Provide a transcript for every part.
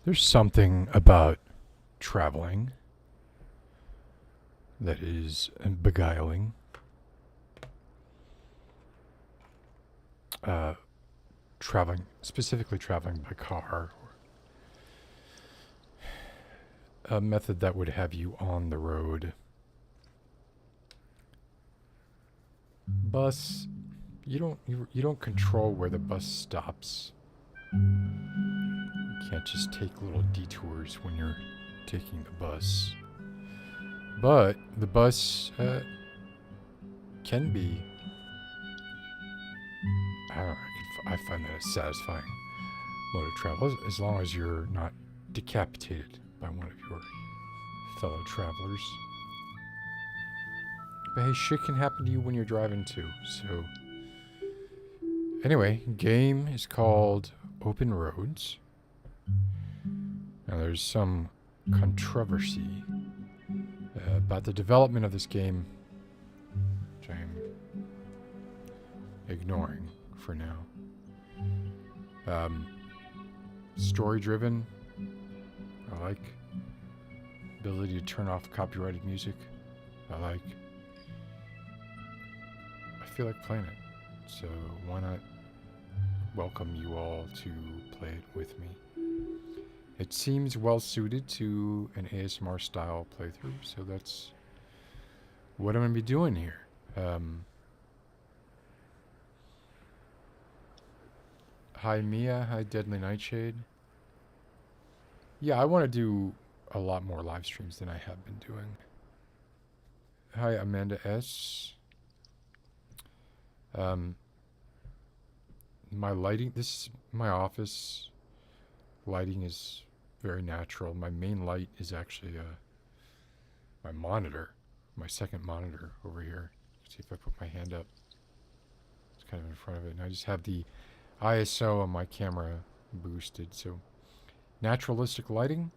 There's something about traveling that is beguiling. Specifically traveling by car, a method that would have you on the road. Bus, you don't control where the bus stops. You can't just take little detours when you're taking the bus. But the bus can be, I don't know, I find that a satisfying mode of travel, as long as you're not decapitated by one of your fellow travelers. But hey, shit can happen to you when you're driving too, so... Anyway, game is called Open Roads. Now there's some controversy about the development of this game, which I'm ignoring for now. Story-driven, I like. Ability to turn off copyrighted music, I like. I feel like playing it, so why not welcome you all to play it with me. It seems well suited to an ASMR style playthrough, so that's what I'm going to be doing here. Hi Mia, hi Deadly Nightshade. Yeah, I want to do a lot more live streams than I have been doing. Hi Amanda S. My lighting, this is my office. Lighting is very natural. My main light is actually my monitor, my second monitor over here. See if I put my hand up. It's kind of in front of it. And I just have the ISO on my camera boosted. So naturalistic lighting.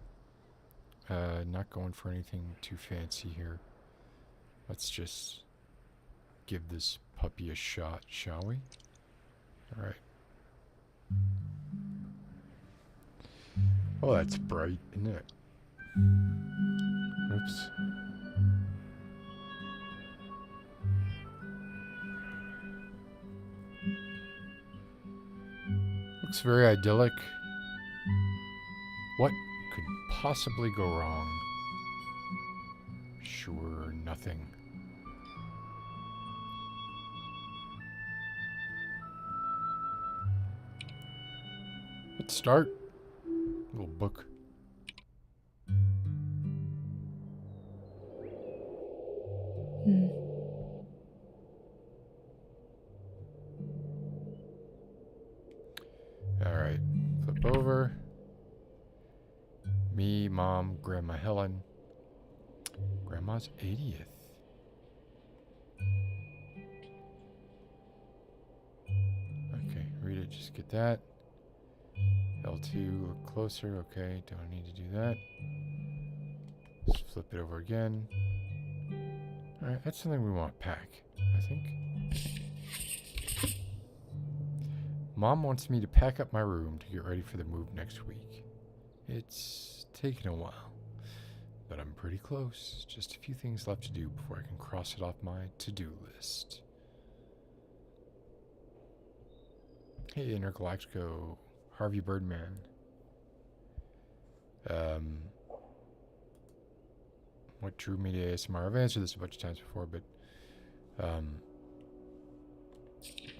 Not going for anything too fancy here. Let's just give this puppy a shot, shall we? All right. Oh, that's bright, isn't it? Oops. Looks very idyllic. What could possibly go wrong? Sure, nothing. Let's start. Little book. Alright, flip over. Me, Mom, Grandma Helen. Grandma's 80th. Okay, read it, just get that. L2, look closer, okay, don't need to do that. Let's flip it over again. Alright, that's something we want to pack, I think. Mom wants me to pack up my room to get ready for the move next week. It's taken a while, but I'm pretty close. Just a few things left to do before I can cross it off my to-do list. Hey, Intergalactico, Harvey Birdman. What drew me to ASMR? I've answered this a bunch of times before, but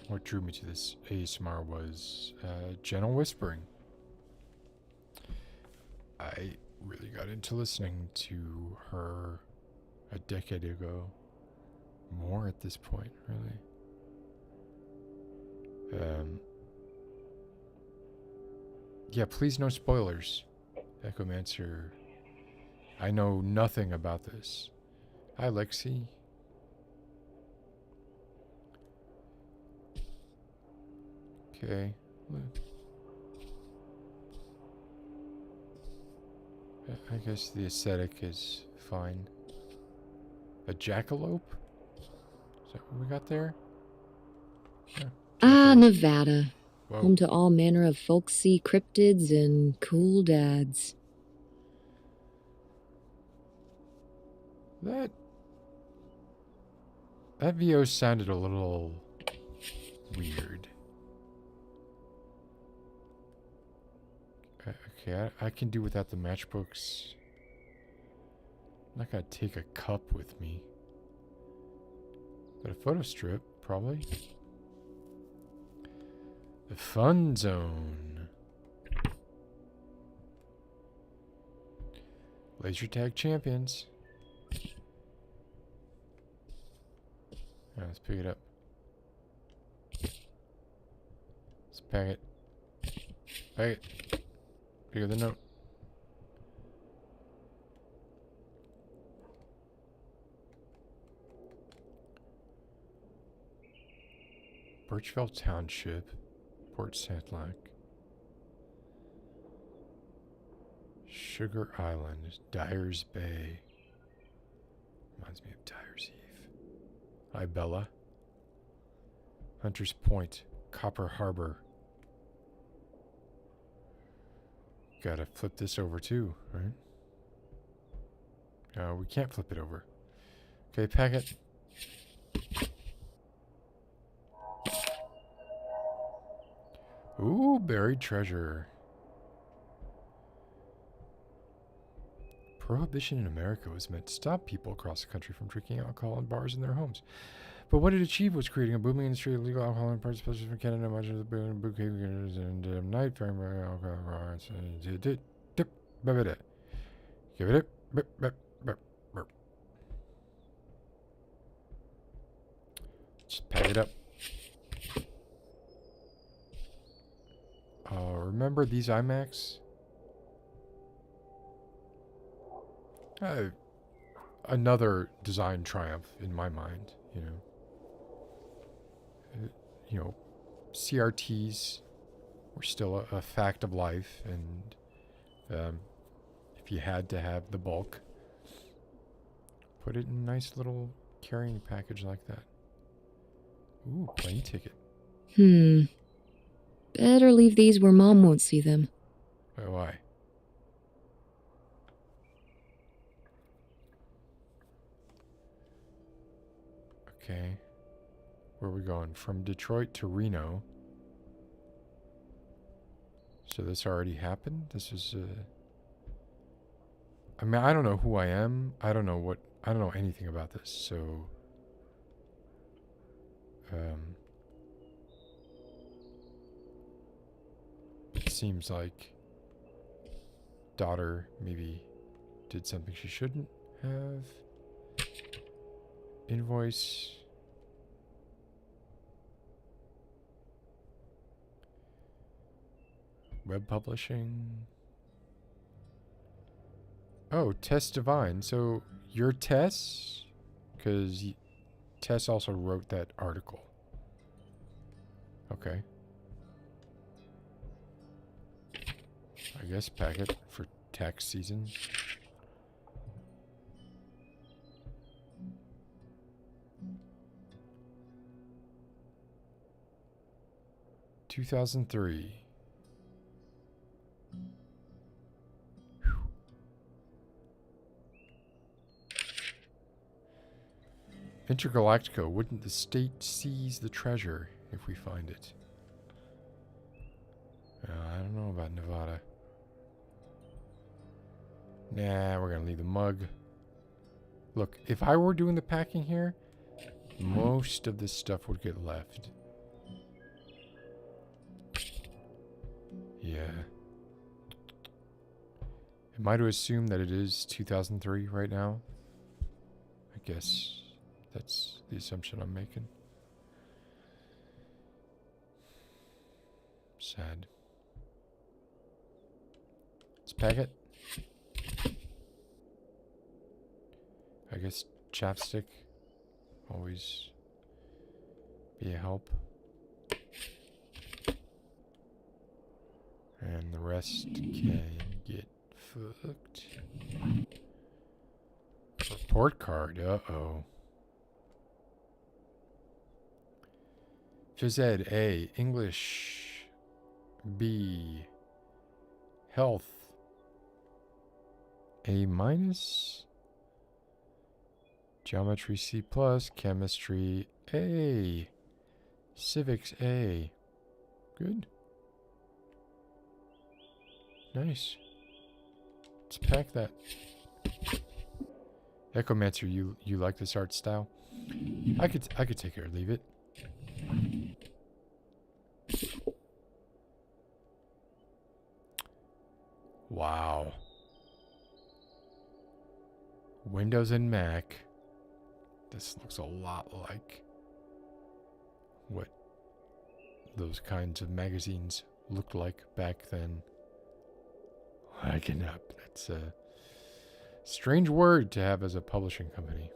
what drew me to this ASMR was gentle whispering. I really got into listening to her a decade ago. More at this point, really. Yeah, please no spoilers. Echomancer. I know nothing about this. Hi, Lexi. Okay. I guess the aesthetic is fine. A jackalope? Is that what we got there? Yeah, Ah, Nevada. Whoa. Home to all manner of folksy cryptids and cool dads. That VO sounded a little weird. Okay, I can do without the matchbooks. I'm not gonna take a cup with me. But a photo strip, probably. The fun zone. Laser tag champions. Let's pick it up. Let's pack it. Pack it. Pick up the note. Birchville Township, Port Santlac. Sugar Island, Dyer's Bay. Reminds me of Dyer's Eve. Hi, Bella. Hunter's Point, Copper Harbor. Gotta flip this over too, right? We can't flip it over. Okay, pack it. Ooh, buried treasure. Prohibition in America was meant to stop people across the country from drinking alcohol in bars in their homes. But what it achieved was creating a booming industry of legal alcohol imports, especially from Canada, much of the bouquet and night faring alcohol. Give it up. Just pack it up. Remember these IMAX? Another design triumph in my mind, you know. CRTs were still a fact of life, and if you had to have the bulk, put it in a nice little carrying package like that. Ooh, plane ticket. Better leave these where Mom won't see them. Wait, why? Okay. Where are we going? From Detroit to Reno. So this already happened? This is I mean, I don't know who I am. I don't know anything about this, so it seems like daughter maybe did something she shouldn't have. Invoice. Web publishing. Oh, Tess Divine. So you're Tess? Because Tess also wrote that article. Okay. I guess pack it for tax season. (2003). Intergalactico, wouldn't the state seize the treasure if we find it? I don't know about Nevada. Nah, we're gonna leave the mug. Look, if I were doing the packing here, most of this stuff would get left. Yeah. Am I to assume that it is 2003 right now? I guess that's the assumption I'm making. Sad. Let's pack it. I guess chapstick always be a help. And the rest can get fucked. Report card, uh-oh. Phys Ed A, English B. Health, A minus. Geometry C plus. Chemistry A. Civics A. Good. Nice. Let's pack that. Echomancer, you like this art style? I could take it or leave it. Wow. Windows and Mac. This looks a lot like what those kinds of magazines looked like back then. Liken up. That's a strange word to have as a publishing company.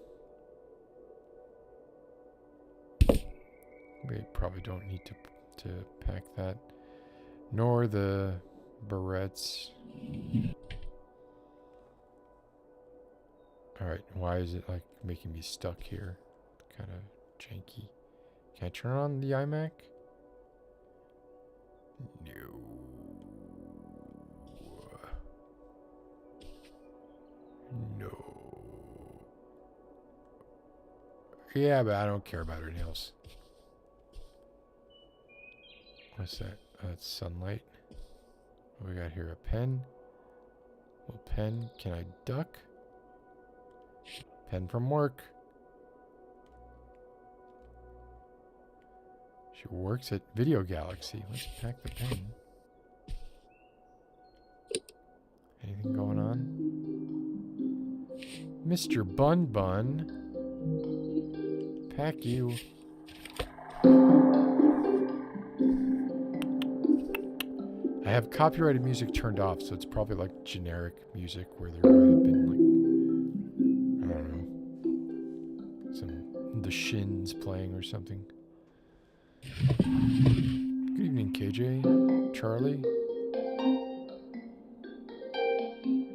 We probably don't need to pack that. Nor the barrettes. Alright, why is it like making me stuck here? Kind of janky. Can I turn on the iMac? No. No. Yeah, but I don't care about anything else. What's that? That's sunlight. What we got here? A pen. A little pen. Can I duck? Pen from work. She works at Video Galaxy. Let's pack the pen. Anything going on? Mr. Bun Bun. Pack you. I have copyrighted music turned off, so it's probably like generic music where there might have been like, I don't know, some The Shins playing or something. Good evening, KJ. Charlie.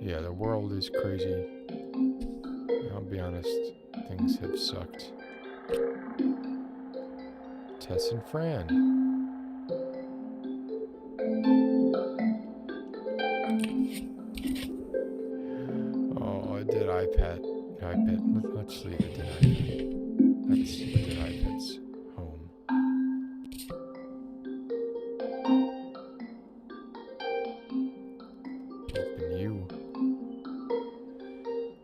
Yeah, the world is crazy. I'll be honest, things have sucked. Tess and Fran. Oh, a dead iPad. Let's leave a dead iPad. That's a dead iPad's home. Open you.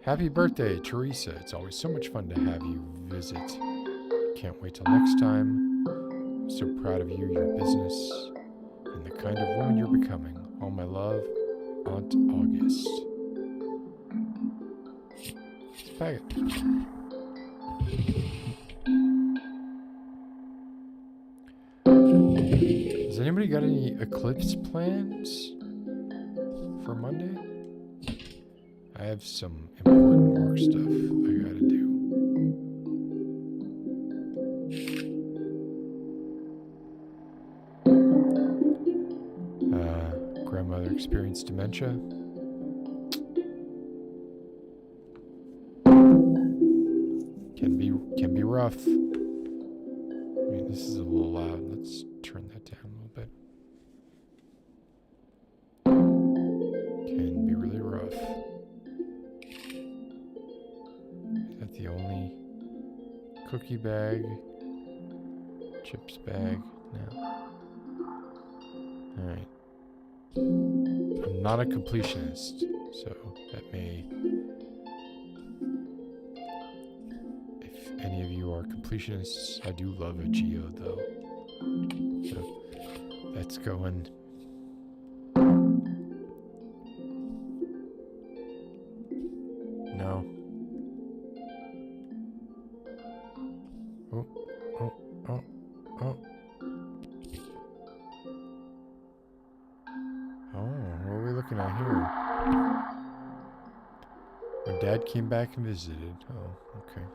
Happy birthday, Teresa. It's always so much fun to have you visit. Can't wait till next time. I'm so proud of you, your business, and the kind of woman you're becoming. All my love, Aunt August. Let's pack it. Has anybody got any eclipse plans for Monday? I have some important work stuff I gotta do. Grandmother experienced dementia. Can be rough. I mean, this is a little loud. Let's turn that down a little bit. Can be really rough. Is that the only cookie bag? Chips bag? No. Alright. I'm not a completionist, so that may... If any of you are completionists, I do love a Geo, though. So, that's going... No. Oh, oh, oh, oh. Oh, what are we looking at here? My dad came back and visited. Oh, okay.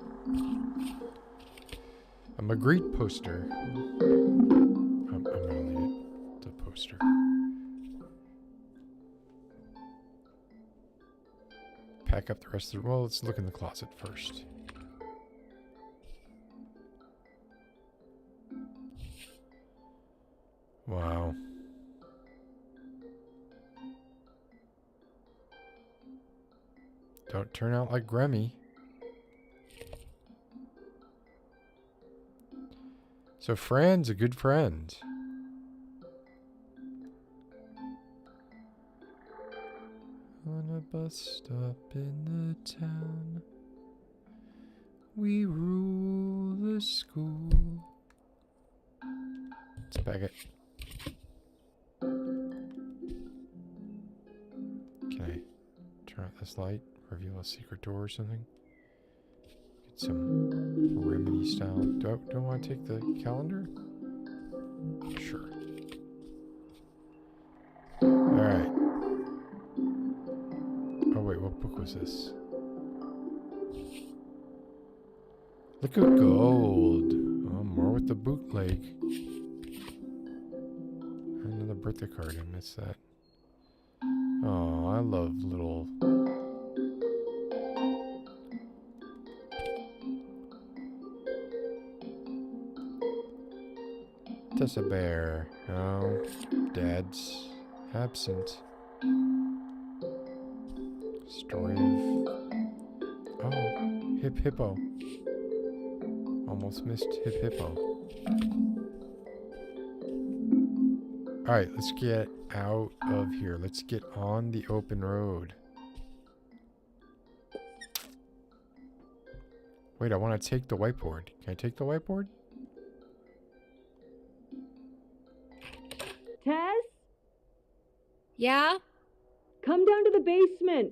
A Magritte poster. I'm gonna leave it. The poster. Pack up the rest of the... Well, let's look in the closet first. Wow. Don't turn out like Grammy. So Fran's a good friend. On a bus stop in the town, we rule the school. Let's bag it. Can I turn out this light? Reveal a secret door or something? Get some remedy style. Do I want to take the calendar? Sure. Alright. Oh wait, what book was this? Look at gold. Oh, more with the bootleg. Another birthday card. I missed that. Oh, I love little... Tessa Bear. Oh, Dad's absent. Story of... Oh, Hip Hippo. Almost missed Hip Hippo. Alright, let's get out of here. Let's get on the open road. Wait, I want to take the whiteboard. Can I take the whiteboard? Tess? Yeah? Come down to the basement.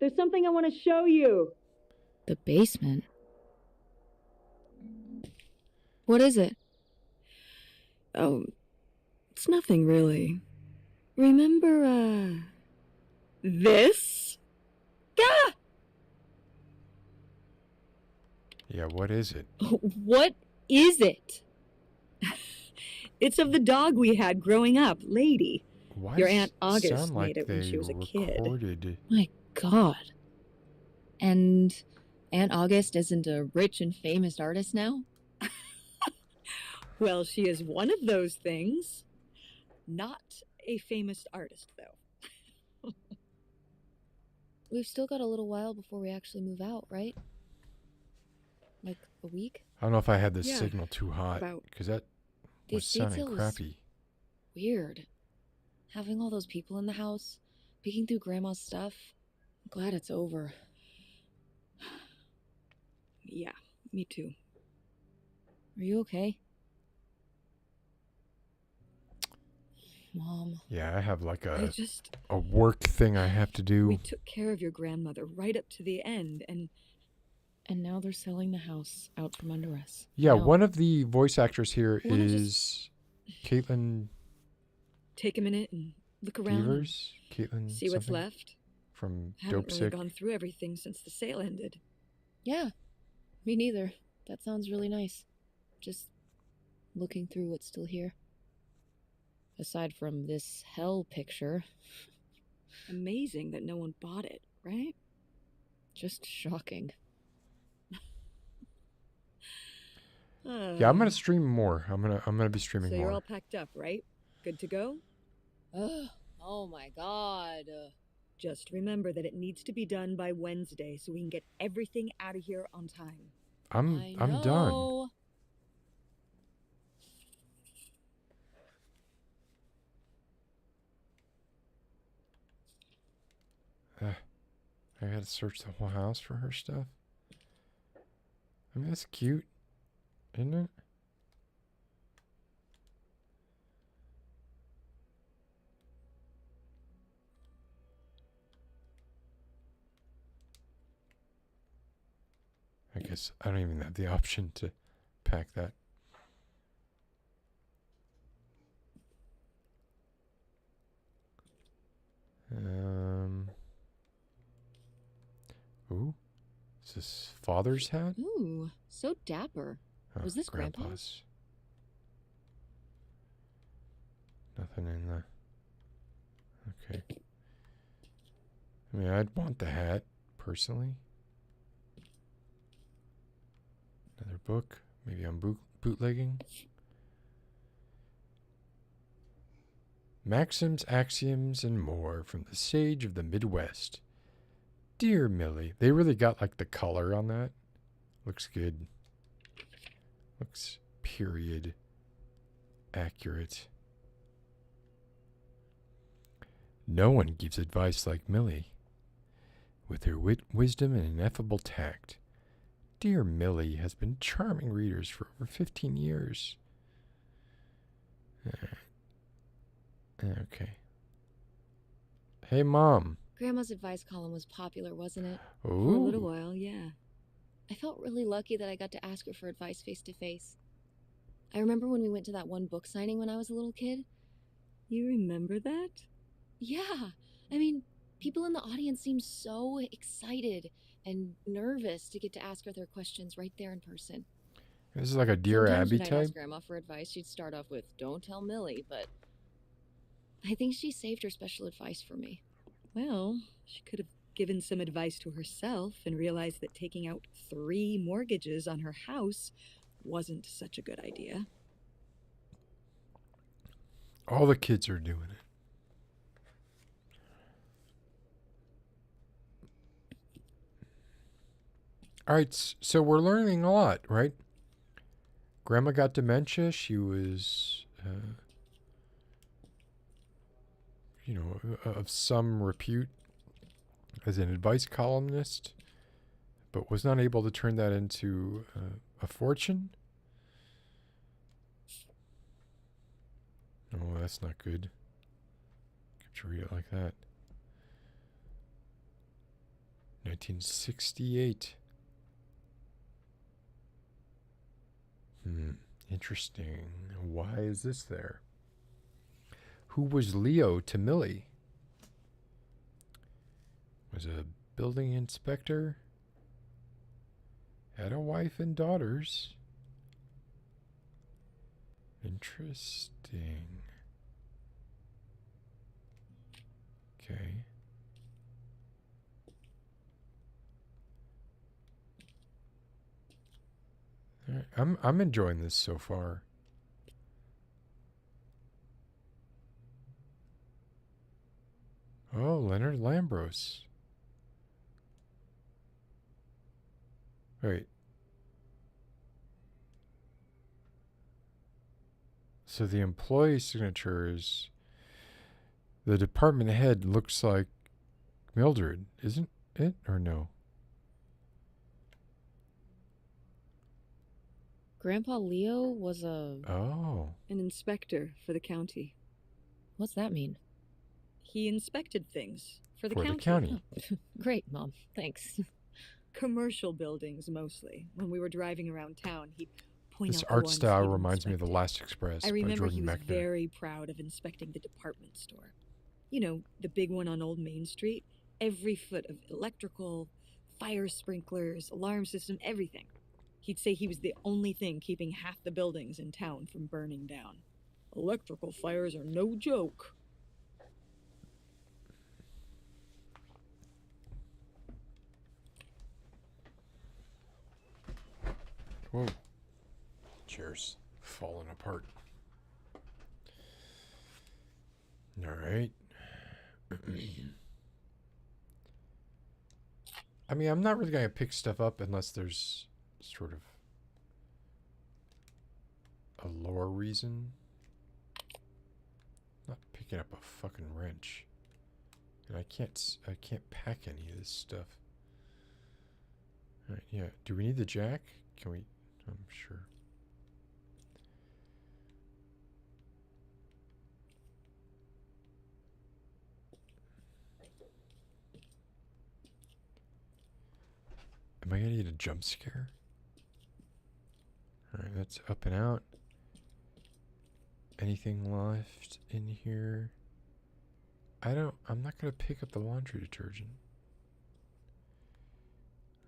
There's something I want to show you. The basement? What is it? Oh, it's nothing really. Remember, this? Gah! Yeah, what is it? What is it? It's of the dog we had growing up, Lady. Why Your does Aunt it August sound like made it when they she was a kid. recorded? My God. And Aunt August isn't a rich and famous artist now? Well, she is one of those things. Not a famous artist, though. We've still got a little while before we actually move out, right? Like a week? I don't know if I had the Yeah, signal too hot, about- because that The was estate sounding sale was crappy. weird. Having all those people in the house, peeking through Grandma's stuff. I'm glad it's over. Yeah, me too. Are you okay? Mom. Yeah, I have like I a just... work thing I have to do. We took care of your grandmother right up to the end, and... And now they're selling the house out from under us. Yeah, Now, one of the voice actors here Wanna is Caitlin Take a minute and look around and Beavers. Caitlin see what's something left. from Haven't Dope really Sick. gone through everything since the sale ended. Yeah, me neither. That sounds really nice. Just looking through what's still here. Aside from this hell picture, Amazing that no one bought it, right? just shocking. Yeah, I'm gonna stream more. I'm gonna be streaming So more. you're all packed up, right? Good to go? Ugh, oh my God. Just remember that it needs to be done by Wednesday so we can get everything out of here on time. I'm done. know. I gotta search the whole house for her stuff. I mean, that's cute, isn't it? I guess I don't even have the option to pack that. Ooh, is this father's hat? Ooh, so dapper. Oh, Was this Grandpa's? Nothing in the... Okay. I mean, I'd want the hat, personally. Another book. Maybe I'm bootlegging. Maxims, axioms, and more from the sage of the Midwest. Dear Millie. They really got like the color on that. Looks good. Looks period accurate. No one gives advice like Millie. With her wisdom and ineffable tact. Dear Millie has been charming readers for over 15 years. Okay. Hey, Mom. Grandma's advice column was popular, wasn't it? For a little Ooh. while, yeah. I felt really lucky that I got to ask her for advice face to face. I remember when we went to that one book signing when I was a little kid. You remember that? Yeah. I mean, people in the audience seemed so excited and nervous to get to ask her their questions right there in person. This is like a Dear Sometimes Abby when I'd type. ask Grandma for advice, she'd start off with, "Don't tell Millie," but I think she saved her special advice for me. Well, she could have given some advice to herself and realized that taking out 3 mortgages on her house wasn't such a good idea. All the kids are doing it. All right, so we're learning a lot, right? Grandma got dementia. She was, of some repute as an advice columnist, but was not able to turn that into a fortune. Oh, that's not good. Can't you read it like that? 1968. Interesting. Why is this there? Who was Leo to Millie? Was a building inspector. Had a wife and daughters. Interesting. Okay. All right. I'm enjoying this so far. Oh, Leonard Lambros. Wait. So the employee signature is the department head looks like Mildred, isn't it? Or no? Grandpa Leo was Oh. An inspector for the county. What's that mean? He inspected things for the For county. the county. Great, Mom. Thanks. Commercial buildings, mostly. When we were driving around town, he'd point This out the art ones style he'd reminds me of The inspected. Last Express I by remember Jordan he was Mechner. very proud of inspecting the department store. You know, the big one on Old Main Street. Every foot of electrical, fire sprinklers, alarm system, everything. He'd say he was the only thing keeping half the buildings in town from burning down. Electrical fires are no joke. Whoa. Chair's falling apart. All right. I mean, I'm not really going to pick stuff up unless there's sort of a lore reason. Not picking up a fucking wrench. And I can't pack any of this stuff. All right, yeah. Do we need the jack? Can we? I'm sure. Am I gonna need a jump scare? Alright, that's up and out. Anything left in here? I'm not gonna pick up the laundry detergent.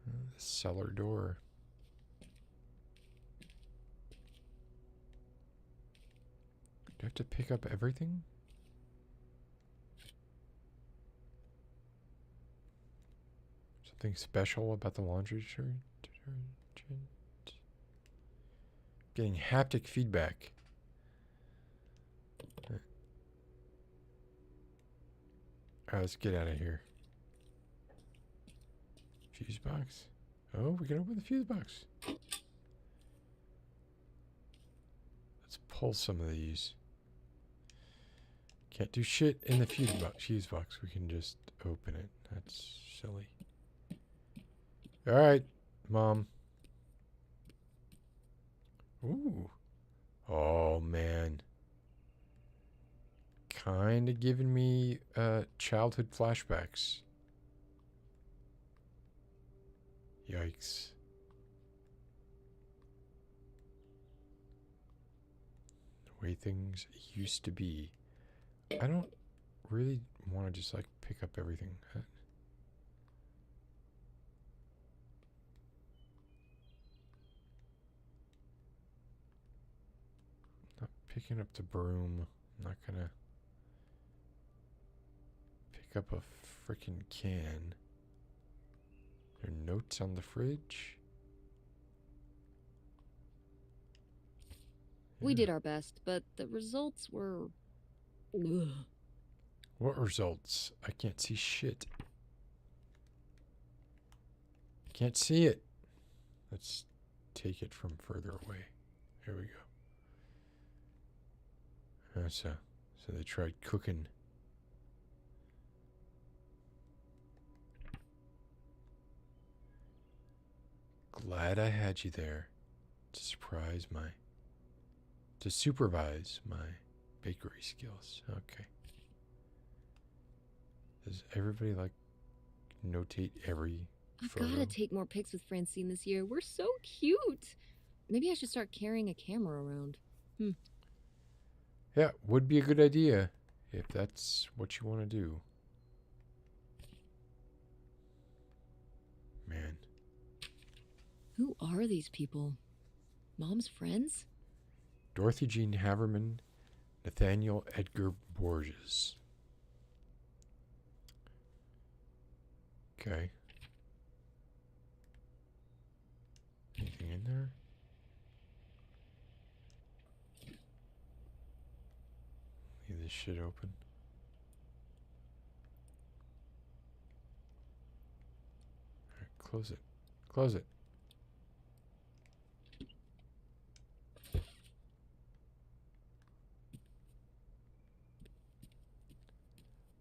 The cellar door. Do I have to pick up everything? Something special about the laundry detergent? Getting haptic feedback. Alright, let's get out of here. Fuse box. Oh, we can open the fuse box. Let's pull some of these. Can't do shit in the fuse box. We can just open it. That's silly. Alright, Mom. Ooh. Oh, man. Kind of giving me childhood flashbacks. Yikes. The way things used to be. I don't really want to just like pick up everything. Not picking up the broom. I'm not gonna pick up a freaking can. There are notes on the fridge. We did our best, but the results were... Ugh. What results? I can't see shit. Can't see it. Let's take it from further away. Here we go. So they tried cooking. Glad I had you there to supervise my bakery skills. Okay. Does everybody like notate every photo? I've gotta take more pics with Francine this year. We're so cute. Maybe I should start carrying a camera around. Yeah, would be a good idea if that's what you want to do. Man. Who are these people? Mom's friends? Dorothy Jean Haverman, Nathaniel Edgar Borges. Okay. Anything in there? Leave this shit open. Alright, close it. Close it.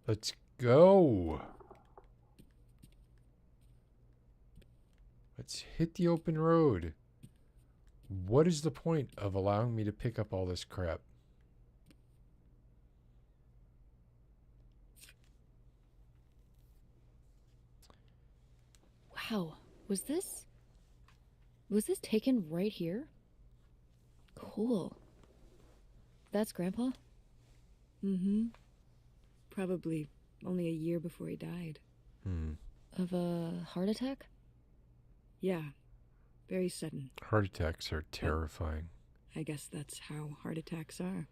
Let's go. Let's hit the open road. What is the point of allowing me to pick up all this crap? Wow, was this taken right here? Cool. That's Grandpa? Mm-hmm. Probably only a year before he died. Of a heart attack? Yeah, very sudden. Heart attacks are terrifying. I guess that's how heart attacks are.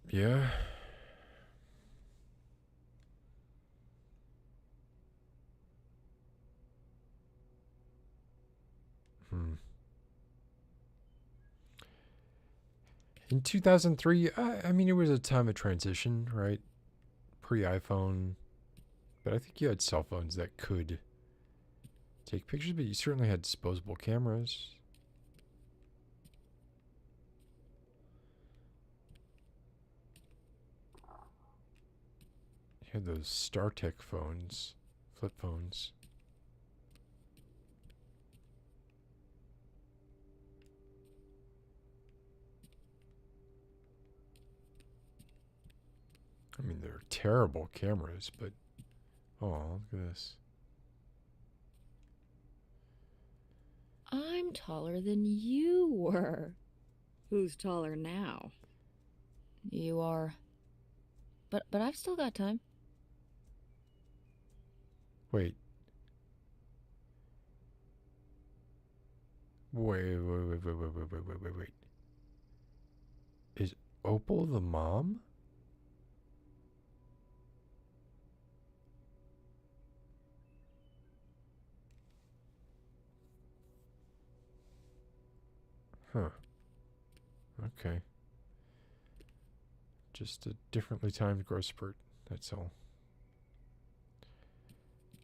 Yeah. In 2003, I mean, it was a time of transition, right? Pre-iPhone. But I think you had cell phones that could take pictures, but you certainly had disposable cameras. You had those StarTech phones, flip phones. I mean, they're terrible cameras, but oh, look at this. I'm taller than you were. Who's taller now? You are. But I've still got time. Wait. Wait. Is Opal the mom? Huh. Okay. Just a differently timed growth spurt. That's all.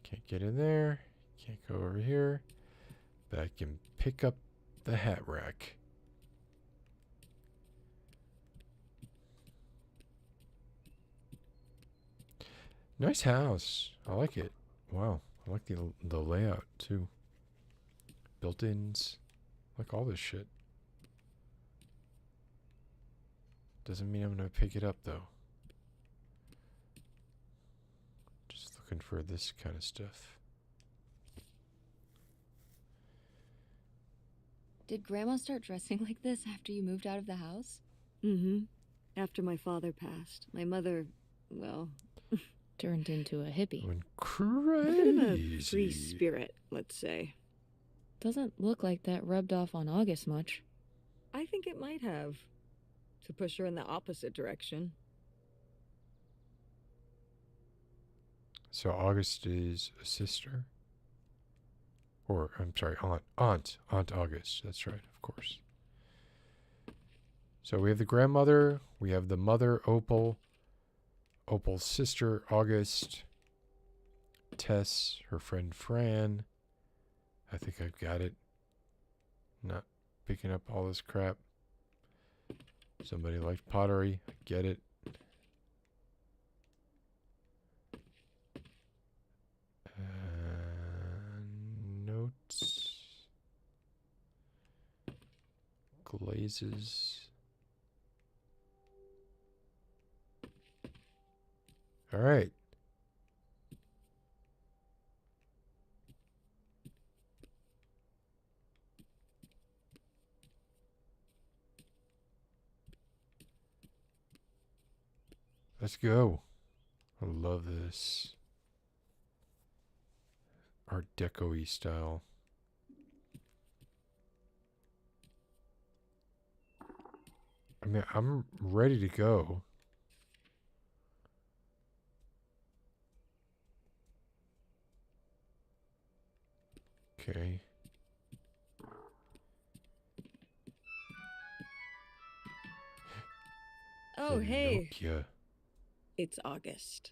Can't get in there. Can't go over here. But I can pick up the hat rack. Nice house. I like it. Wow. I like the layout too. Built-ins. I like all this shit. Doesn't mean I'm gonna pick it up though. Just looking for this kind of stuff. Did Grandma start dressing like this after you moved out of the house? Mm-hmm. After my father passed, my mother, well, Turned into a hippie. Went a bit of a free crazy. spirit, let's say. Doesn't look like that rubbed off on August much. I think it might have. To push her in the opposite direction. So August is a sister? Or, I'm sorry, aunt. Aunt August. That's right, of course. So we have the grandmother. We have the mother, Opal. Opal's sister, August. Tess, her friend Fran. I think I've got it. Not picking up all this crap. Somebody likes pottery. I get it. Notes. Glazes. All right. Let's go. I love this Art Deco-y style. I mean, I'm ready to go. Okay. Oh, hey. Nokia. It's August.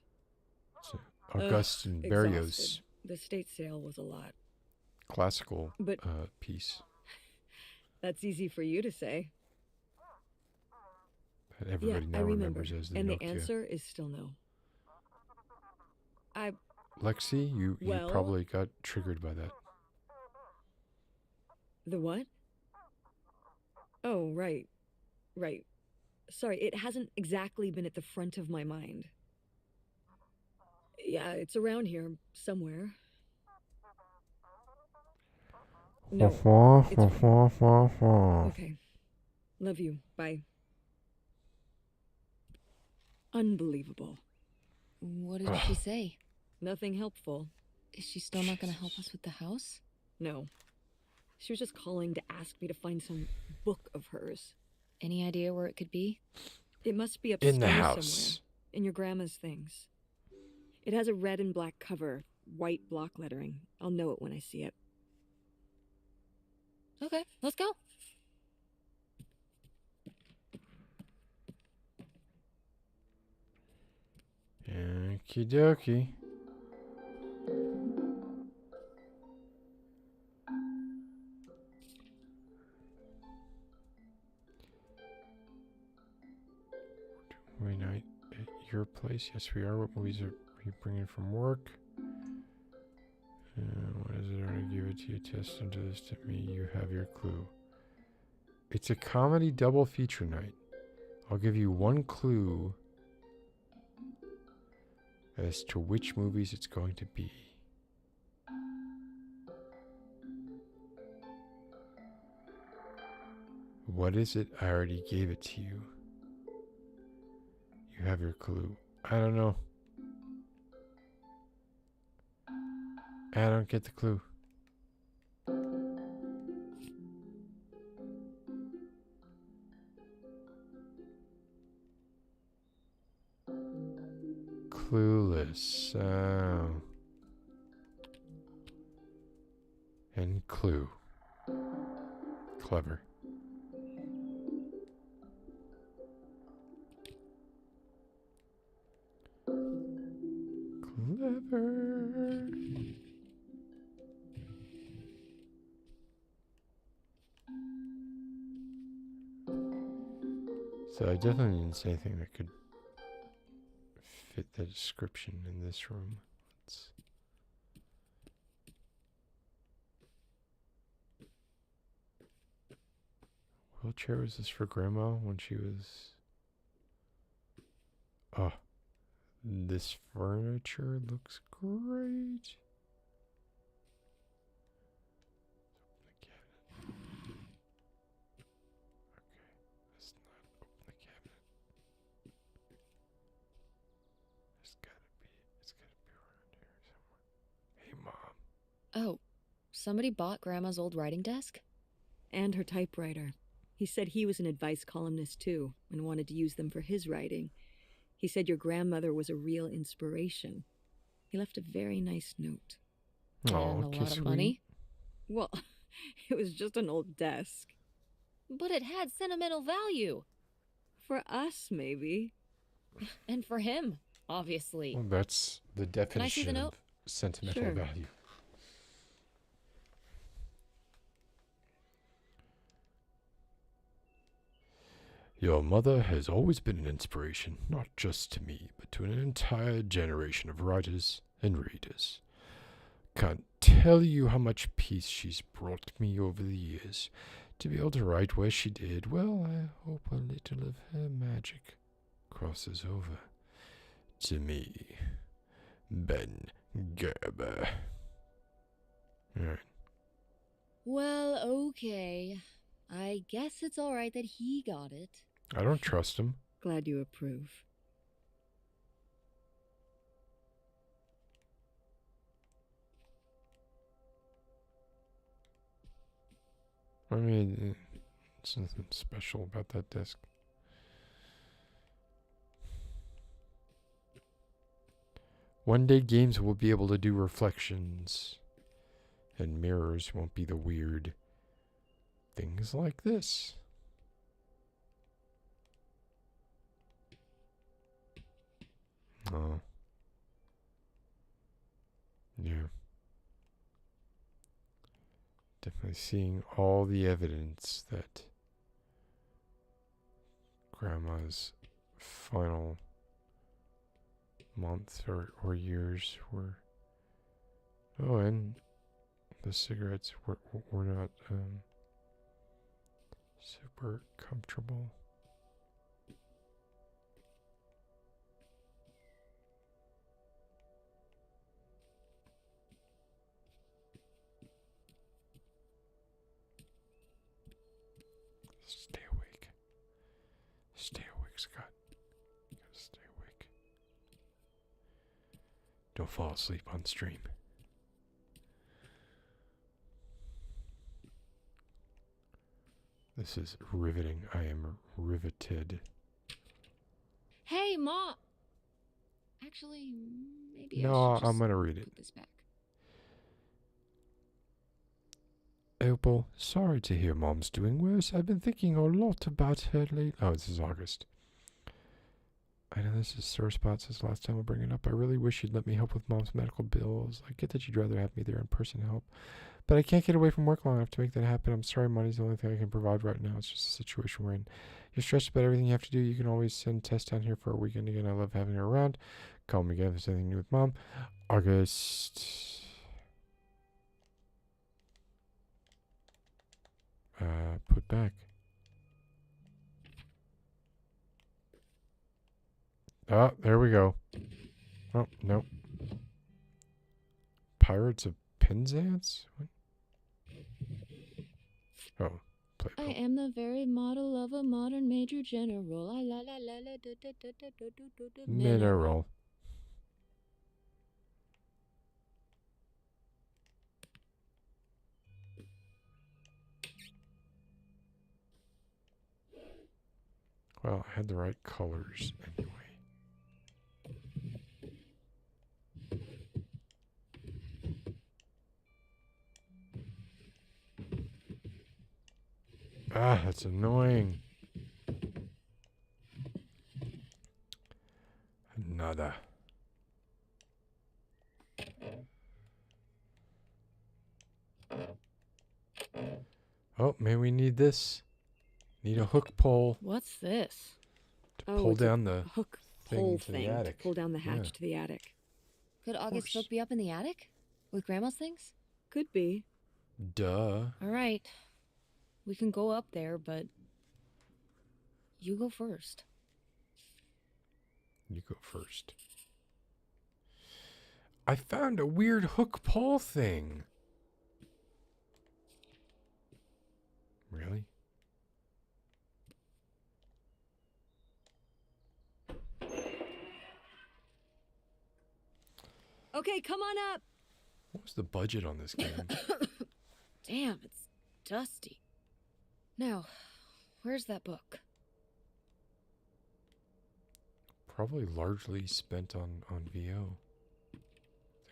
It's Augustin Ugh, Berrios exhausted. The state sale was a lot. classical But piece. that's easy for you to say. That everybody yeah, now I remember. remembers as the And Nokia. the answer is still no. Lexi, you Well- probably got triggered by that. The what? Oh, right. Right. Sorry, it hasn't exactly been at the front of my mind. Yeah, it's around here somewhere. No. Okay. Love you. Bye. Unbelievable. What did she say? Nothing helpful. Is she still not going to help us with the house? No. She was just calling to ask me to find some book of hers. Any idea where it could be? It must be upstairs In the somewhere. house. In your grandma's things. It has a red and black cover, white block lettering. I'll know it when I see it. Okay, let's go. Okie dokie. We night at your place? Yes, we are. What movies are you bringing from work? What is it? I'm going to give it to you. Test into this to me. You have your clue. It's a comedy double feature night. I'll give you one clue as to which movies it's going to be. What is it? I already gave it to you. You have your clue. I don't know. I don't get the clue. Clueless. Oh. And clue. Clever. Clever. So I definitely didn't see anything that could fit the description in this room. Let's wheelchair, was this for Grandma when she was... Oh, this furniture looks great. The cabinet. Okay, let's not open the cabinet. It's gotta be around here somewhere. Hey, Mom. Oh, somebody bought Grandma's old writing desk? And her typewriter. He said he was an advice columnist too, and wanted to use them for his writing. He said your grandmother was a real inspiration. He left a very nice note. And Oh, a lot of money? Well, it was just an old desk. But it had sentimental value. For us, maybe. And for him, obviously. Well, that's the Can I see the definition note? of sentimental Sure. value. Your mother has always been an inspiration, not just to me, but to an entire generation of writers and readers. Can't tell you how much peace she's brought me over the years. To be able to write where she did, well, I hope a little of her magic crosses over to me, Ben Gerber. Alright. Well, okay. I guess it's alright that he got it. I don't trust him. Glad you approve. I mean, there's nothing special about that desk. One day games will be able to do reflections, and mirrors won't be the weird things like this. Oh. Yeah. Definitely seeing all the evidence that Grandma's final months or years were... Oh, and the cigarettes were not super comfortable. Stay awake. Stay awake, Scott. You gotta stay awake. Don't fall asleep on stream. This is riveting. I am riveted. Hey, Mom! Actually, maybe No, I should I'm just gonna read it. put this back. Opal, sorry to hear Mom's doing worse. I've been thinking a lot about her lately. Oh, this is August. I know this is sore spot since last time I'll bring it up. I really wish you'd let me help with Mom's medical bills. I get that you'd rather have me there in person to help, but I can't get away from work long enough to make that happen. I'm sorry, money's the only thing I can provide right now. It's just a situation we're in. You're stressed about everything you have to do. You can always send Tess down here for a weekend again. I love having her around. Call me again if there's anything new with Mom. August. Put back. Ah, there we go. Oh, no. Pirates of Penzance? What? Oh, play. I am the very model of a modern major general. I la la la la do do do do do do do do. Mineral. Well, I had the right colors anyway. Ah, that's annoying. Nada. Oh, maybe we need this. Need a hook pole. What's this? To Oh, pull it's down the a hook thing pole to the thing attic. to pull down the hatch Yeah. to the attic. Could August's course. book be up in the attic? With Grandma's things? Could be. Duh. Alright. We can go up there, but... You go first. You go first. I found a weird hook pole thing. Really? Okay, come on up. What was the budget on this game? Damn, it's dusty. Now, where's that book? Probably largely spent on VO. I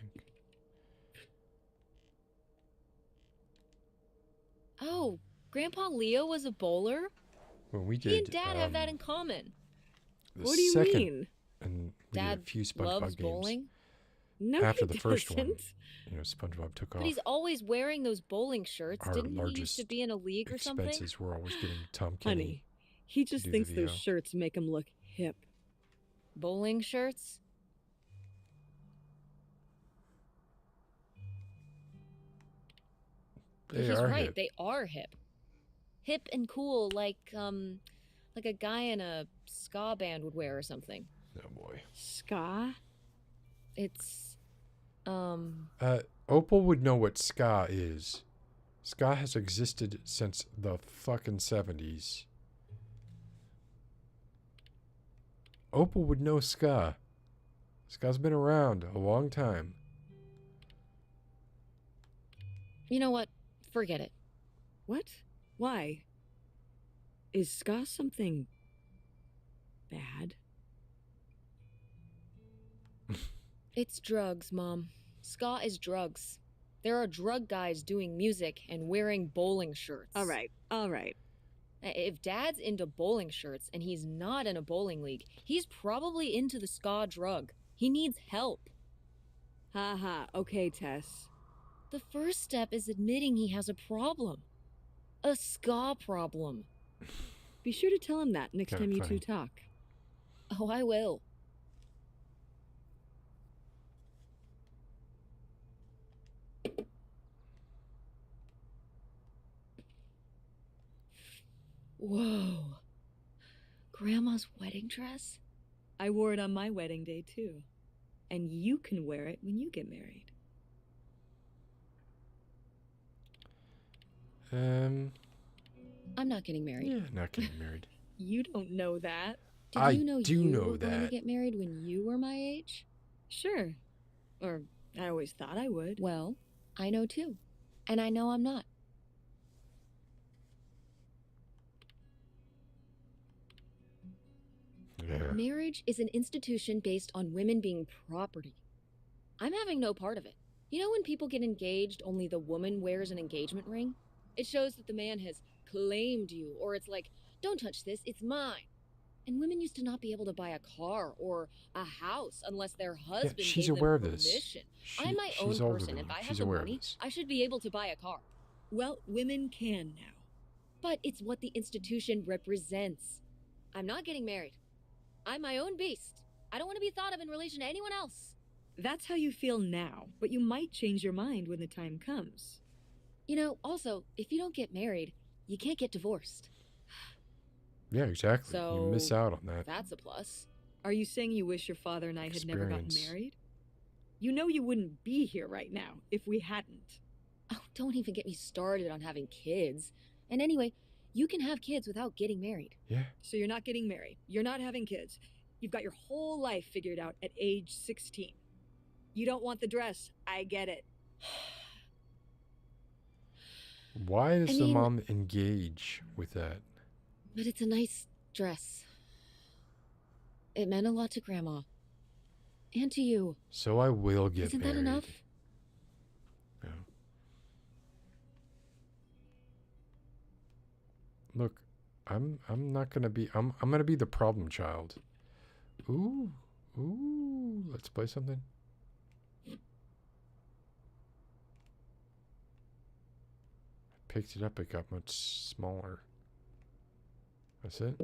think. Oh, Grandpa Leo was a bowler? When we He and did Dad have that in common. the What do you second, mean? and we Dad did a few loves SpongeBob games. bowling, No, After he the first one, doesn't. you know, SpongeBob took but off. he's always wearing those bowling shirts. Our Didn't he used to largest be in a league or something? Expenses were always getting Tom Kenny. Honey, he just do the thinks those VO. shirts make him look hip. Bowling shirts? They He's are right, hip. they are hip. Hip and cool, like a guy in a ska band would wear or something. Oh boy. Ska? It's, Opal would know what ska is. Ska has existed since the fucking 70s. Opal would know ska. Ska's been around a long time. you know what? Forget it. What? Why? Is ska something bad? It's drugs, Mom. Ska is drugs. There are drug guys doing music and wearing bowling shirts. All right, all right. If Dad's into bowling shirts and he's not in a bowling league, he's probably into the ska drug. He needs help. Ha ha. Okay, Tess. The first step is admitting he has a problem. A ska problem. Be sure to tell him that next Kinda time you funny. two talk. Oh, I will. Whoa. Grandma's wedding dress? I wore it on my wedding day, too. And you can wear it when you get married. I'm not getting married. Yeah, not getting married. You don't know that. Did I you know do you know were going to that. get married when you were my age? Sure. Or I always thought I would. Well, I know too. And I know I'm not. Yeah. Marriage is an institution based on women being property. I'm having no part of it. You know when people get engaged, only the woman wears an engagement ring? It shows that the man has claimed you, or it's like, don't touch this, it's mine. And women used to not be able to buy a car or a house unless their husband she's gave aware them of this. permission. I'm my own She's older person. than If you. I have She's the aware of money, this. I should be able to buy a car. Well, women can now. But it's what the institution represents. I'm not getting married. I'm my own beast. I don't want to be thought of in relation to anyone else. That's how you feel now, but you might change your mind when the time comes. You know, also, if you don't get married, you can't get divorced. Yeah, exactly. So, you miss out on that. That's a plus. Are you saying you wish your father and I had never gotten Experience. married? You know you wouldn't be here right now if we hadn't. Oh, don't even get me started on having kids. And anyway, you can have kids without getting married. Yeah. So you're not getting married. You're not having kids. You've got your whole life figured out at age 16. You don't want the dress. I get it. Why does I the mean- mom engage with that? But it's a nice dress. It meant a lot to Grandma. And to you. So I will get Isn't married. that enough? No. Look, I'm not gonna be. I'm gonna be the problem child. Ooh, let's play something. I picked it up. It got much smaller. That's it.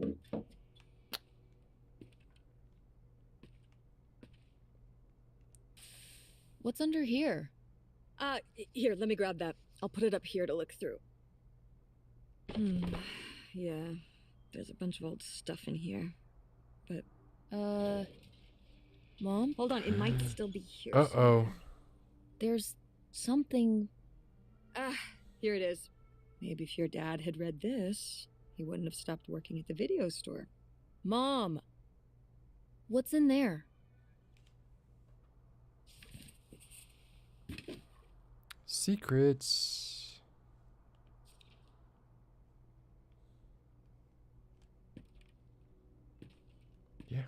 What's under here? Here, let me grab that. I'll put it up here to look through. Yeah, there's a bunch of old stuff in here. But, Mom? hold on, it might still be here Uh-oh. somewhere. There's something... Here it is. Maybe if your dad had read this, he wouldn't have stopped working at the video store. Mom! What's in there? Secrets. Yeah.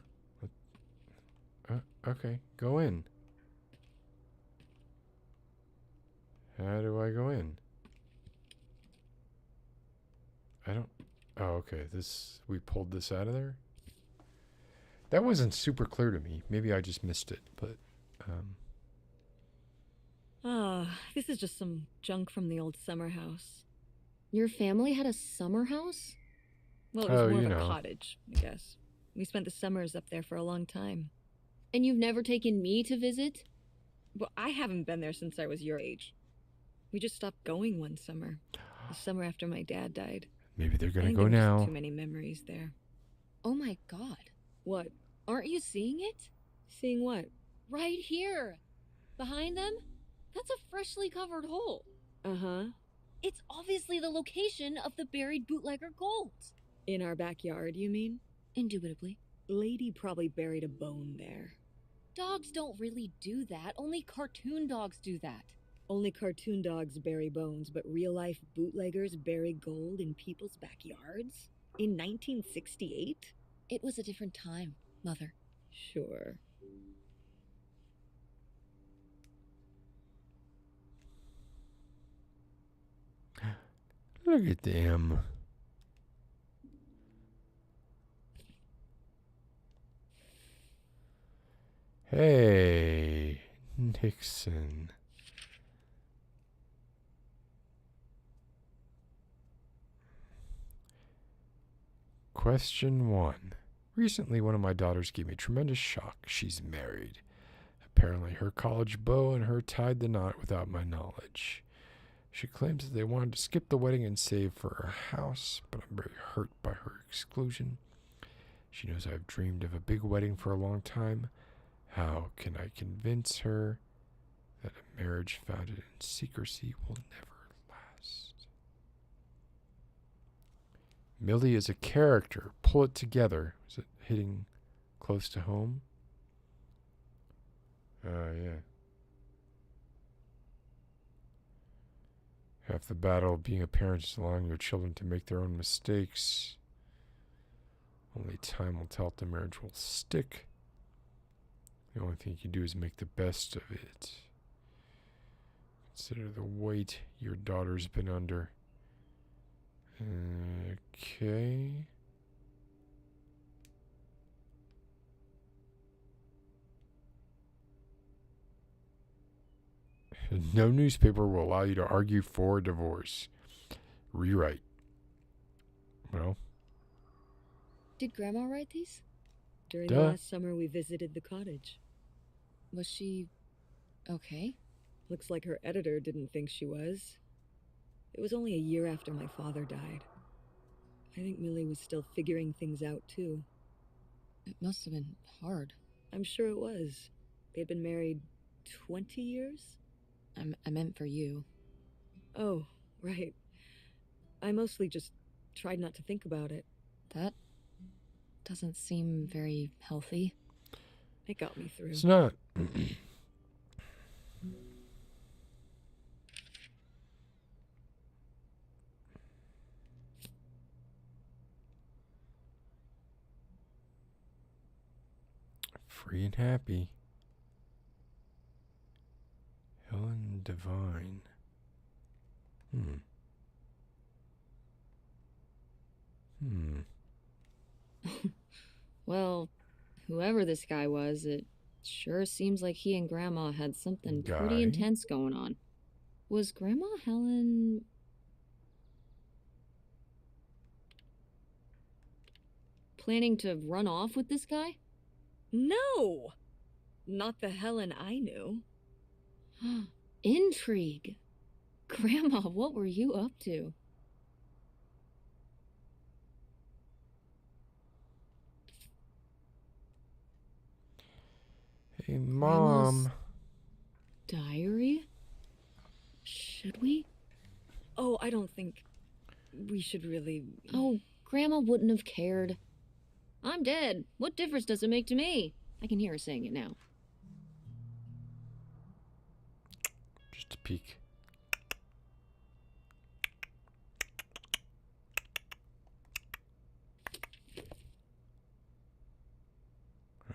Okay, go in. How do I go in? I don't... Oh, okay. We pulled this out of there? That wasn't super clear to me. Maybe I just missed it, but... This is just some junk from the old summer house. Your family had a summer house? Well, it was more you of a know. cottage, I guess. We spent the summers up there for a long time. And you've never taken me to visit? Well, I haven't been there since I was your age. We just stopped going one summer. The summer after my dad died. Maybe they're I gonna think go there were just now. too many memories there. Oh my god. What? Aren't you seeing it? Seeing what? Right here. Behind them? That's a freshly covered hole. Uh-huh. It's obviously the location of the buried bootlegger gold. In our backyard, you mean? Indubitably. Lady probably buried a bone there. Dogs don't really do that. Only cartoon dogs do that. Only cartoon dogs bury bones, but real-life bootleggers bury gold in people's backyards? In 1968? It was a different time, Mother. Sure. Look at them. Hey, Nixon. Question 1. Recently, one of my daughters gave me a tremendous shock. She's married. Apparently, her college beau and her tied the knot without my knowledge. She claims that they wanted to skip the wedding and save for her house, but I'm very hurt by her exclusion. She knows I've dreamed of a big wedding for a long time. How can I convince her that a marriage founded in secrecy will never last? Millie is a character. Pull it together. Is it hitting close to home? Yeah. Half the battle of being a parent is allowing your children to make their own mistakes. Only time will tell if the marriage will stick. The only thing you can do is make the best of it. Consider the weight your daughter's been under. Okay. No newspaper will allow you to argue for divorce. Rewrite. Well. Did Grandma write these? During the last summer, we visited the cottage. Was she... okay? Looks like her editor didn't think she was. It was only a year after my father died. I think Millie was still figuring things out, too. It must have been hard. I'm sure it was. They'd been married 20 years? I meant for you. Oh, right. I mostly just tried not to think about it. That doesn't seem very healthy. It got me through. It's not. Free and happy. Helen Divine. Well, whoever this guy was, it sure seems like he and Grandma had something pretty intense going on. Was Grandma Helen... planning to run off with this guy? No! Not the Helen I knew. Intrigue. Grandma, what were you up to? Hey, Grandma's Mom. diary? Should we? Oh, I don't think we should really. Oh, Grandma wouldn't have cared. I'm dead. What difference does it make to me? I can hear her saying it now. Just a peek.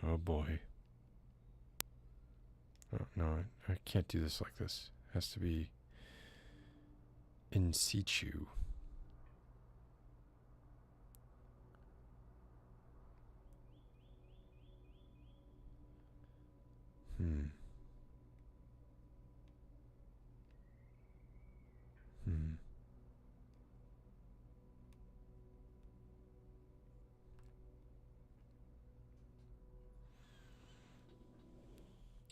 Oh boy. Oh, no, I can't do this like this. It has to be in situ. Hmm.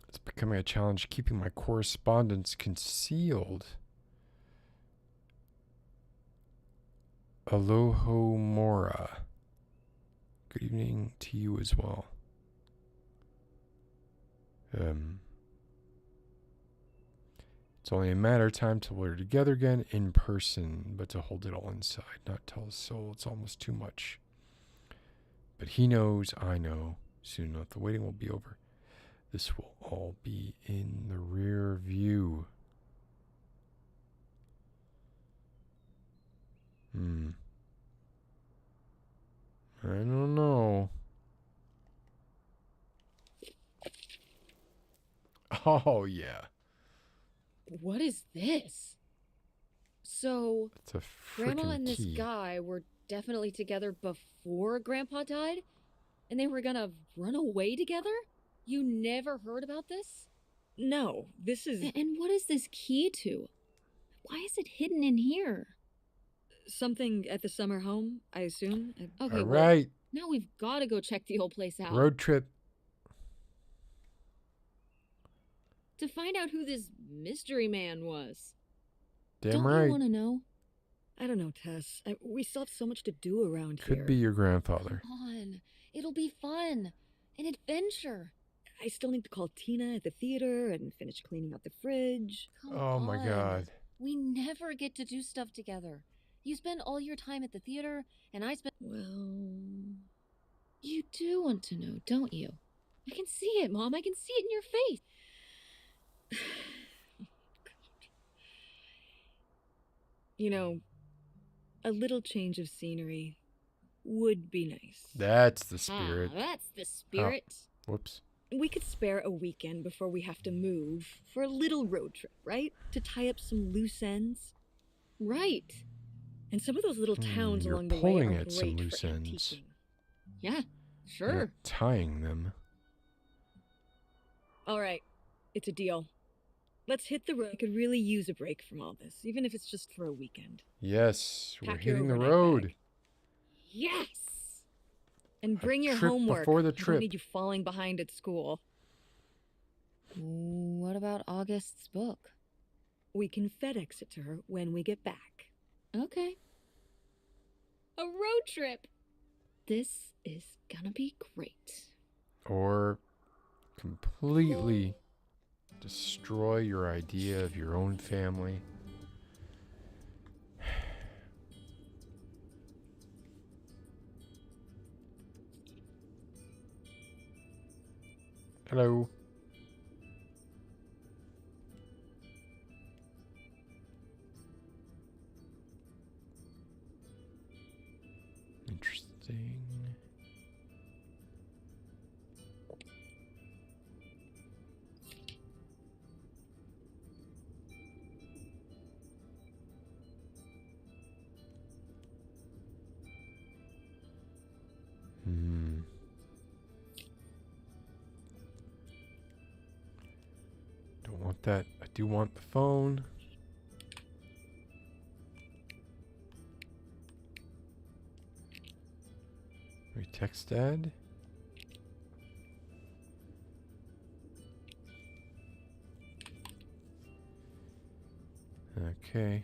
It's becoming a challenge keeping my correspondence concealed. Alohomora. Good evening to you as well. It's only a matter of time till we're together again in person, but to hold it all inside, not tell a soul, it's almost too much. But he knows, I know, soon enough the waiting will be over. This will all be in the rear view. I don't know. Oh, yeah. What is this? So, It's a Grandma freaking and this key. guy were definitely together before Grandpa died? And they were gonna run away together? You never heard about this? No, this is And what is this key to? Why is it hidden in here? something at the summer home, I assume. Okay, All well, right. now we've got to go check the old place out. Road trip. To find out who this mystery man was. Damn Don't right. you want to know? I don't know, Tess. We still have so much to do around here. Could be your grandfather. Come on. It'll be fun. An adventure. I still need to call Tina at the theater and finish cleaning out the fridge. Come Oh on. my God. We never get to do stuff together. You spend all your time at the theater, and I spend... Well, You do want to know, don't you? I can see it, Mom. I can see it in your face. you know, a little change of scenery would be nice. That's the spirit. That's the spirit. Whoops. We could spare a weekend before we have to move for a little road trip, right? To tie up some loose ends. Right. And some of those little towns You're along the way pulling are at some great loose for ends. antiquing. Yeah, You're sure. not tying them. All right, it's a deal. Let's hit the road. I could really use a break from all this, even if it's just for a weekend. Yes, we're Pack your hitting the overnight road. bag. Yes. And bring your trip homework. before the I trip. don't need you falling behind at school. What about August's book? We can FedEx it to her when we get back. Okay. A road trip. This is gonna be great. Or completely destroy your idea of your own family. Hello. Interesting. Don't want that. I do want the phone. We text Dad. Okay.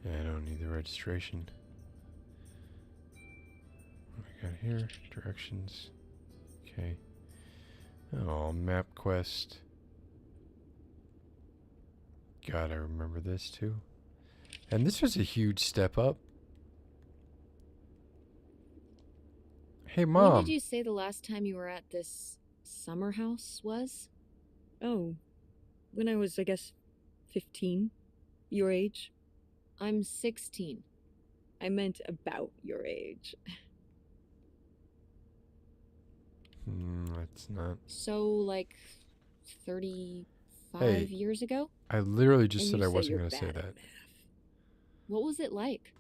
Yeah, I don't need the registration. What we got here? Directions. Okay. Oh, map quest. God, I remember this too. And this was a huge step up. Hey, When Mom. did you say the last time you were at this summer house was? Oh, when I was, I guess, 15. Your age? I'm 16. I meant about your age. That's not. So, like, 35 Hey. years ago? I literally just And said you I say wasn't you're going to say bad at that. math. What was it like?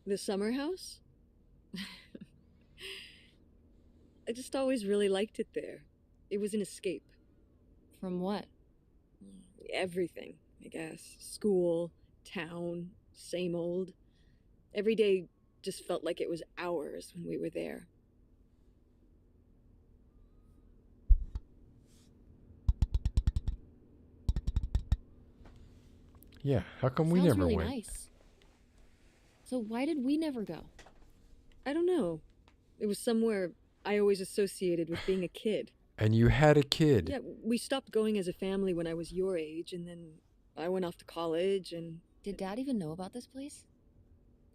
The summer house? I just always really liked it there. It was an escape. From what? Everything, I guess. School, town, same old. Every day just felt like it was hours when we were there. Yeah, how come we Sounds never really went? nice. So why did we never go? I don't know. It was somewhere I always associated with being a kid. And you had a kid. Yeah, we stopped going as a family when I was your age, and then I went off to college, and... Did Dad even know about this place?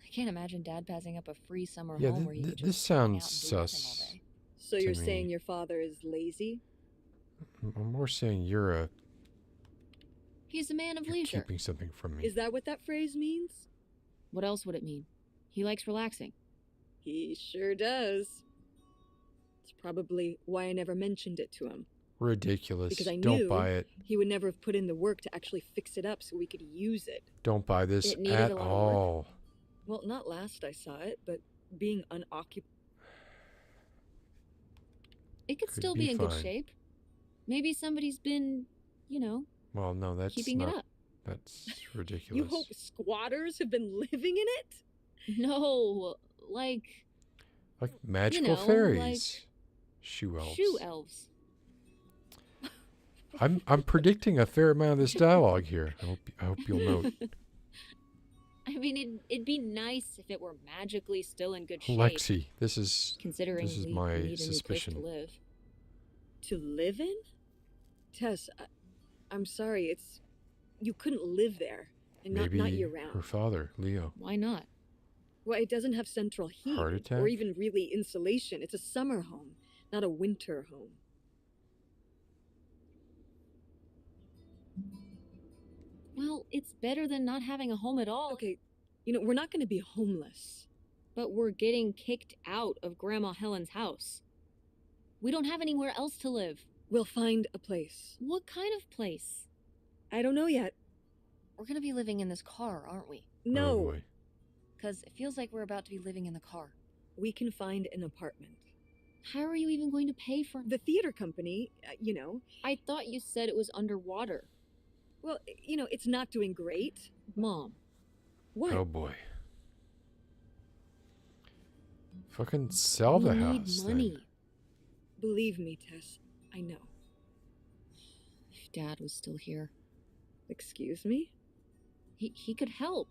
I can't imagine Dad passing up a free summer Yeah, home where he could this just hang out sounds and do nothing all sus. day. So to you're me. saying your father is lazy? I'm more saying you're He's a man of leisure. keeping something from me. Is that what that phrase means? What else would it mean? He likes relaxing. He sure does. It's probably why I never mentioned it to him. Ridiculous. Because I Don't knew buy it. he would never have put in the work to actually fix it up so we could use it. Don't buy this It needed at a lot of work. all. Well, not last I saw it, but being unoccupied. It could Could still be be in good fine. shape. Maybe somebody's been, Well, no, that's keeping not. it up. That's ridiculous. You hope squatters have been living in it? No, like Like magical know, fairies. like Shoe elves. shoe elves. I'm predicting a fair amount of this dialogue here. I hope you'll note. I mean, it'd be nice if it were magically still in good shape. Lexi, this is Considering this is we my need suspicion. a new place to live. To live in? Tess, I'm sorry, it's... You couldn't live there. And Maybe not year-round. her father, Leo. Why not? Well, it doesn't have central heat. Heart attack? Or even really insulation. It's a summer home, not a winter home. Well, it's better than not having a home at all. Okay, we're not going to be homeless. But we're getting kicked out of Grandma Helen's house. We don't have anywhere else to live. We'll find a place. What kind of place? I don't know yet. We're gonna be living in this car, aren't we? No, Oh boy. Because it feels like we're about to be living in the car. we can find an apartment. How are you even going to pay for... The theater company, I thought you said it was underwater. well, it's not doing great. Mom. What? Oh boy. Fucking sell the we house. need money. Then. Believe me, Tess, I know. If Dad was still here, Excuse me? he could help.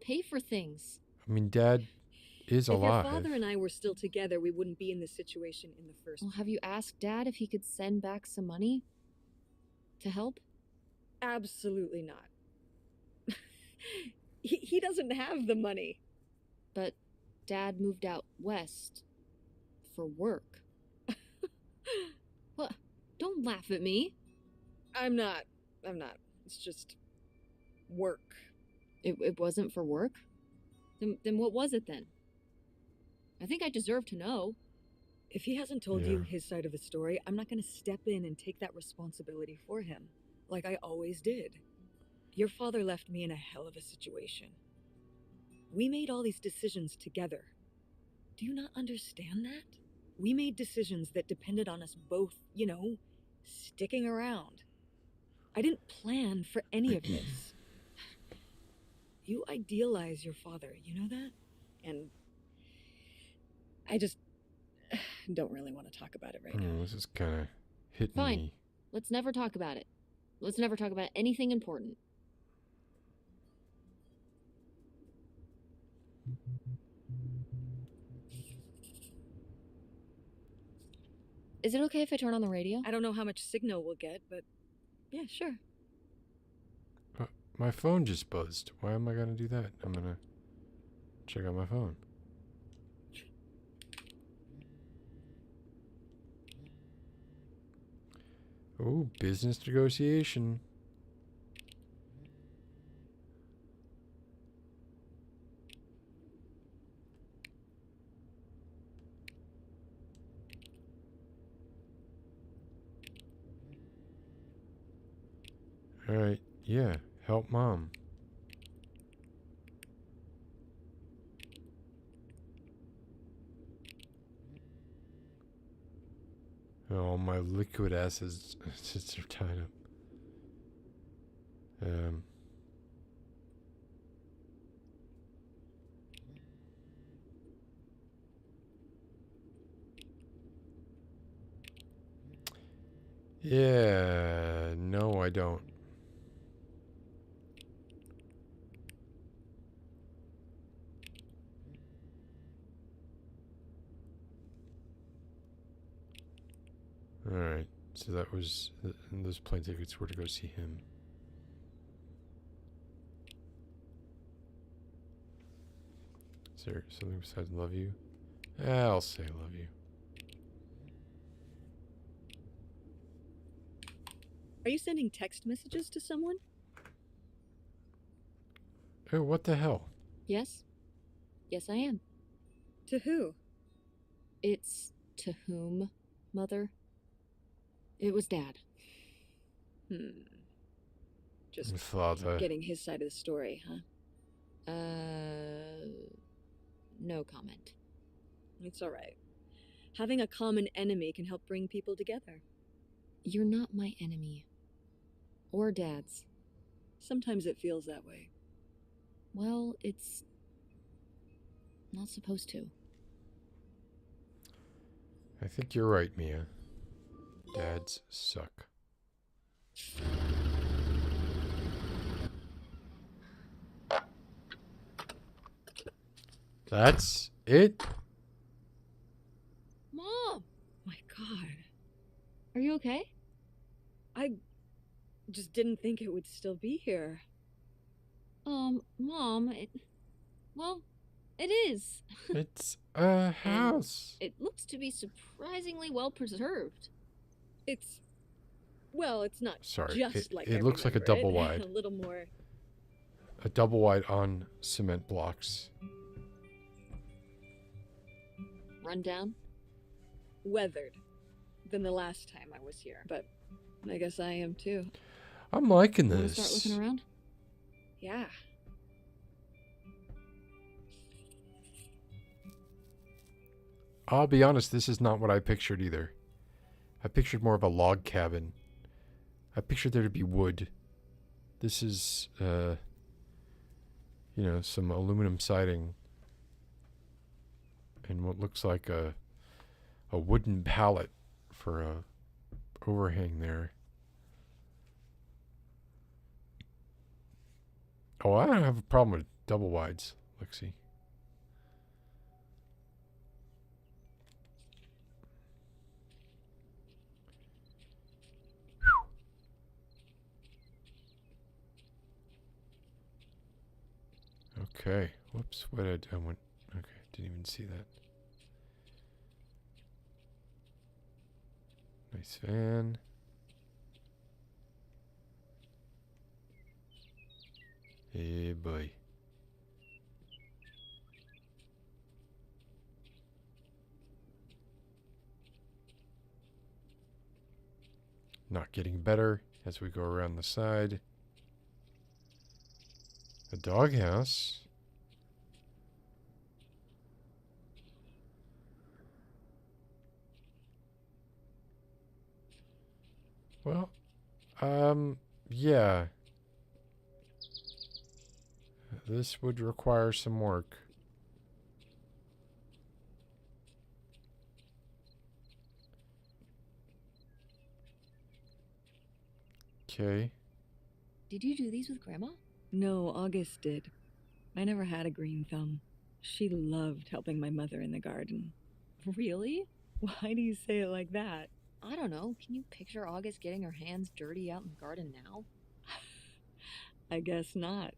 Pay for things. I mean, Dad is If alive. your father and I were still together, we wouldn't be in this situation in the first Well, have you asked Dad if he could send back some money to help? Absolutely not. he doesn't have the money. But Dad moved out west for work. What? Don't laugh at me. I'm not. It's just work. It wasn't for work? Then what was it then? I think I deserve to know. If he hasn't told you Yeah. his side of the story, I'm not going to step in and take that responsibility for him, like I always did. Your father left me in a hell of a situation. We made all these decisions together. Do you not understand that? We made decisions that depended on us both, sticking around. I didn't plan for any of this. You idealize your father, you know that? And I just don't really want to talk about it right now. This is kind of hitting Fine. me. Let's never talk about it. Let's never talk about anything important. Is it okay if I turn on the radio? I don't know how much signal we'll get, but yeah, sure. My phone just buzzed. Why am I gonna do that? I'm gonna check out my phone. Oh, business negotiation. Alright, yeah, help mom. Oh, my liquid acids are tied up. Yeah, no, I don't. Alright, so that was, and those plane tickets were to go see him. Is there something besides love you? I'll say love you. Are you sending text messages to someone? Oh, what the hell? Yes? Yes, I am. To who? It's to whom, Mother? It was Dad. Just Father. getting his side of the story, huh? No comment. It's all right. Having a common enemy can help bring people together. You're not my enemy. Or Dad's. Sometimes it feels that way. Well, it's not supposed to. I think you're right, Mia. Dads suck. That's it? Mom! My God. Are you okay? I just didn't think it would still be here. Mom, well, it is. It's a house. It looks to be surprisingly well preserved. It's not Sorry, just like it I looks like a remember double it. wide. A little more. A double wide on cement blocks. Run down? Weathered than the last time I was here, but I guess I am too. I'm liking Wanna this. start looking around? Yeah. I'll be honest, this is not what I pictured either. I pictured more of a log cabin. I pictured there to be wood. This is, you know, some aluminum siding. And what looks like a wooden pallet for a overhang there. Oh, I don't have a problem with double wides, Lexi. Okay. Whoops. What did I went? Okay. Didn't even see that. Nice fan. Hey, boy. Not getting better as we go around the side. A doghouse. Well, yeah. This would require some work. Okay. Did you do these with Grandma? No, August did. I never had a green thumb. She loved helping my mother in the garden. Really? Why do you say it like that? I don't know. Can you picture August getting her hands dirty out in the garden now? I guess not.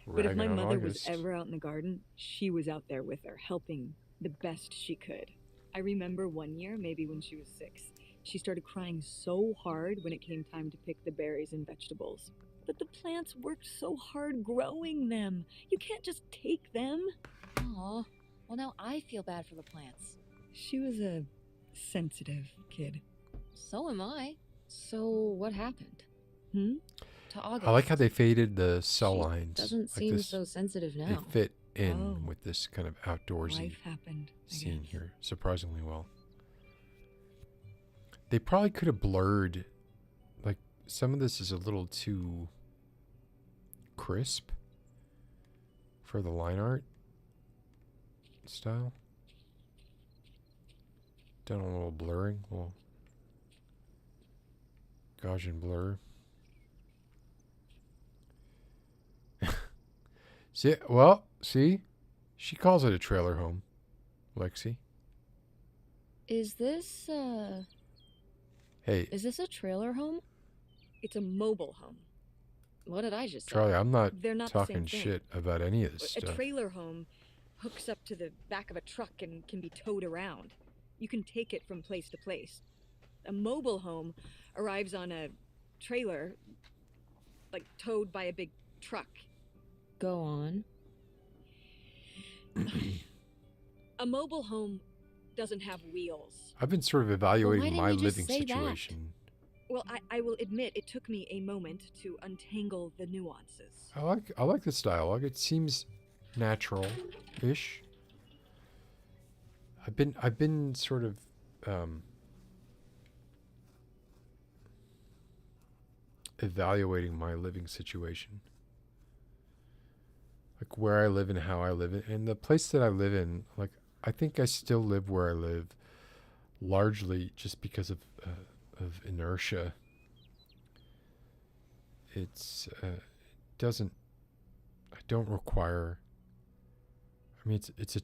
But if Ragging my on mother was August. ever out in the garden, she was out there with her, helping the best she could. I remember one year, maybe when she was 6, she started crying so hard when it came time to pick the berries and vegetables. But the plants worked so hard growing them. You can't just take them. Aw. Well, now I feel bad for the plants. She was a sensitive kid. So am I. So what happened? Hmm? To August. I like how they faded the cell She lines. doesn't like seem this, so sensitive They now. fit in Oh. with this kind of outdoorsy Life happened, I scene guess. here surprisingly well. They probably could have blurred, like, some of this is a little too crisp for the line art style. Done a little blurring, a little Gaussian blur. See, she calls it a trailer home, Lexi. Is this Hey, a trailer home? It's a mobile home. What did I just say? Charlie, I'm not They're not the talking same thing. shit about any of this A stuff. trailer home hooks up to the back of a truck and can be towed around. You can take it from place to place. A mobile home arrives on a trailer, like towed by a big truck. Go on. A mobile home doesn't have wheels. I've been sort of why evaluating didn't my you just living say that? situation. Well, I will admit it took me a moment to untangle the nuances. I like this dialogue. It seems natural-ish. I've been sort of evaluating my living situation, like where I live and how I live, and the place that I live in. Like, I think I still live where I live, largely just because of inertia. It's doesn't. I don't require. I mean, it's a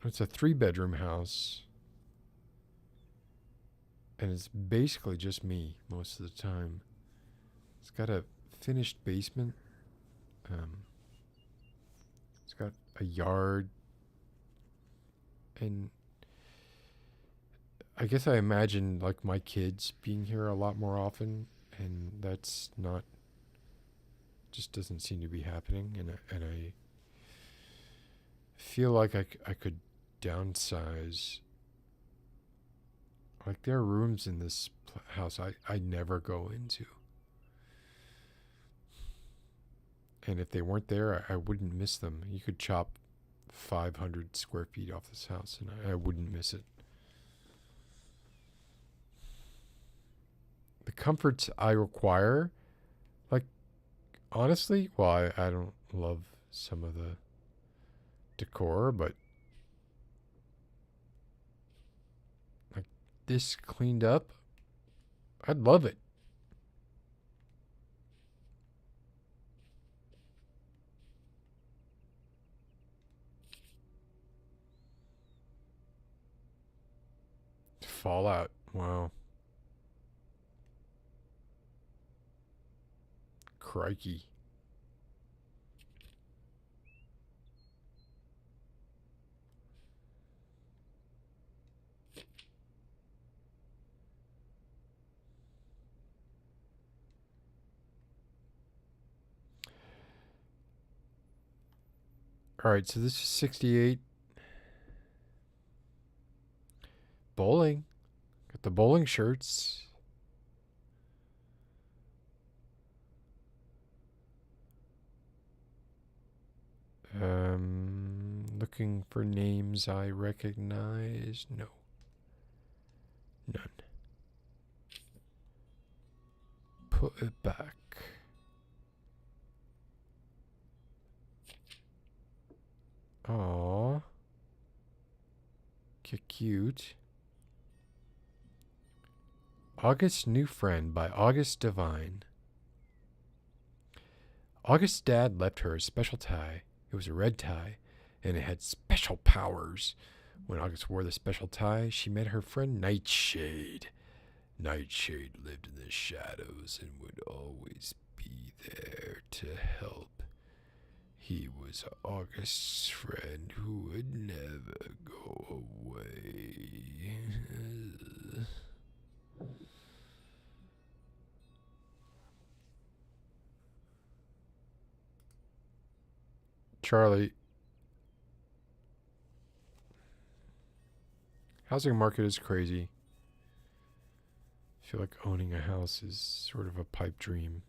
3-bedroom house, and it's basically just me most of the time. It's got a finished basement. It's got a yard, and I guess I imagine like my kids being here a lot more often, and that's not. Just doesn't seem to be happening, and I feel like I could downsize. Like, there are rooms in this house I never go into. And if they weren't there, I wouldn't miss them. You could chop 500 square feet off this house, and I wouldn't miss it. The comforts I require, like, honestly, well, I don't love some of the decor, but like this cleaned up, I'd love it. Fallout, wow. Crikey. All right, so this is 68. Bowling. Got the bowling shirts. Looking for names I recognize. No. None. Put it back. Aww. Cute. August's New Friend by August Devine. August's dad left her a special tie. It was a red tie, and it had special powers. When August wore the special tie, she met her friend Nightshade. Nightshade lived in the shadows and would always be there to help. He was August's friend who would never go away. Charlie, housing market is crazy. I feel like owning a house is sort of a pipe dream.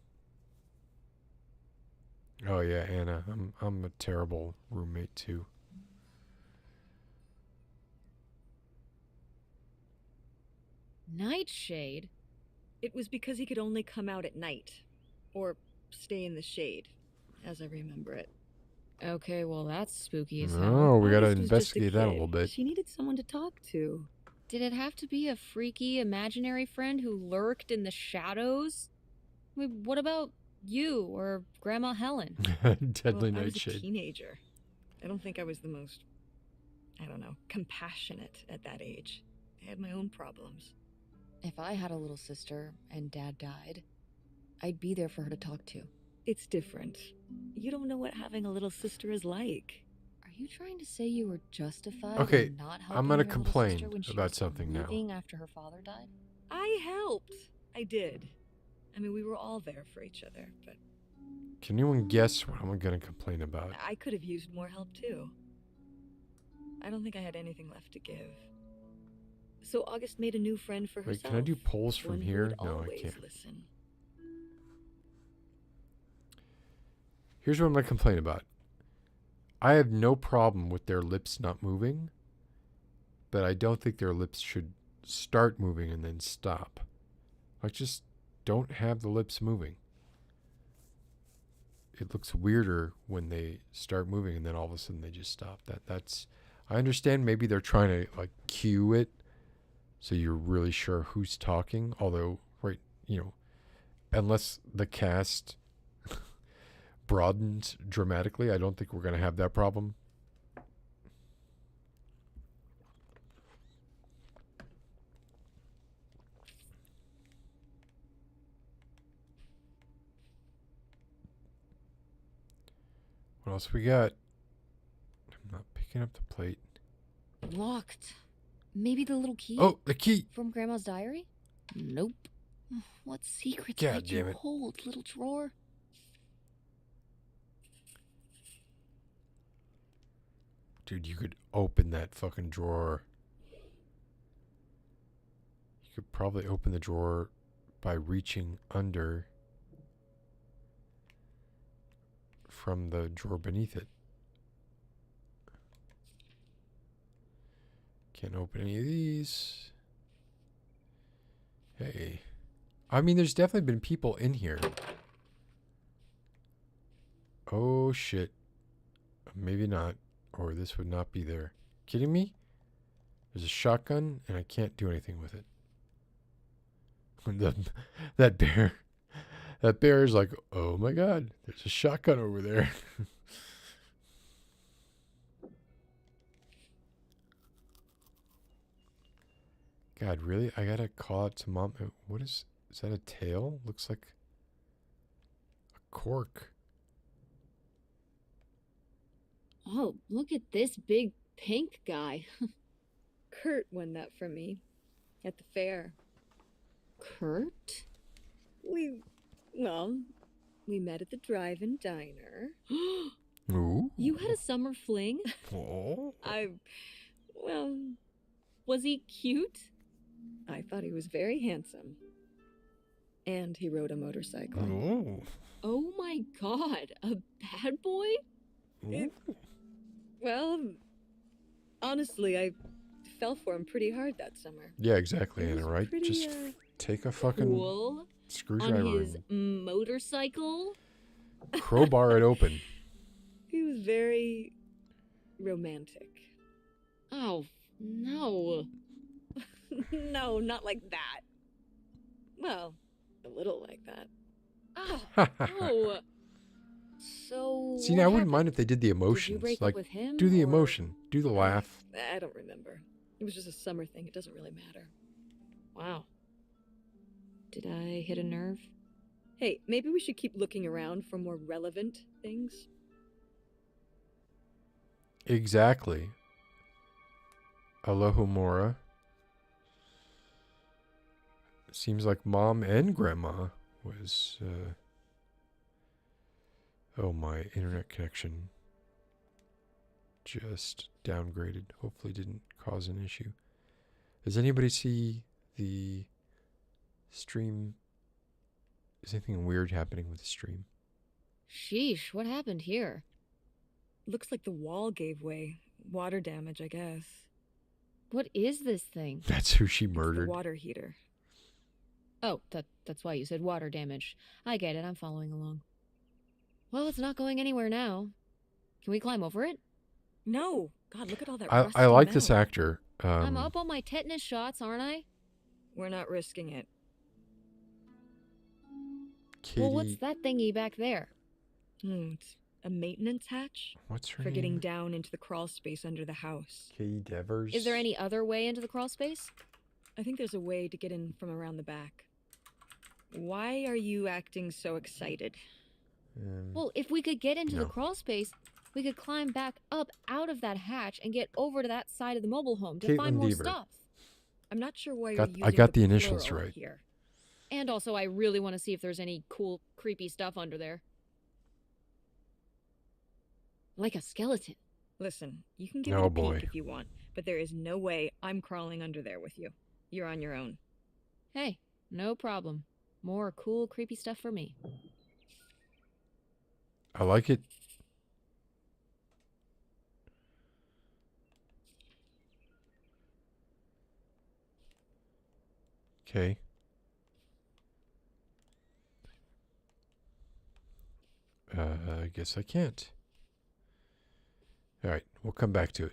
Oh yeah, Anna, I'm a terrible roommate too. Nightshade? It was because he could only come out at night. Or stay in the shade, as I remember it. Okay, well that's spooky as hell. Oh, we gotta August was just investigate that a little kid. bit. She needed someone to talk to. Did it have to be a freaky imaginary friend who lurked in the shadows? I mean, what about you or Grandma Helen? Deadly Well, I was a Nightshade. teenager. I don't think I was the most, compassionate at that age. I had my own problems. If I had a little sister and Dad died, I'd be there for her to talk to. It's different. You don't know what having a little sister is like. Are you trying to say you were justified Okay, in not helping I'm gonna your little complain sister when she about was something now. grieving after her father died? I helped. I did. I mean, we were all there for each other, but Can anyone guess what I'm gonna complain about? I could have used more help too. I don't think I had anything left to give. So August made a new friend for herself. Wait, can I do polls from one who here? would No, I always can't. Listen. Here's what I'm gonna complain about. I have no problem with their lips not moving, but I don't think their lips should start moving and then stop. Like, just don't have the lips moving. It looks weirder when they start moving and then all of a sudden they just stop. That's I understand maybe they're trying to like cue it so you're really sure who's talking, although unless the cast broadens dramatically, I don't think we're going to have that problem. What else we got? I'm not picking up the plate. Locked. Maybe the little key? Oh, the key! From Grandma's diary? Nope. What secrets God might you damn it. hold, little drawer? Dude, you could open that fucking drawer. You could probably open the drawer by reaching under from the drawer beneath it. Can't open any of these. Hey. I mean, there's definitely been people in here. Oh, shit. Maybe not. Or this would not be there. Kidding me? There's a shotgun, and I can't do anything with it. That bear is like, oh my god, there's a shotgun over there. God, really? I gotta call out to Mom. What is that a tail? Looks like a cork. Oh, look at this big pink guy. Kurt won that from me at the fair. Kurt? We met at the drive-in diner. Ooh. You had a summer fling? Oh. Was he cute? I thought he was very handsome. And he rode a motorcycle. Oh. Oh my god, a bad boy? Well, honestly, I fell for him pretty hard that summer. Yeah, exactly, It Anna, was right? pretty, Just take a fucking Cool. screwdriver On his and motorcycle? crowbar it open. He was very romantic. Oh, no. No, not like that. Well, a little like that. Oh, no. So, See, what now I wouldn't happened? mind if they did the Did you emotions. break Like, up with him? do the or- emotion, do the laugh. I don't remember. It was just a summer thing. It doesn't really matter. Wow. Did I hit a nerve? Hey, maybe we should keep looking around for more relevant things. Exactly. Alohomora. Seems like Mom and Grandma was... Oh, my internet connection just downgraded. Hopefully didn't cause an issue. Does anybody see the stream? Is anything weird happening with the stream? Sheesh, what happened here? Looks like the wall gave way. Water damage, I guess. What is this thing? That's who she It's the murdered. water heater. Oh, that's why you said water damage. I get it, I'm following along. Well, it's not going anywhere now. Can we climb over it? No! God, look at all that I rusty like this metal. actor. I'm up on my tetanus shots, aren't I? We're not risking it. Katie, Well, what's that thingy back there? It's a maintenance hatch what's her for getting name? down into the crawl space under the house. Katie Devers. Is there any other way into the crawl space? I think there's a way to get in from around the back. Why are you acting so excited? Well, if we could get into No. the crawl space, we could climb back up out of that hatch and get over to that side of the mobile home to find Caitlin more Deaver. stuff. I'm not sure why Got- you're using I got the plural initials right. here. And also, I really want to see if there's any cool, creepy stuff under there. Like a skeleton. Listen, you can give Oh, it a boy. peek if you want, but there is no way I'm crawling under there with you. You're on your own. Hey, no problem. More cool, creepy stuff for me. I like it. Okay. I guess I can't. All right, we'll come back to it.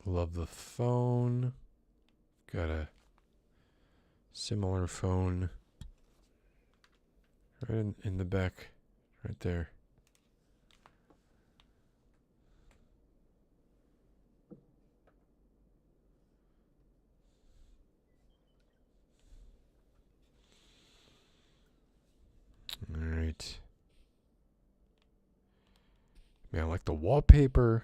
Love the phone. Got a similar phone right in the back, right there. All right. Man, I like the wallpaper.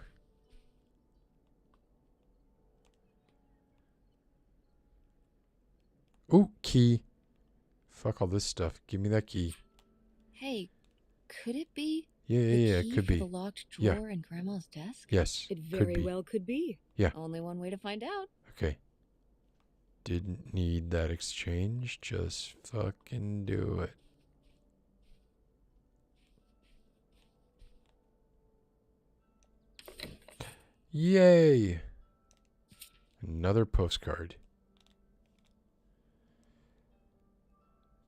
Ooh, key. Fuck all this stuff. Give me that key. Hey, could it be Yeah, the yeah, key it could for be. the locked Yeah. drawer in Grandma's desk? Yes, It could very be. well could be. Only one way to find out. Okay. Didn't need that exchange. Just fucking do it. Yay! Another postcard.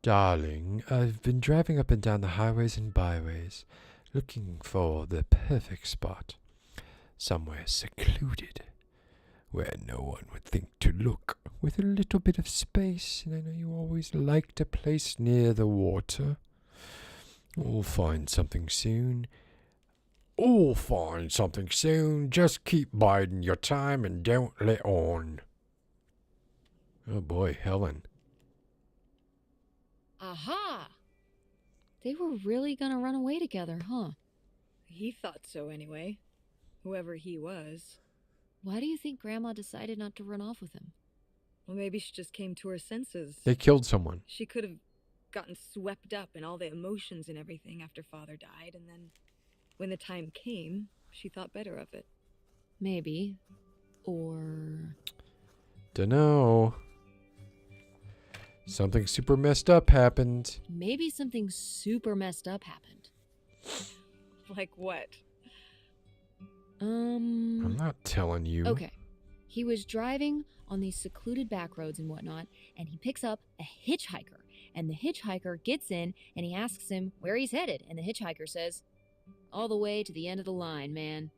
Darling, I've been driving up and down the highways and byways, looking for the perfect spot. Somewhere secluded, where no one would think to look, with a little bit of space, and I know you always liked a place near the water. We'll find something soon. We'll find something soon. Just keep biding your time and don't let on. Oh boy, Helen. Aha! They were really gonna run away together, huh? He thought so anyway. Whoever he was. Why do you think Grandma decided not to run off with him? Well, maybe she just came to her senses. They killed someone. She could have gotten swept up in all the emotions and everything after Father died, and then when the time came, she thought better of it. Maybe. Or... Dunno. Something super messed up happened. maybe something super messed up happened. Like what? I'm not telling you. Okay. He was driving on these secluded back roads and whatnot, and he picks up a hitchhiker. And the hitchhiker gets in, and he asks him where he's headed. And the hitchhiker says, all the way to the end of the line, man.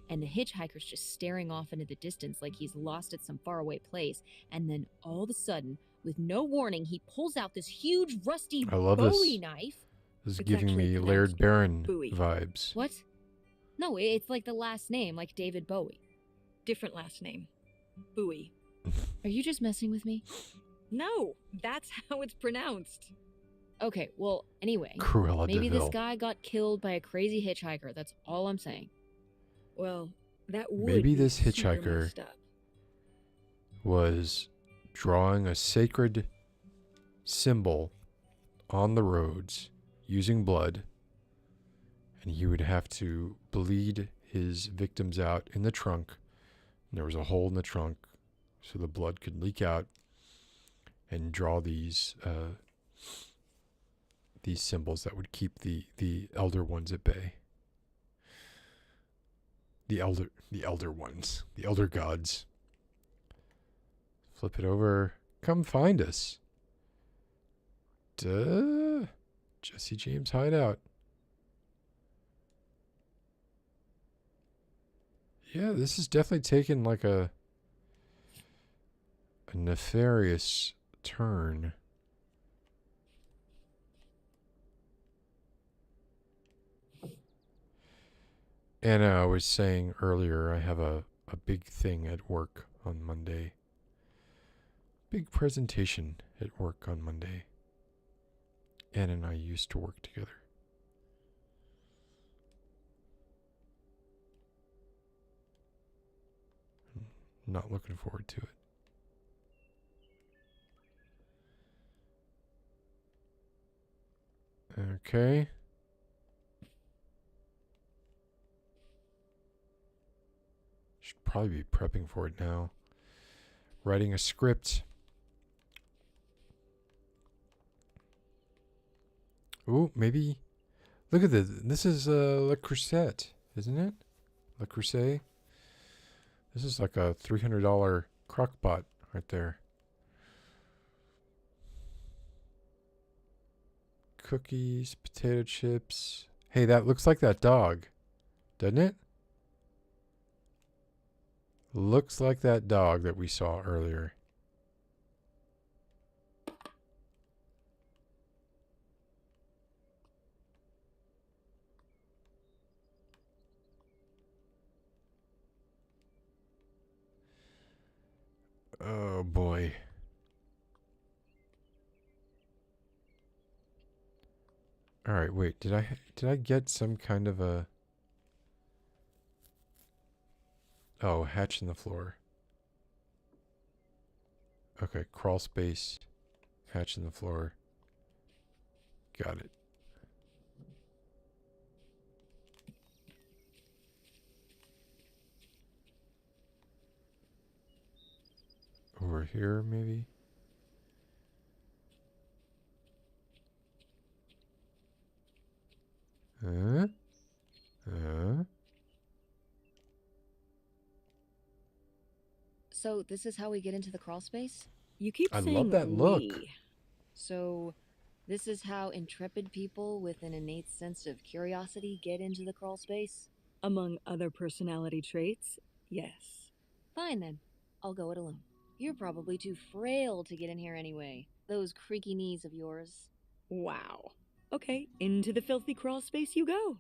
and the hitchhiker's just staring off into the distance like he's lost at some faraway place. And then all of a sudden, with no warning, he pulls out this huge rusty I love Bowie this. knife. This is It's giving actually me pronounced Laird Barron Bowie. vibes. What? No, it's like the last name, like David Bowie. Different last name. Bowie. Are you just messing with me? No, that's how it's pronounced. Okay, well, anyway, Cruella maybe DeVille. this guy got killed by a crazy hitchhiker. That's all I'm saying. Well, that would Maybe be this super hitchhiker messed up. was drawing a sacred symbol on the roads using blood, and he would have to bleed his victims out in the trunk. And there was a hole in the trunk so the blood could leak out and draw these symbols that would keep the elder ones at bay. The elder ones, the elder gods. Flip it over. Come find us. Duh. Jesse James Hideout. Yeah, this is definitely taken like a nefarious turn. Anna, I was saying earlier, I have a big thing at work on Monday. Big presentation at work on Monday. Anna and I used to work together. Not looking forward to it. Okay. Should probably be prepping for it now. Writing a script. Ooh, maybe. Look at this. This is Le Creuset, isn't it? Le Creuset. This is like a $300 crock pot right there. Cookies, potato chips. Hey, that looks like that dog, doesn't it? Looks like that dog that we saw earlier. Oh boy. All right, wait. Did I get some kind of a hatch in the floor. Okay, crawl space, hatch in the floor. Got it. Over here, maybe? Huh? So this is how we get into the crawl space? You keep I saying love that look. we. So this is how intrepid people with an innate sense of curiosity get into the crawl space? Among other personality traits, yes. Fine then. I'll go it alone. You're probably too frail to get in here anyway. Those creaky knees of yours. Wow. Okay, into the filthy crawl space you go.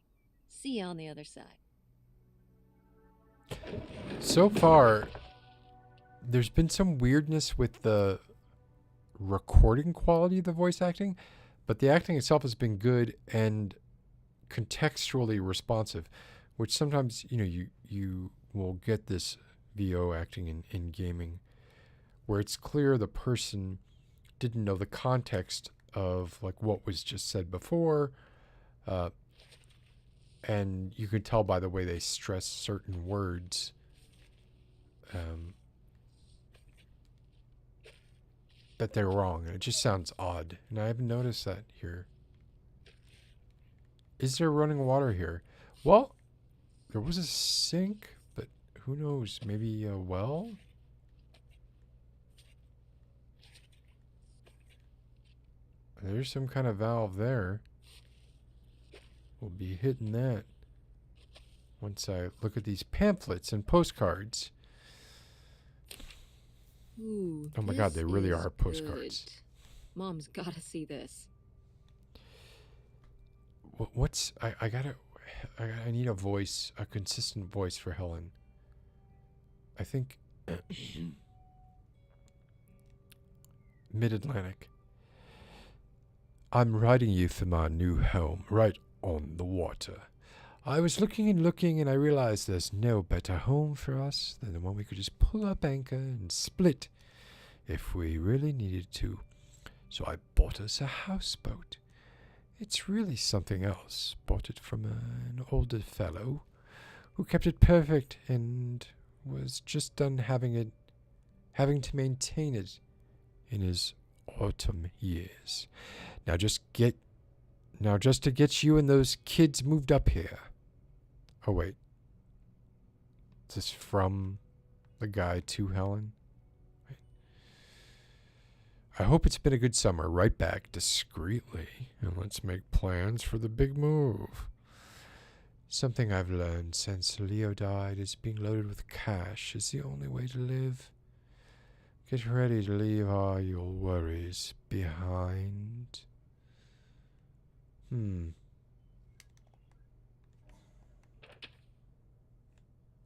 See you on the other side. So far, there's been some weirdness with the recording quality of the voice acting, but the acting itself has been good and contextually responsive, which sometimes, you will get this VO acting in gaming where it's clear the person didn't know the context of like what was just said before, and you could tell by the way they stress certain words. That they're wrong. It just sounds odd. And I haven't noticed that here. Is there running water here? Well, there was a sink, but who knows? Maybe a well? There's some kind of valve there. We'll be hitting that once I look at these pamphlets and postcards. Ooh, Oh my God, this they really is are postcards. good. Mom's gotta see this. What's I need a voice, a consistent voice for Helen. I think Mid-Atlantic. I'm writing you from our new home, right on the water. I was looking and I realized there's no better home for us than the one we could just pull up anchor and split if we really needed to. So I bought us a houseboat. It's really something else. Bought it from an older fellow who kept it perfect and was just done having to maintain it in his autumn years. Now just to get you and those kids moved up here. Oh wait. Is this from the guy to Helen? Wait. I hope it's been a good summer. Write back discreetly and let's make plans for the big move. Something I've learned since Leo died is being loaded with cash is the only way to live. Get ready to leave all your worries behind.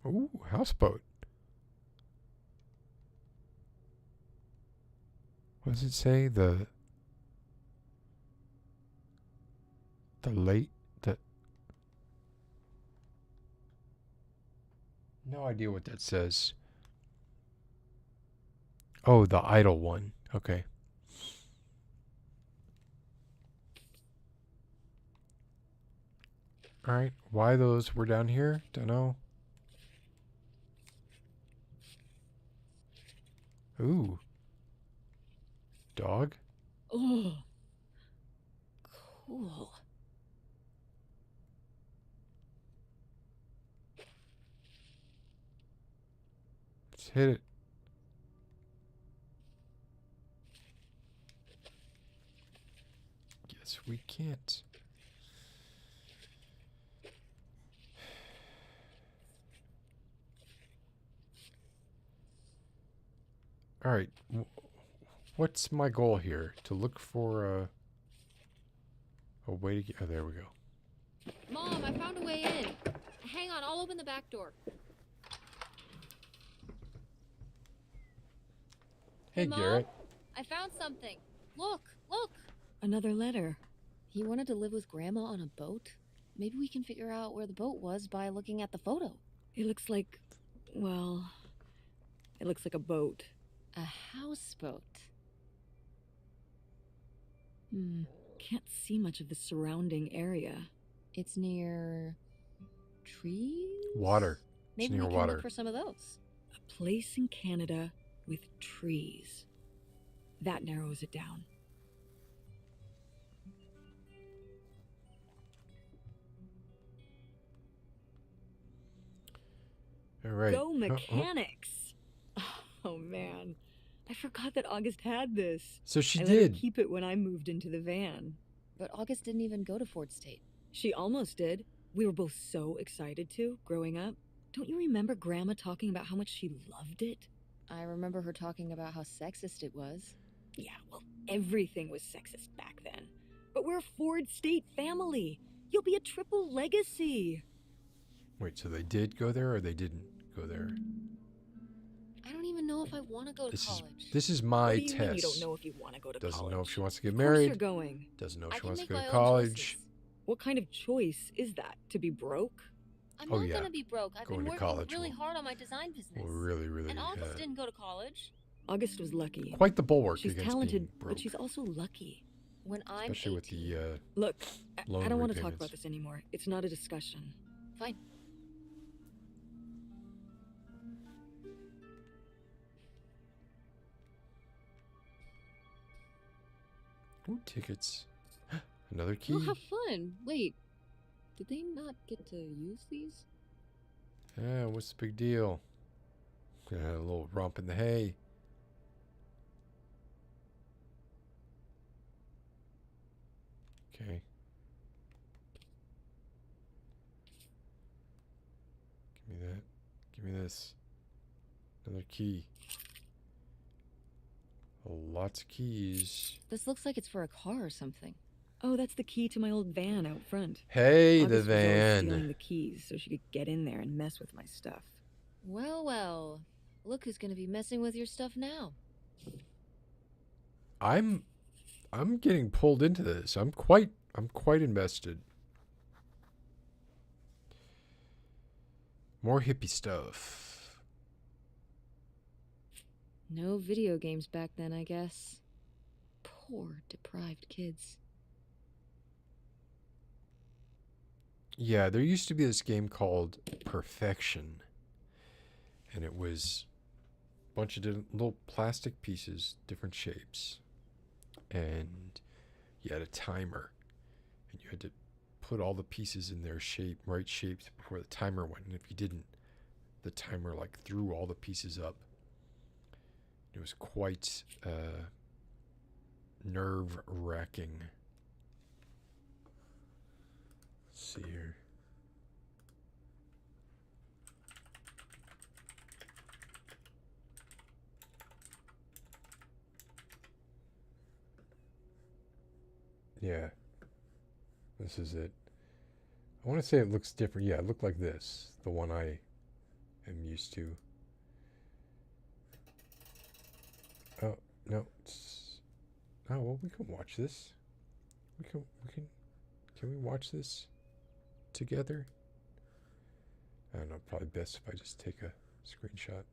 Ooh, houseboat. What does it say? The no idea what that says. Oh, the idle one. Okay. Alright, why those were down here? Don't know. Ooh. Dog? Oh, cool. Let's hit it. Guess we can't. Alright. What's my goal here? To look for a way to get... Oh, there we go. Mom, I found a way in. Hang on, I'll open the back door. Hey, Mom, Garrett. I found something. Look. Another letter. He wanted to live with Grandma on a boat. Maybe we can figure out where the boat was by looking at the photo. It looks like, well, it looks like a boat. A houseboat. Can't see much of the surrounding area. It's near trees? Water. Maybe near we can water. look for some of those. A place in Canada with trees. That narrows it down. All right. Go mechanics! Oh man, I forgot that August had this. So she I let her did. keep it when I moved into the van. But August didn't even go to Ford State. She almost did. We were both so excited to, growing up. Don't you remember Grandma talking about how much she loved it? I remember her talking about how sexist it was. Yeah, well, everything was sexist back then. But we're a Ford State family. You'll be a triple legacy. Wait, so they did go there or they didn't go there? I don't even know if I want to go to college. This is my What do you test. mean you don't know if you want to go to Doesn't college? know if she wants to get Of course married. you're going. Doesn't know if I she can wants to make go my to own college. choices. What kind of choice is that? To be broke? I'm Oh, not yeah. gonna be broke. I've Going been to working college really will- hard on my design business. Well, really, And August didn't go to college. August was lucky. quite the bulwark She's against talented, being broke. but she's also lucky. When I'm Especially with 18. the Look, loan I don't want to talk repayments. about this anymore. It's not a discussion. Fine. Ooh, tickets. Another key. We'll have fun. Wait, did they not get to use these? Yeah, what's the big deal? A little romp in the hay. Okay. Give me this. Another key. Lots of keys. This looks like it's for a car or something. Oh, that's the key to my old van out front. Hey, August the was always van. stealing the keys so she could get in there and mess with my stuff. Well, well. Look who's gonna be messing with your stuff now. I'm getting pulled into this. I'm quite invested. More hippie stuff. No video games back then, I guess. Poor, deprived kids. Yeah, there used to be this game called Perfection. And it was a bunch of different little plastic pieces, different shapes. And you had a timer. And you had to put all the pieces in their right shapes before the timer went. And if you didn't, the timer like threw all the pieces up. It was quite nerve-wracking. Let's see here. Yeah. This is it. I want to say it looks different. Yeah, it looked like this. The one I am used to. Oh, no. Oh, well, we can watch this. Can we watch this together? I don't know, probably best if I just take a screenshot.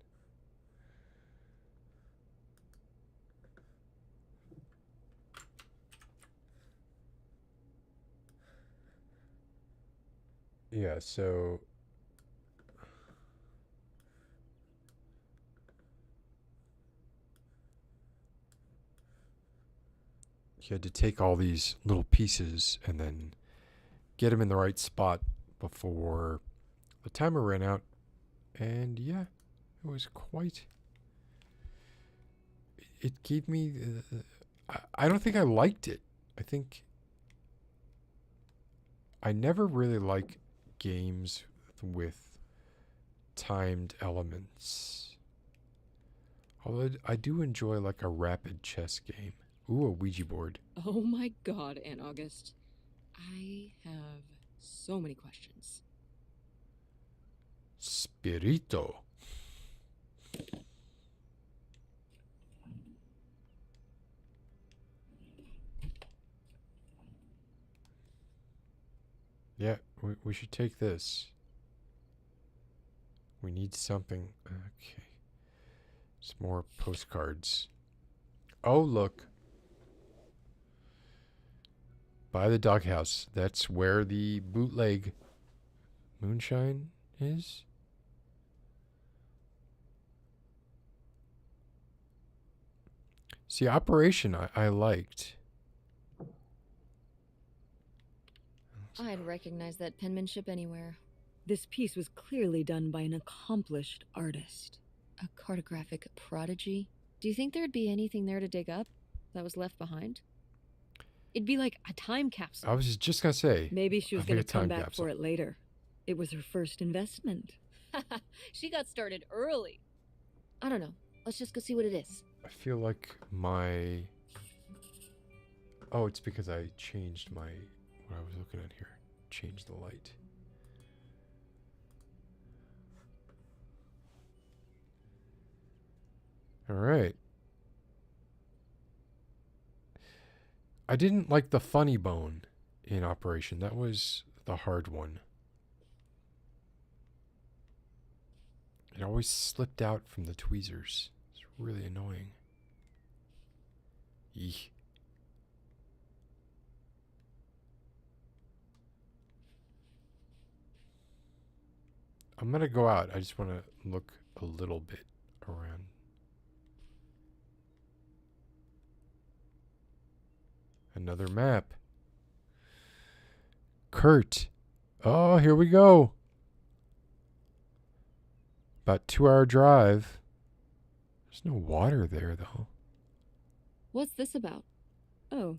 Yeah, so you had to take all these little pieces and then get them in the right spot before the timer ran out. And yeah, it was quite... It gave me... I don't think I liked it. I think... I never really like games with timed elements. Although I do enjoy like a rapid chess game. Ooh, a Ouija board. Oh my god, Aunt August. I have so many questions. Spirito. Yeah, we should take this. We need something. Okay. Some more postcards. Oh, look. By the doghouse. That's where the bootleg moonshine is. See, Operation I liked. I'd recognize that penmanship anywhere. This piece was clearly done by an accomplished artist. A cartographic prodigy? Do you think there'd be anything there to dig up that was left behind? It'd be like a time capsule. I was just going to say. Maybe she was I going to think a time come back capsule. for it later. It was her first investment. She got started early. I don't know. Let's just go see what it is. I feel like my... Oh, it's because I changed my... What I was looking at here. Changed the light. All right. I didn't like the funny bone in Operation. That was the hard one. It always slipped out from the tweezers. It's really annoying. Eek. I'm gonna go out. I just want to look a little bit around. Another map. Kurt. Oh, here we go. About 2-hour drive. There's no water there, though. What's this about? Oh,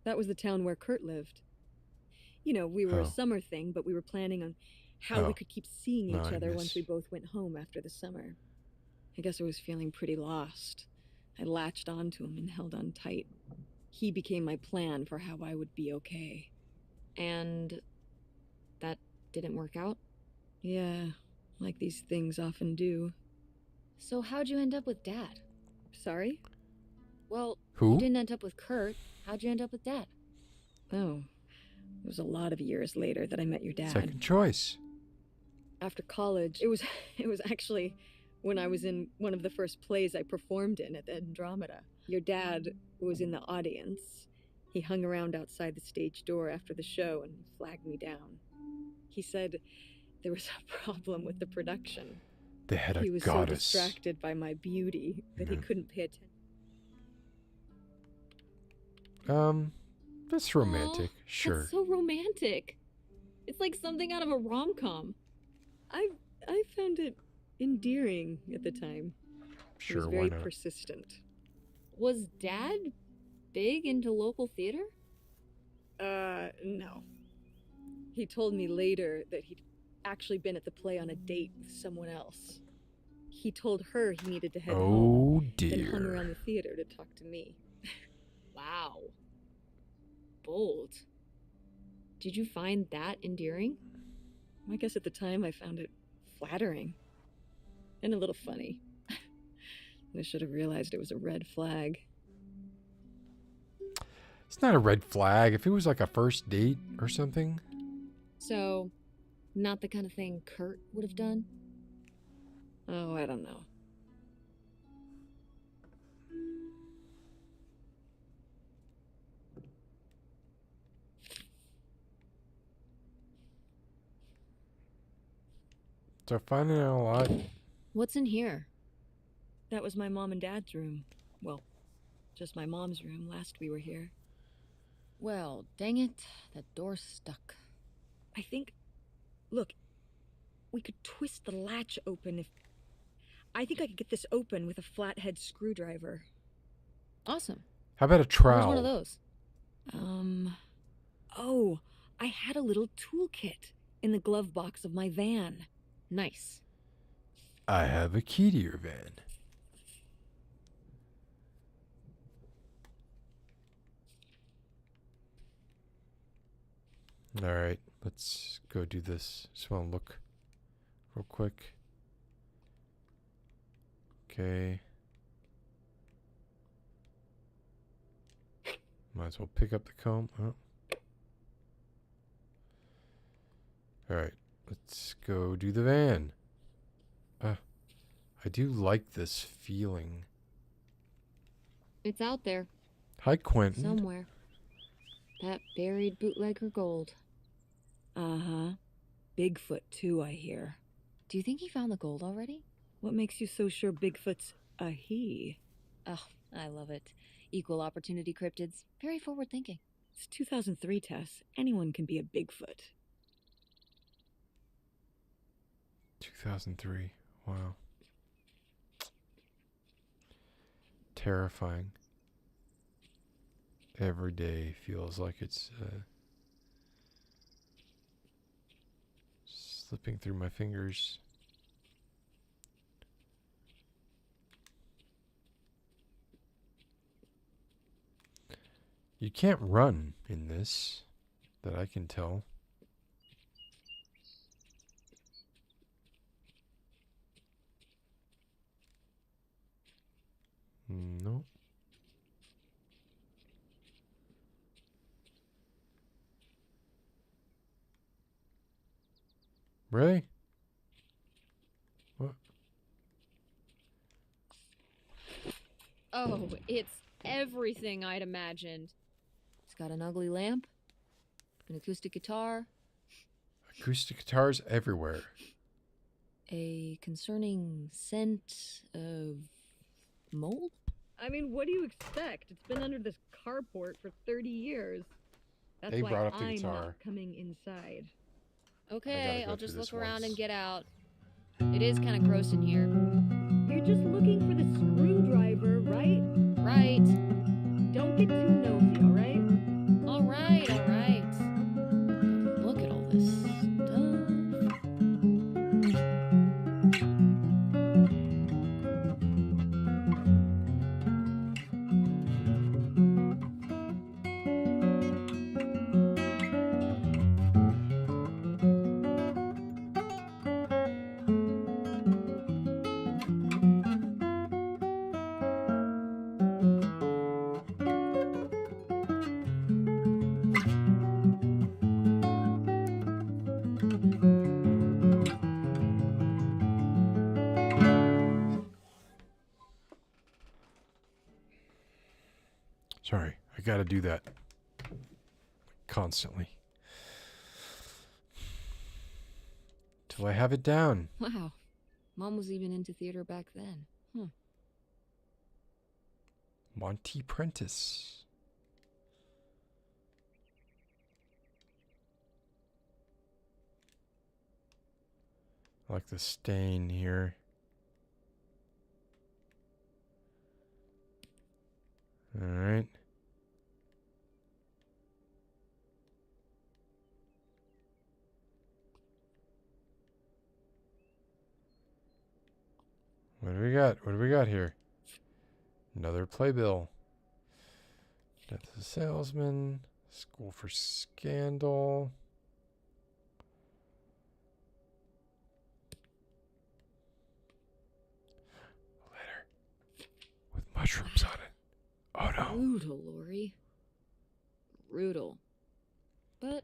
that was the town where Kurt lived. You know, we were Oh. a summer thing, but we were planning on How we Oh. could keep seeing No, each I other once miss. we both went home after the summer. I guess I was feeling pretty lost. I latched onto him and held on tight. He became my plan for how I would be okay. And that didn't work out? Yeah, like these things often do. So how'd you end up with Dad? Sorry? Well, Who? you didn't end up with Kurt. How'd you end up with Dad? Oh, it was a lot of years later that I met your dad. Second choice. After college, it was actually when I was in one of the first plays I performed in at the Andromeda. Your dad was in the audience. He hung around outside the stage door after the show and flagged me down. He said there was a problem with the production. They had a He was so goddess. distracted by my beauty that he Yeah. couldn't pay attention. That's romantic. Aw, Sure. That's so romantic. It's like something out of a rom-com. I found it endearing at the time. He Sure, was why very not? persistent. Was Dad big into local theater? No. He told me later that he'd actually been at the play on a date with someone else. He told her he needed to head home, Oh then hung around dear. the theater to talk to me. Wow. Bold. Did you find that endearing? I guess at the time I found it flattering. And a little funny. I should have realized it was a red flag. It's not a red flag. If it was like a first date or something. So, not the kind of thing Kurt would have done? Oh, I don't know. So finding out a lot. What's in here? That was my mom and dad's room. Well, just my mom's room last we were here. Well, dang it, that door's stuck. I think... Look, we could twist the latch open if... I think I could get this open with a flathead screwdriver. Awesome. How about a Where's trowel? one of those? Oh, I had a little toolkit in the glove box of my van. Nice. I have a key to your van. All right, let's go do this. Just want to look real quick. Okay. Might as well pick up the comb. Oh. All right, let's go do the van. I do like this feeling. It's out there, Hi, Quentin. somewhere. That buried bootlegger gold. Uh-huh. Bigfoot, too, I hear. Do you think he found the gold already? What makes you so sure Bigfoot's a he? Oh, I love it. Equal opportunity cryptids. Very forward thinking. It's 2003, Tess. Anyone can be a Bigfoot. 2003. Wow. Terrifying. Every day feels like it's slipping through my fingers. You can't run in this, that I can tell. No. Really? What? Oh, it's everything I'd imagined. It's got an ugly lamp, an acoustic guitar, Acoustic guitars everywhere. a concerning scent of mold? I mean, what do you expect? It's been under this carport for 30 years. That's They why brought up the I'm guitar. not coming inside. Okay, go I'll through just this look around once. and get out. It is kind of gross in here. You're just looking for the screwdriver, right? Right. Don't get too nosy, all right? All right, all right. Look at all this stuff. Sorry, I gotta do that. Constantly. Till I have it down. Wow. Mom was even into theater back then. Monty Prentice. I like the stain here. Alright. What do we got? What do we got here? Another playbill. Death of the Salesman. School for Scandal. A letter with mushrooms on it. Oh no. Brutal, Lori. Brutal. But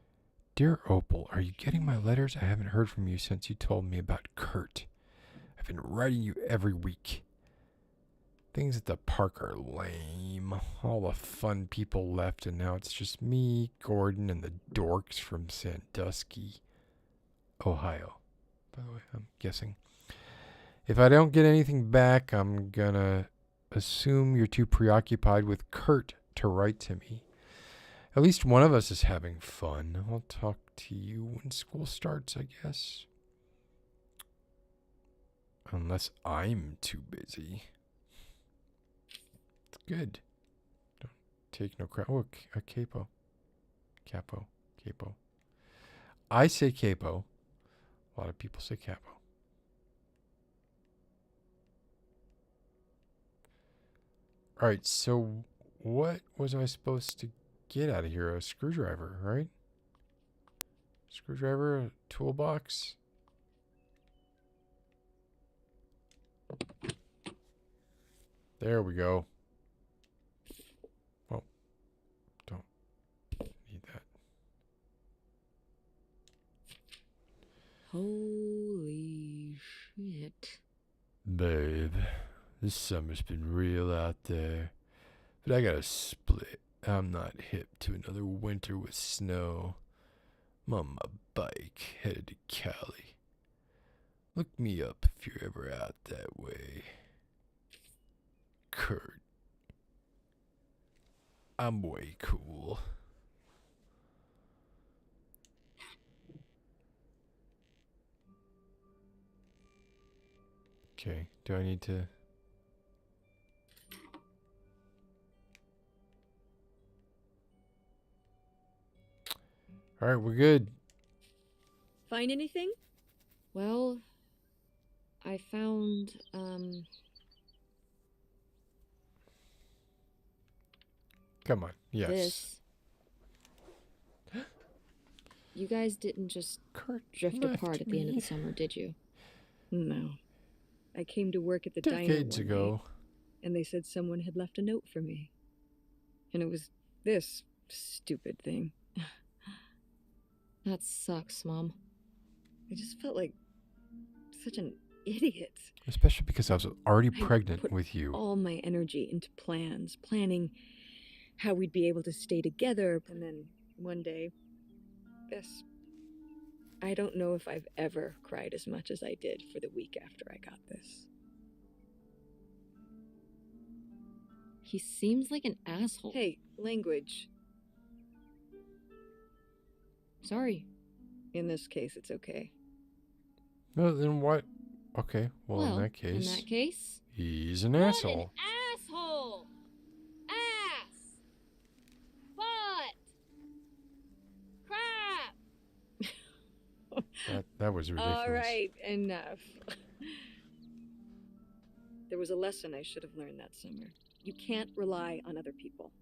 Dear Opal, are you getting my letters? I haven't heard from you since you told me about Kurt. I've been writing you every week. Things at the park are lame. All the fun people left, and now it's just me, Gordon, and the dorks from Sandusky, Ohio. By the way, I'm guessing. If I don't get anything back, I'm gonna assume you're too preoccupied with Kurt to write to me. At least one of us is having fun. I'll talk to you when school starts, I guess. Unless I'm too busy. It's good. Don't take no crap. Oh, a capo. Capo. Capo. I say capo. A lot of people say capo. Alright, so what was I supposed to get out of here? A screwdriver, right? Screwdriver, a toolbox. There we go. Oh, don't need that. holy shit. Babe, this summer's been real out there. But I gotta split. I'm not hip to another winter with snow. I'm on my bike, headed to Cali. Look me up if you're ever out that way. Kurt. I'm way cool. Okay, do I need to... Alright, we're good. Find anything? Well, I found, Come on, yes. this. You guys didn't just Kurt drift left apart at the end of me the summer, did you? No. I came to work at the diner decades one ago. night, and they said someone had left a note for me. And it was this stupid thing. That sucks, Mom. I just felt like such an idiot. Especially because I was already I pregnant put with you. all my energy into plans, planning how we'd be able to stay together, and then one day, this. I don't know if I've ever cried as much as I did for the week after I got this. He seems like an asshole. Hey, language. Sorry. In this case, it's okay. No, then what? Okay, well, in that In case, that case, he's an what asshole. an asshole! Ass! Butt! Crap! That was ridiculous. All right, enough. There was a lesson I should have learned that summer. You can't rely on other people.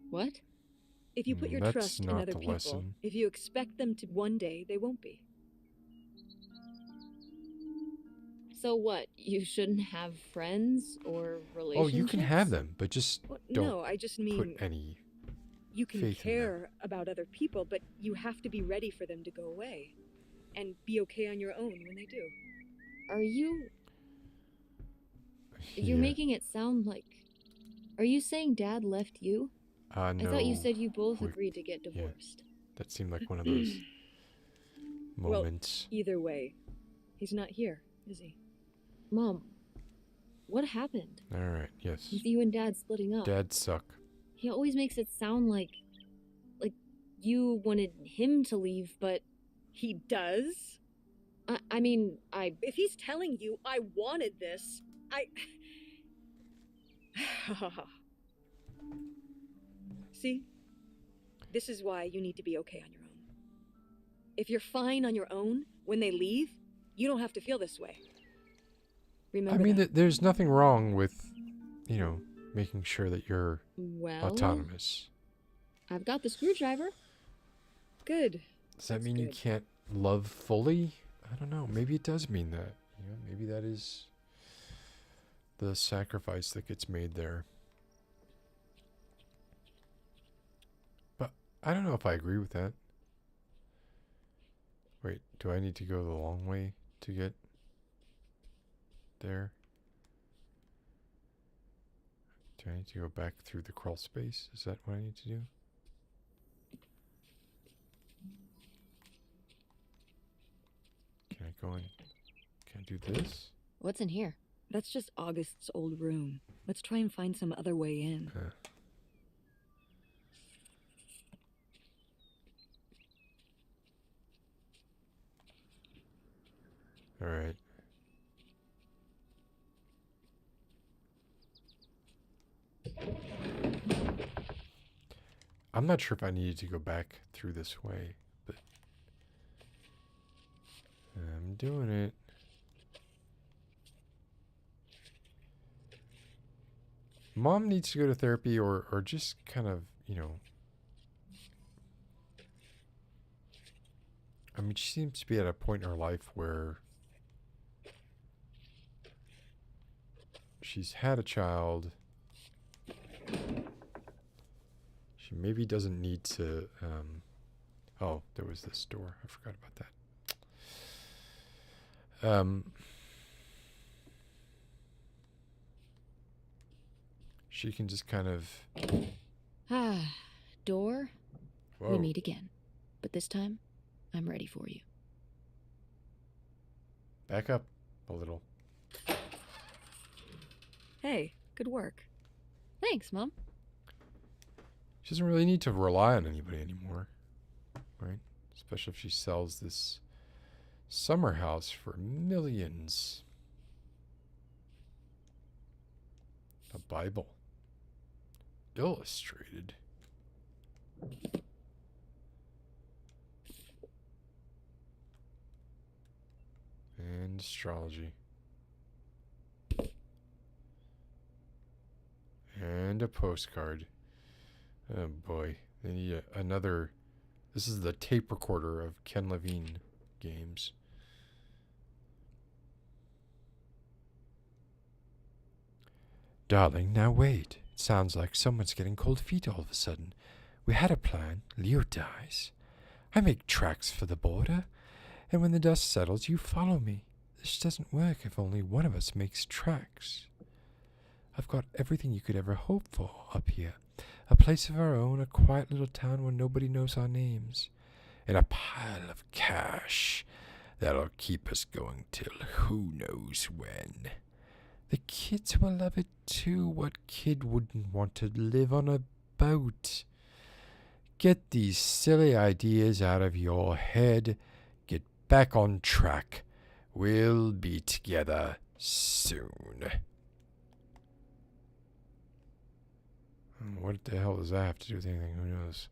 What? If you put your That's trust in not other the people, lesson. if you expect them to one day, they won't be. So what? You shouldn't have friends or Oh, relationships? you can have them, but just Well, don't no, I just mean put any... you can faith in them. care about other people, but you have to be ready for them to go away. And be okay on your own when they do. Are you... Yeah. You're making it sound like... Are you saying Dad left you? No. I thought you said you both we- agreed to get yeah. divorced. That seemed like one of those moments. Well, either way, he's not here, is he? Mom, what happened? All right. Yes. With you and Dad splitting up. Dads suck. He always makes it sound like you wanted him to leave, but He does? I mean, If he's telling you I wanted this, See? This is why you need to be okay on your own. If you're fine on your own, when they leave, you don't have to feel this way. Remember I mean, that. there's nothing wrong with, making sure that you're well, autonomous. I've got the screwdriver. Good. Does that That's mean you good. can't love fully? I don't know. Maybe it does mean that. Maybe that is the sacrifice that gets made there. But I don't know if I agree with that. Wait, do I need to go the long way to get there? Do I need to go back through the crawl space? Is that what I need to do? Can I go in? Can I do this? What's in here? That's just August's old room. Let's try and find some other way in. All right. I'm not sure if I needed to go back through this way, but I'm doing it. Mom needs to go to therapy or just kind of, I mean, she seems to be at a point in her life where she's had a child. She maybe doesn't need to, oh, there was this door. I forgot about that. She can just kind of... Door, Whoa. we meet again. But this time, I'm ready for you. Back up a little. Hey, good work. Thanks, Mom. She doesn't really need to rely on anybody anymore, right? Especially if she sells this summer house for millions. A Bible. Illustrated. And astrology. And a postcard. Oh boy. They need another... This is the tape recorder of Ken Levine games. Darling, now wait. It sounds like someone's getting cold feet all of a sudden. We had a plan. Leo dies. I make tracks for the border, and when the dust settles, you follow me. This doesn't work if only one of us makes tracks. I've got everything you could ever hope for up here. A place of our own, a quiet little town where nobody knows our names, and a pile of cash that'll keep us going till who knows when. The kids will love it too. What kid wouldn't want to live on a boat? Get these silly ideas out of your head. Get back on track. We'll be together soon. What the hell does that have to do with anything? Who knows?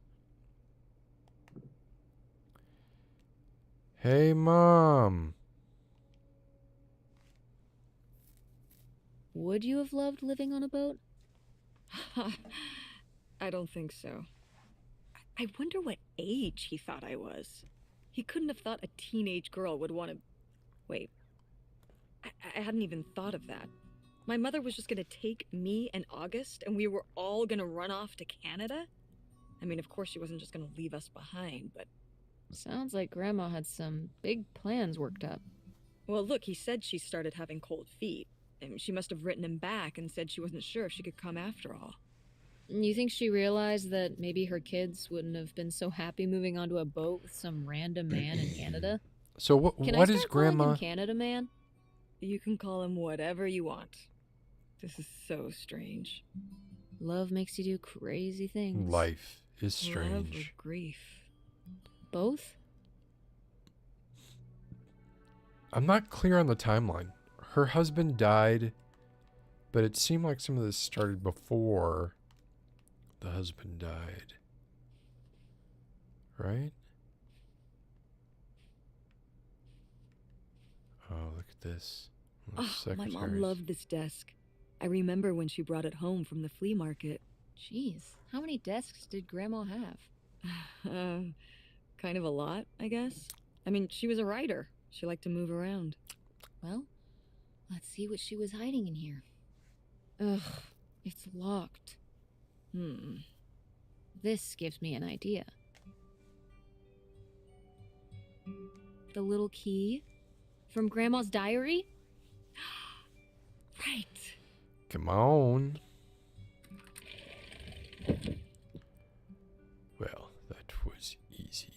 Hey, Mom. Would you have loved living on a boat? I don't think so. I wonder what age he thought I was. He couldn't have thought a teenage girl would want to... Wait. I hadn't even thought of that. My mother was just going to take me and August, and we were all going to run off to Canada? I mean, of course she wasn't just going to leave us behind, but... Sounds like Grandma had some big plans worked up. Well, look, he said she started having cold feet. And she must have written him back and said she wasn't sure if she could come after all. You think she realized that maybe her kids wouldn't have been so happy moving onto a boat with some random man in Canada? So Can I what is start calling Grandma? him Canada Man? You can call him whatever you want. This is so strange. Love makes you do crazy things. Life is Love or strange. grief? Both? I'm not clear on the timeline. Her husband died, but it seemed like some of this started before the husband died. Right? Oh, look at this. Oh, my mom loved this desk. I remember when she brought it home from the flea market. Jeez, how many desks did Grandma have? Kind of a lot, I guess. I mean, she was a writer. She liked to move around. Well, let's see what she was hiding in here. Ugh, it's locked. This gives me an idea. The little key from Grandma's diary? Right. Come on. Well, that was easy.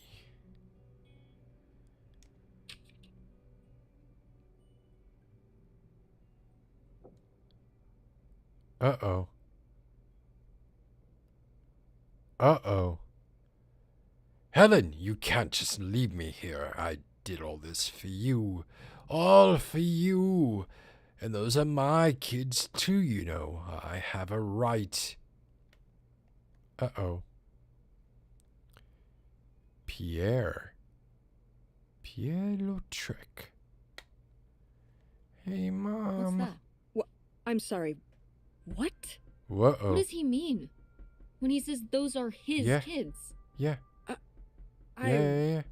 Uh-oh. Uh-oh. Helen, you can't just leave me here. I did all this for you. All for you. And those are my kids too, you know. I have a right. Uh-oh. Pierre Lautrec. Hey, Mom. What's that? What? I'm sorry. What? Whoa. What does he mean when he says those are his kids? Yeah. I... Yeah.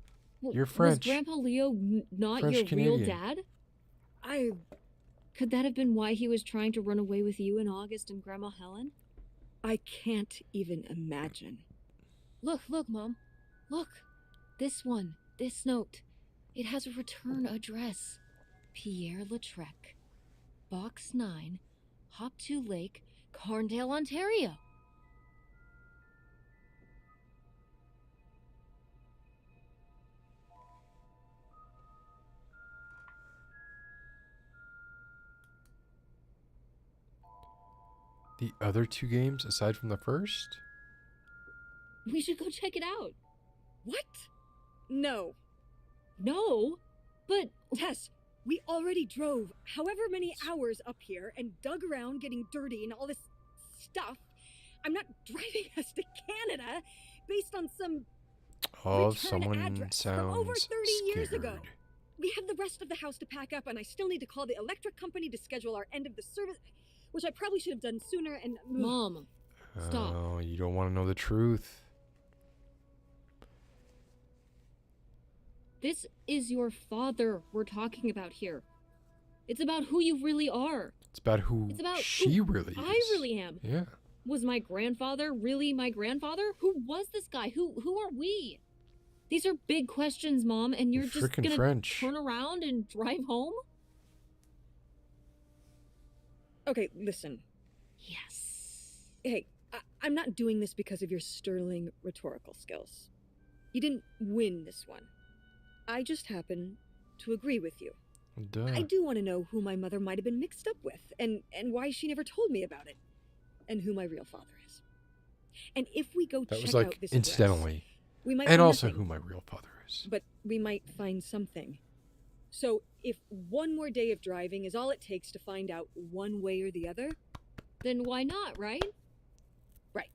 You're French. Was Grandpa Leo not French your Canadian. real dad? I... Could that have been why he was trying to run away with you and August and Grandma Helen? I can't even imagine. Look, Mom. Look. This one. This note. It has a return address. Pierre Lautrec. Box 9, Hop 2 Lake, Carndale, Ontario. The other two games aside from the first? We should go check it out. What? No. No? But Tess, we already drove however many hours up here and dug around getting dirty and all this stuff. I'm not driving us to Canada based on some return Someone address sounds from over 30 years ago. scared. We have the rest of the house to pack up, and I still need to call the electric company to schedule our end of the service, which I probably should have done sooner. And Mom, stop. Oh, you don't want to know the truth. This is your father we're talking about here. It's about who you really are. It's about who she really is. I really am. Yeah. Was my grandfather really my grandfather? Who was this guy? Who are we? These are big questions, Mom, and you're just frickin' gonna French. turn around and drive home? Okay, listen. Yes. Hey, I'm not doing this because of your sterling rhetorical skills. You didn't win this one. I just happen to agree with you. Duh. I do want to know who my mother might have been mixed up with, and why she never told me about it, and who my real father is. And if we go That check was out like this incidentally. address, we might And find also nothing, who my real father is. but we might find something. So if one more day of driving is all it takes to find out one way or the other, Then why not, right? right?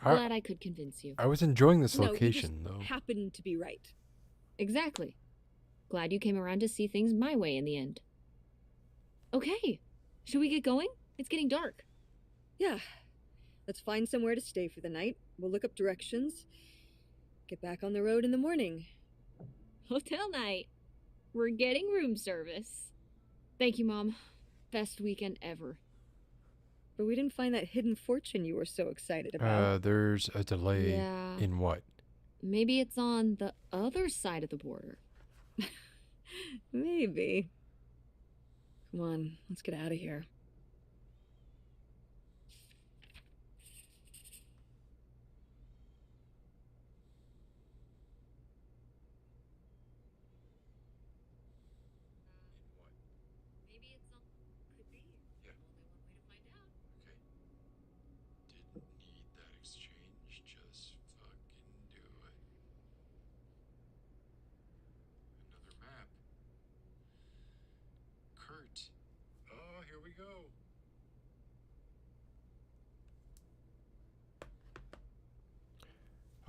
Glad I could convince you. I was enjoying this No, location, you though. just happen to be right. Exactly. Glad you came around to see things my way in the end. Okay. Should we get going? It's getting dark. Yeah. Let's find somewhere to stay for the night. We'll look up directions. Get back on the road in the morning. Hotel night. We're getting room service. Thank you, Mom. Best weekend ever. But we didn't find that hidden fortune you were so excited about. There's a delay Yeah. in what? Maybe it's on the other side of the border. Maybe. Come on, let's get out of here.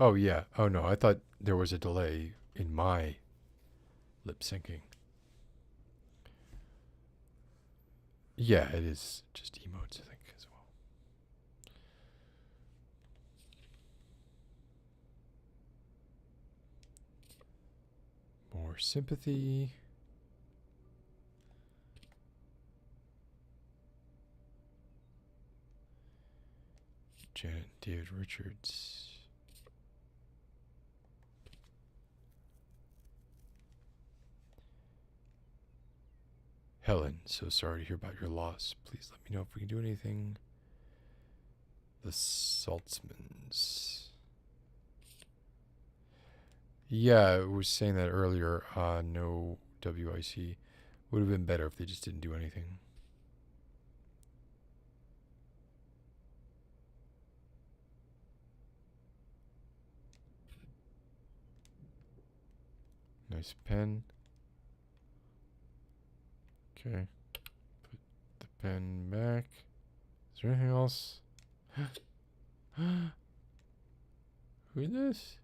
Oh, yeah. Oh, no. I thought there was a delay in my lip syncing. Yeah, it is just emotes, I think, as well. More sympathy. Janet David Richards. Helen, so sorry to hear about your loss. Please let me know if we can do anything. The Saltzmans. Yeah, I was saying that earlier. No WIC. Would have been better if they just didn't do anything. Nice pen. Okay. Put the pen back. Is there anything else? Who is this?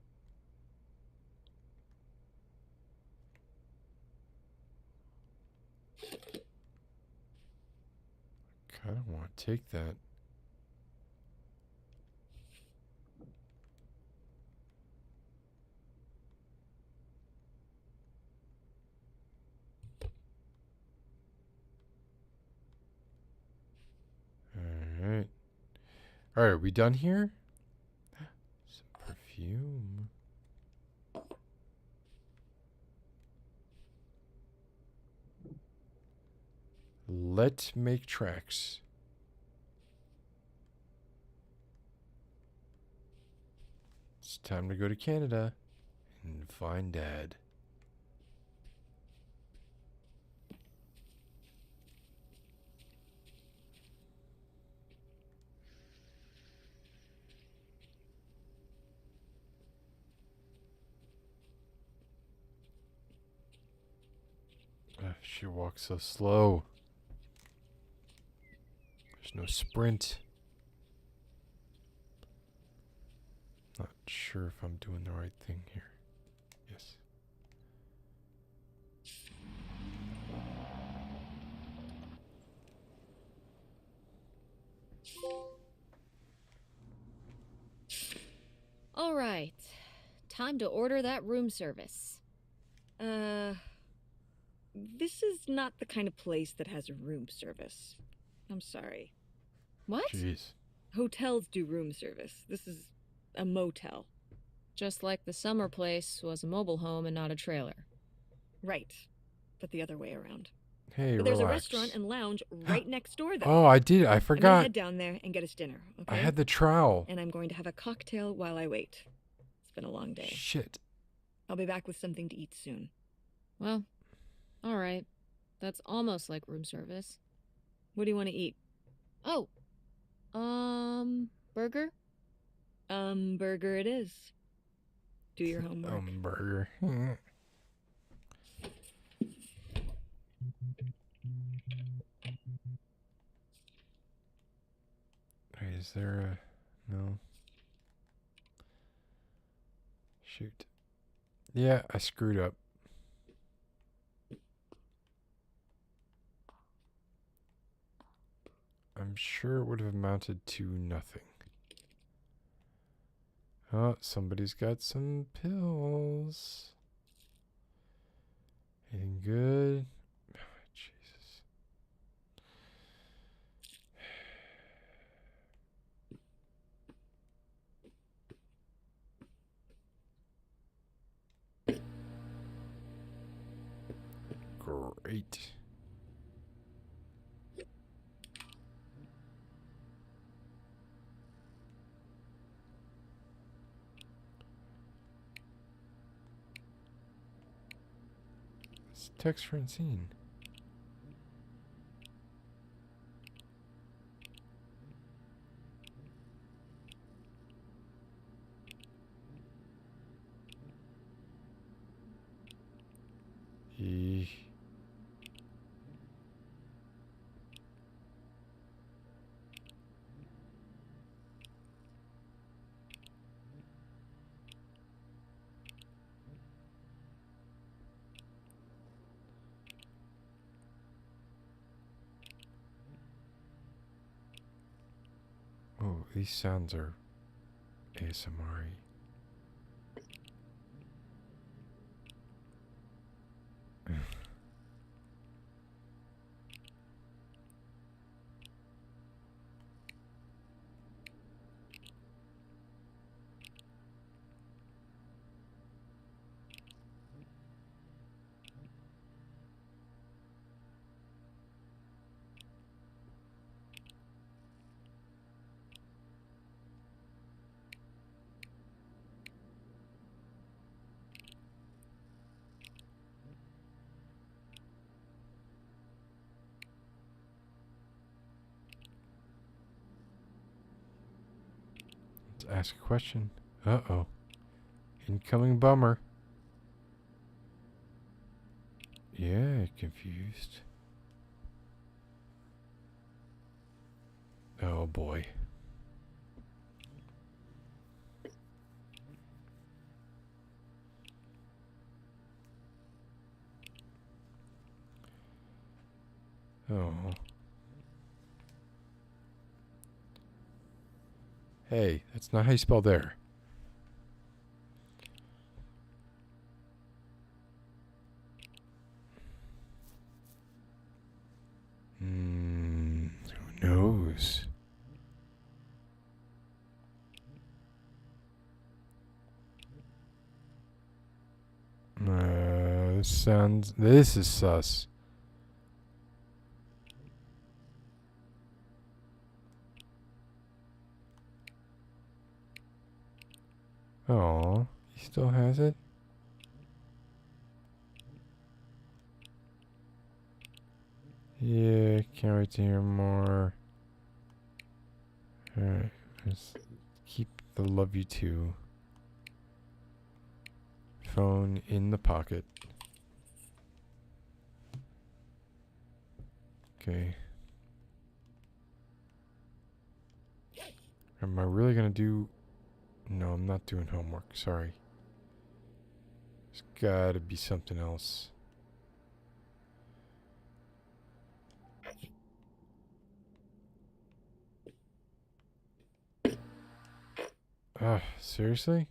I don't want to take that. Alright. Alright, are we done here? Some perfume. Let's make tracks. It's time to go to Canada and find Dad. She walks so slow. There's no sprint. Not sure if I'm doing the right thing here. Yes. All right. Time to order that room service. This is not the kind of place that has room service. I'm sorry. What? Jeez. Hotels do room service. This is a motel. Just like the summer place was a mobile home and not a trailer. Right. But the other way around. Hey, But there's relax. a restaurant and lounge right next door, though. Oh, I did. I I'm gonna forgot. head down there and get us dinner, okay? I had the trowel. And I'm going to have a cocktail while I wait. It's been a long day. Shit. I'll be back with something to eat soon. Well, all right. That's almost like room service. What do you want to eat? Oh, burger? Burger it is. Do your homework. Burger. Wait, is there a... No. Shoot. Yeah, I screwed up. I'm sure it would have amounted to nothing. Oh, somebody's got some pills. Anything good? Jesus. Great. Let's text Francine. Oh, these sounds are ASMR-y. Let's ask a question. Uh-oh. Incoming bummer. Yeah, confused. Oh boy. Oh. Hey, that's not how you spell there. Who knows? This is sus. Oh, he still has it? Yeah, can't wait to hear more. Alright, let's keep the love you too. Phone in the pocket. Okay. Am I really gonna do... No, I'm not doing homework. Sorry. There's gotta be something else. Seriously?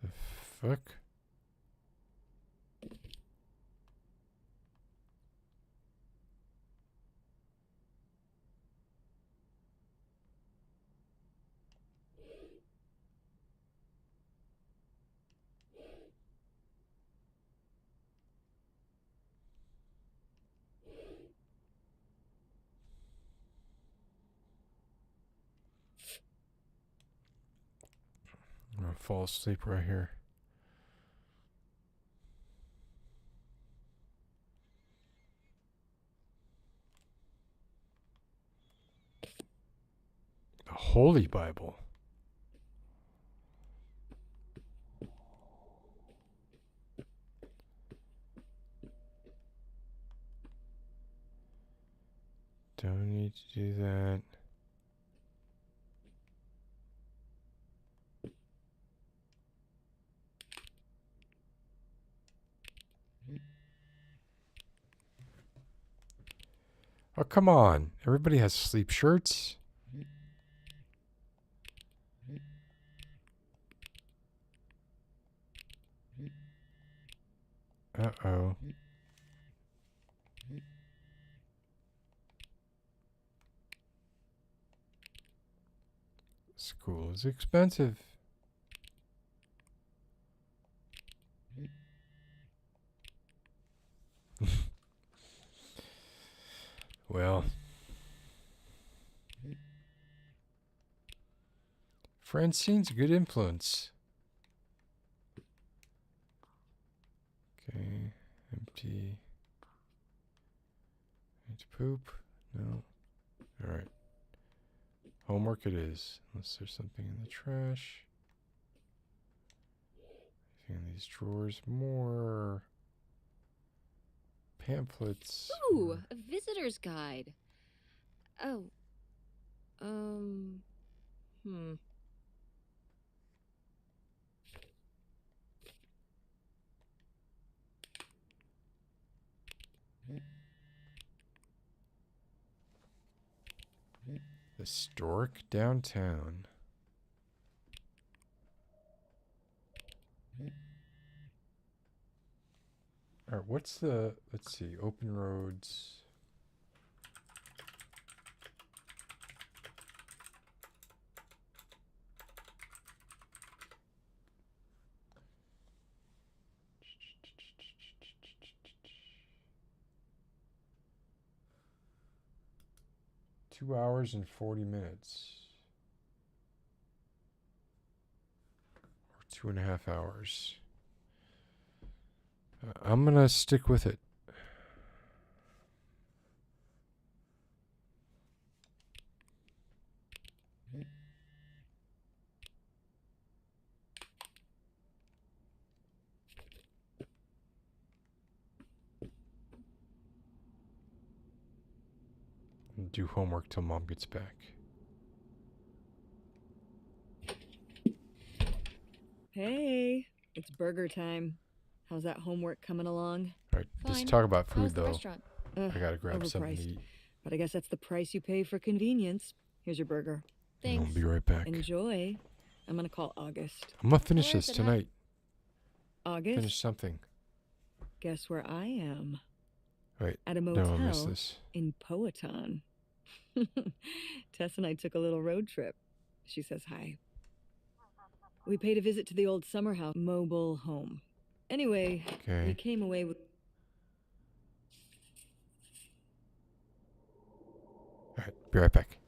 The fuck? I'm gonna fall asleep right here. The Holy Bible. Don't need to do that. Oh, come on. Everybody has sleep shirts. Uh-oh. School is expensive. Well. Francine's a good influence. Okay. Empty. Need to poop? No. Alright. Homework it is. Unless there's something in the trash. Anything in these drawers? More pamphlets. Ooh, a visitor's guide. Oh. Hmm. Historic downtown. All right, what's the, let's see, open roads. Two hours and 40 minutes. Or 2.5 hours. I'm going to stick with it. And do homework till Mom gets back. Hey, it's burger time. How's that homework coming along? All right, let's Fine. talk about How's food, the though. restaurant? Ugh, I got to grab something to overpriced. eat. But I guess that's the price you pay for convenience. Here's your burger. And I'll Thanks. be right back. Enjoy. I'm gonna call August. I'm going to finish Where is this it, huh? tonight. August, Finish something. guess where I am? Wait, At a no, I missed motel this. in Powhatan. Tess and I took a little road trip. She says hi. We paid a visit to the old summer house mobile home. Anyway, we Okay. came away with... All right, be right back.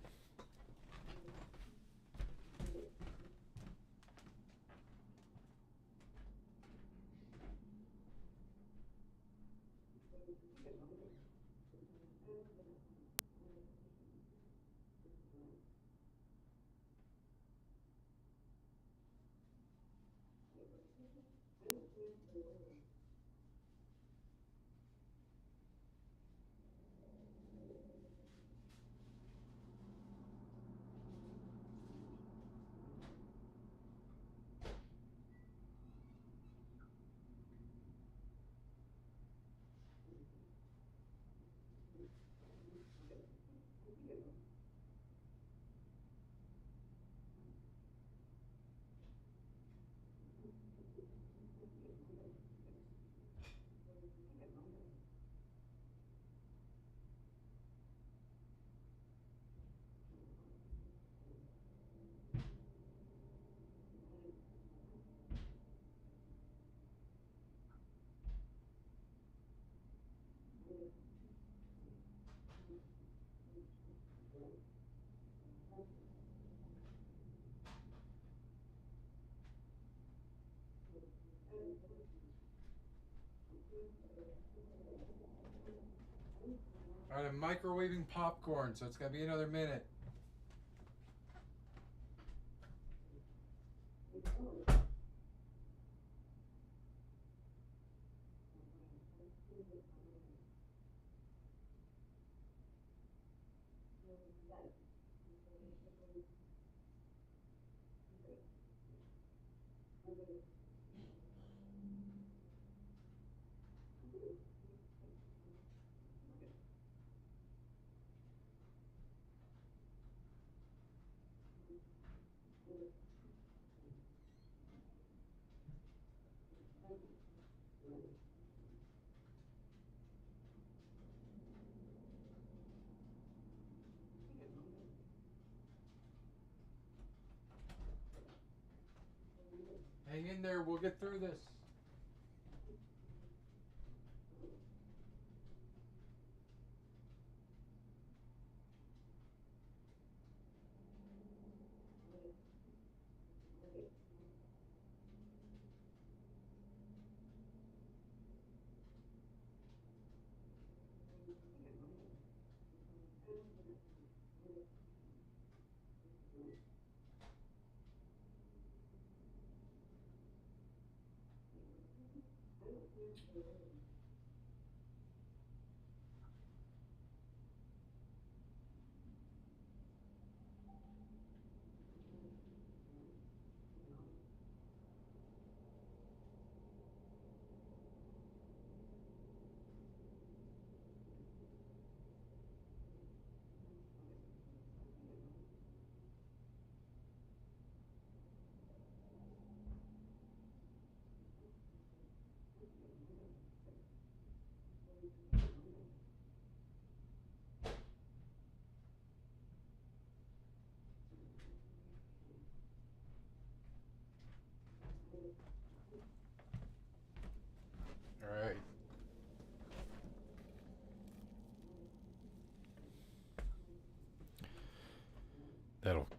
All right, I'm microwaving popcorn, so it's going to be another minute. Hang in there, we'll get through this.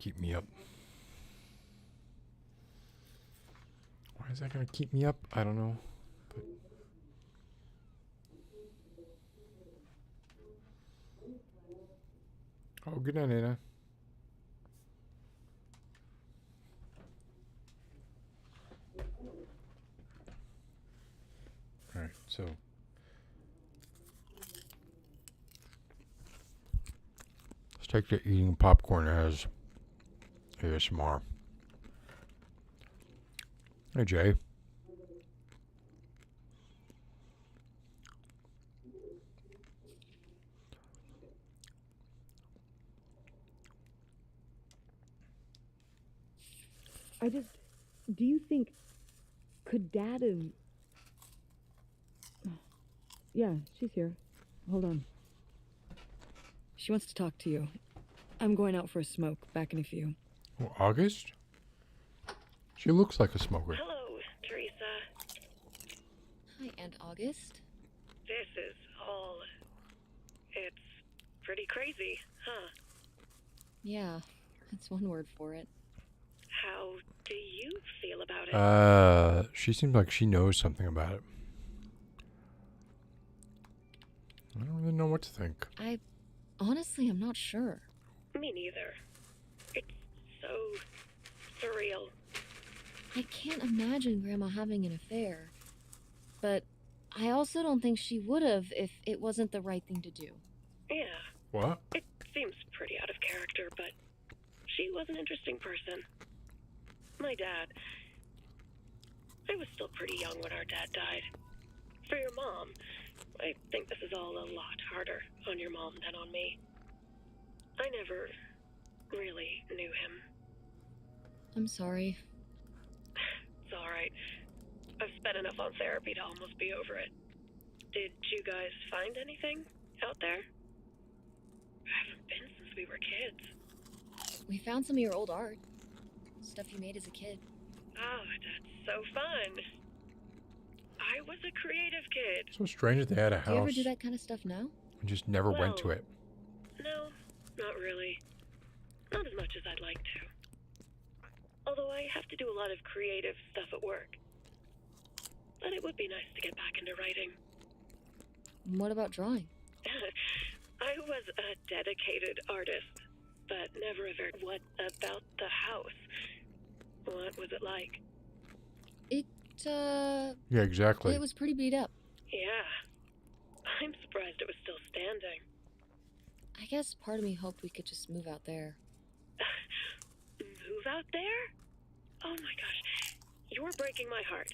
keep me up. Why is that gonna keep me up? I don't know. But oh, good night, Anna. All right, so let's take the eating popcorn as ASMR. Hey, Jay. Do you think, could Dad have... Yeah, she's here. Hold on. She wants to talk to you. I'm going out for a smoke, back in a few. Oh, August? She looks like a smoker. Hello, Teresa. Hi, Aunt August. This is all... It's pretty crazy, huh? Yeah, that's one word for it. How do you feel about it? She seems like she knows something about it. I don't really know what to think. Honestly, I'm not sure. Me neither. It's so surreal. I can't imagine Grandma having an affair. But I also don't think she would have if it wasn't the right thing to do. Yeah, What? it seems pretty out of character, but she was an interesting person. My dad... I was still pretty young when our dad died. For your mom, I think this is all a lot harder on your mom than on me. I never really knew him. I'm sorry. It's alright. I've spent enough on therapy to almost be over it. Did you guys find anything out there? I haven't been since we were kids. We found some of your old art. Stuff you made as a kid. Oh, that's so fun. I was a creative kid. So strange that they had a house Do you ever do that kind of stuff now? and just never went to Well, it. No, not really. Not as much as I'd like to. Although I have to do a lot of creative stuff at work. But it would be nice to get back into writing. What about drawing? I was a dedicated artist, but never a very... What about the house? What was it like? Yeah, exactly. It was pretty beat up. Yeah. I'm surprised it was still standing. I guess part of me hoped we could just move out there. Move out there? Oh my gosh. You're breaking my heart.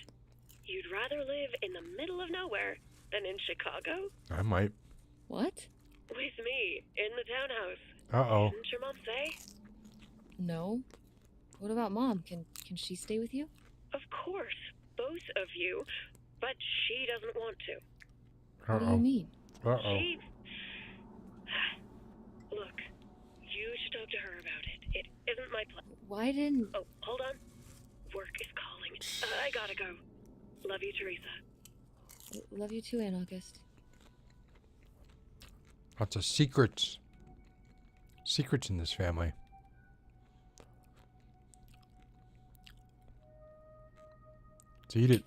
You'd rather live in the middle of nowhere than in Chicago? I might. What? With me, in the townhouse. Uh-oh. Didn't your mom say? No. What about Mom? Can she stay with you? Of course, both of you, but she doesn't want to. What do you mean? Uh-oh. She... Look, you should talk to her about it. It isn't my plan. Why didn't... Oh, hold on. Work is calling. I gotta go. Love you, Teresa. Love you too, Aunt August. Lots of secrets. Secrets in this family. Let's eat it.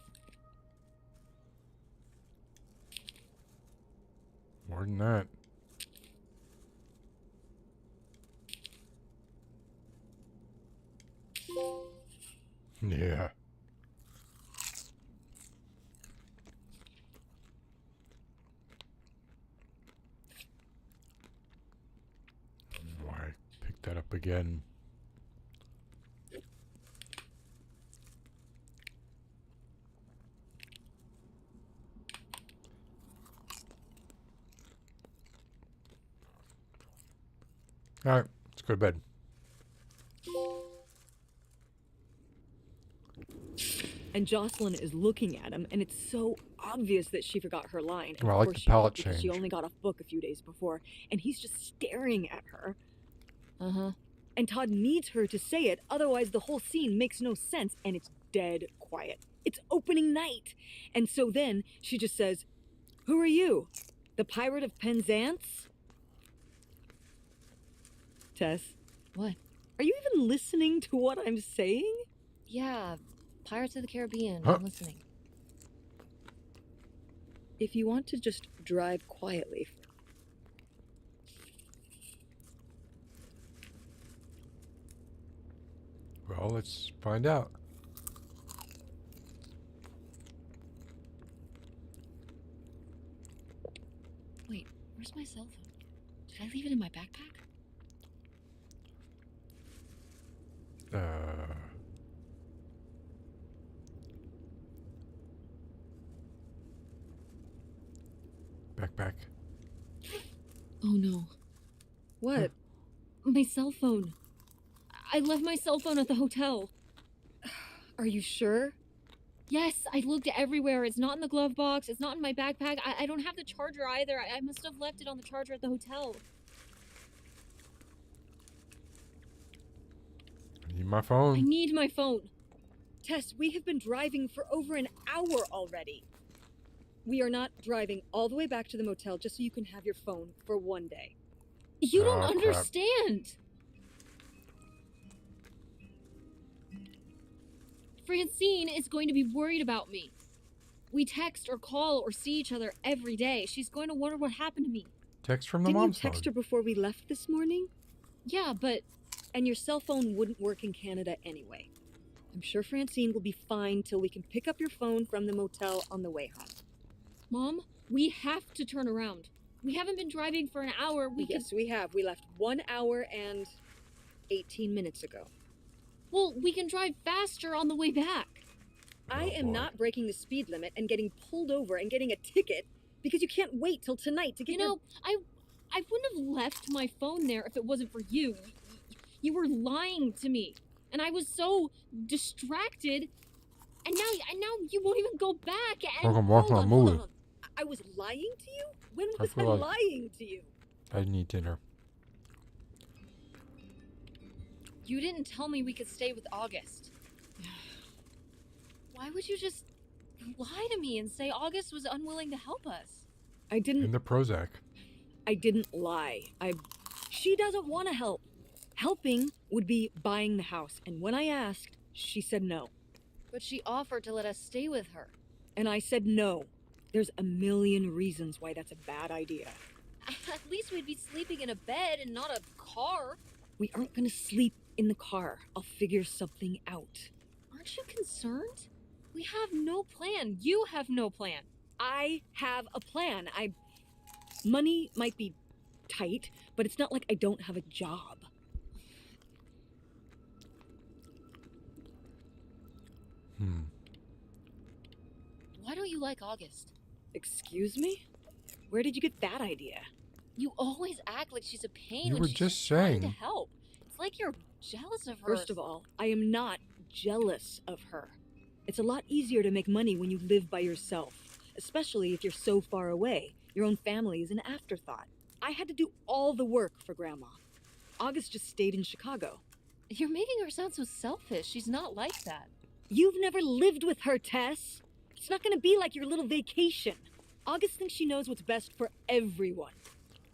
More than that. Yeah. Why pick that up again? All right, let's go to bed. And Jocelyn is looking at him, and it's so obvious that she forgot her line. And Well, I of like course the she did, palette because change. She only got off book a few days before, and he's just staring at her. Uh-huh. And Todd needs her to say it, otherwise the whole scene makes no sense, and it's dead quiet. It's opening night. And so then she just says, "Who are you? The Pirate of Penzance?" Tess, What? Are you even listening to what I'm saying? Yeah, Pirates of the Caribbean. Huh? I'm listening. If you want to just drive quietly. Well, let's find out. Wait, where's my cell phone? Did I leave it in my backpack? Backpack. Oh no. What? My cell phone. I left my cell phone at the hotel. Are you sure? Yes, I looked everywhere. It's not in the glove box. It's not in my backpack. I don't have the charger either. I must have left it on the charger at the hotel. I need my I phone. need my phone. Tess, we have been driving for over an hour already. We are not driving all the way back to the motel just so you can have your phone for one day. You don't Oh, crap. understand. Francine is going to be worried about me. We text or call or see each other every day. She's going to wonder what happened to me. Text from the Didn't you mom's text phone. her before we left this morning? Yeah, but And your cell phone wouldn't work in Canada anyway. I'm sure Francine will be fine till we can pick up your phone from the motel on the way home. Mom, we have to turn around. We haven't been driving for an hour. Yes, we have. We left 1 hour and 18 minutes ago. Well, we can drive faster on the way back. I Oh, am boy. not breaking the speed limit and getting pulled over and getting a ticket because you can't wait till tonight to get You know, I wouldn't have left my phone there if it wasn't for you. You were lying to me, and I was so distracted. And now you won't even go back. And Welcome, welcome, Hold on, move hold it. on, hold on. I was lying to you? When I was I feel like- lying to you? I need dinner. you didn't tell me we could stay with August. Why would you just lie to me and say August was unwilling to help us? I In didn't the Prozac. lie. She doesn't want to help. Helping would be buying the house, and when I asked, she said no. But she offered to let us stay with her. And I said no. There's a million reasons why that's a bad idea. At least we'd be sleeping in a bed and not a car. We aren't gonna sleep in the car. I'll figure something out. Aren't you concerned? We have no plan. You have no plan. I have a plan. Money might be tight, but it's not like I don't have a job. Why don't you like August? Excuse me? Where did you get that idea? You always act like she's a pain You when were she's just trying to saying. help. It's like you're jealous of her. First of all, I am not jealous of her. It's a lot easier to make money when you live by yourself, especially if you're so far away. Your own family is an afterthought. I had to do all the work for Grandma. August just stayed in Chicago. You're making her sound so selfish. She's not like that. You've never lived with her, Tess. It's not gonna be like your little vacation. August thinks she knows what's best for everyone.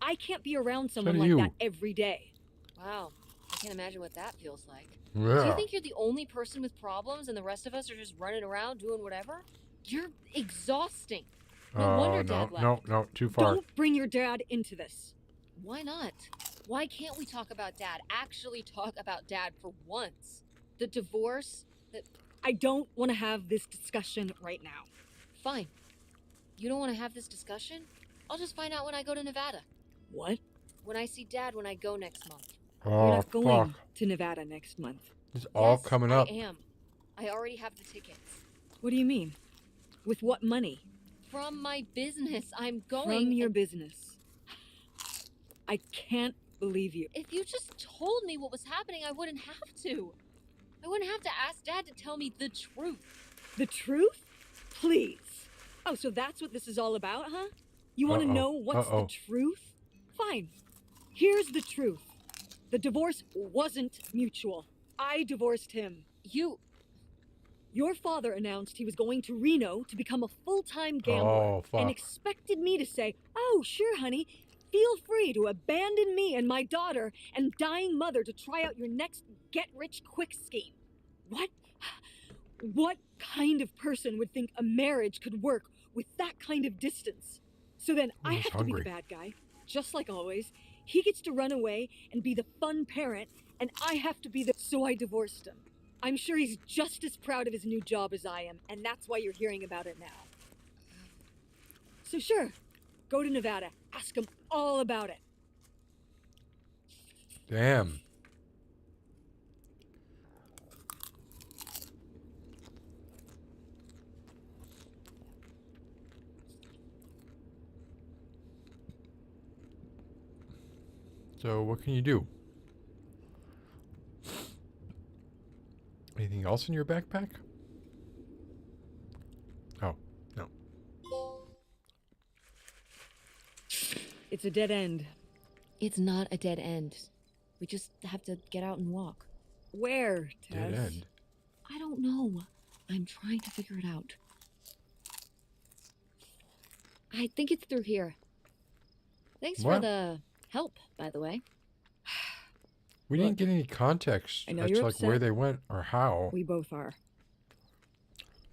I can't be around someone do like you. that every day. Wow. I can't imagine what that feels like. Do you Yeah. think you're the only person with problems and the rest of us are just running around doing whatever? You're exhausting. No wonder Dad left. no, too far. Don't bring your dad into this. Why not? Why can't we talk about Dad? Actually talk about Dad for once. The divorce, I don't want to have this discussion right now. fine. You don't want to have this discussion? I'll just find out when I go to Nevada. What? When I see Dad when I go next month. You're Oh, not going fuck. to Nevada next month. It's all Yes, coming up. I am. I already have the tickets. What do you mean? With what money? From my business, I'm going. From your and business. I can't believe you. If you just told me what was happening, I wouldn't have to. I wouldn't have to ask Dad to tell me the truth. The truth? Please. Oh, so that's what this is all about, huh? You want to Uh-oh. know what's Uh-oh. the truth? Fine. Here's the truth. The divorce wasn't mutual. I divorced him. Your father announced he was going to Reno to become a full-time gambler Oh, fuck. and expected me to say, "Oh, sure, honey. feel free to abandon me and my daughter and dying mother to try out your next get-rich-quick scheme. What kind of person would think a marriage could work with that kind of distance? So then I He's have to be hungry. the bad guy, just like always. He gets to run away and be the fun parent, and I have to be the... So I divorced him. I'm sure he's just as proud of his new job as I am, and that's why you're hearing about it now. So sure, go to Nevada. Ask him all about it. Damn. So what can you do? Anything else in your backpack? Oh, no. It's a dead end. It's not a dead end. We just have to get out and walk. Where, Tess? Dead end. I don't know. I'm trying to figure it out. I think it's through here. Thanks for What? the help, by the way. We Look, didn't get any context I know as you're to like where upset. they went or how. We both are.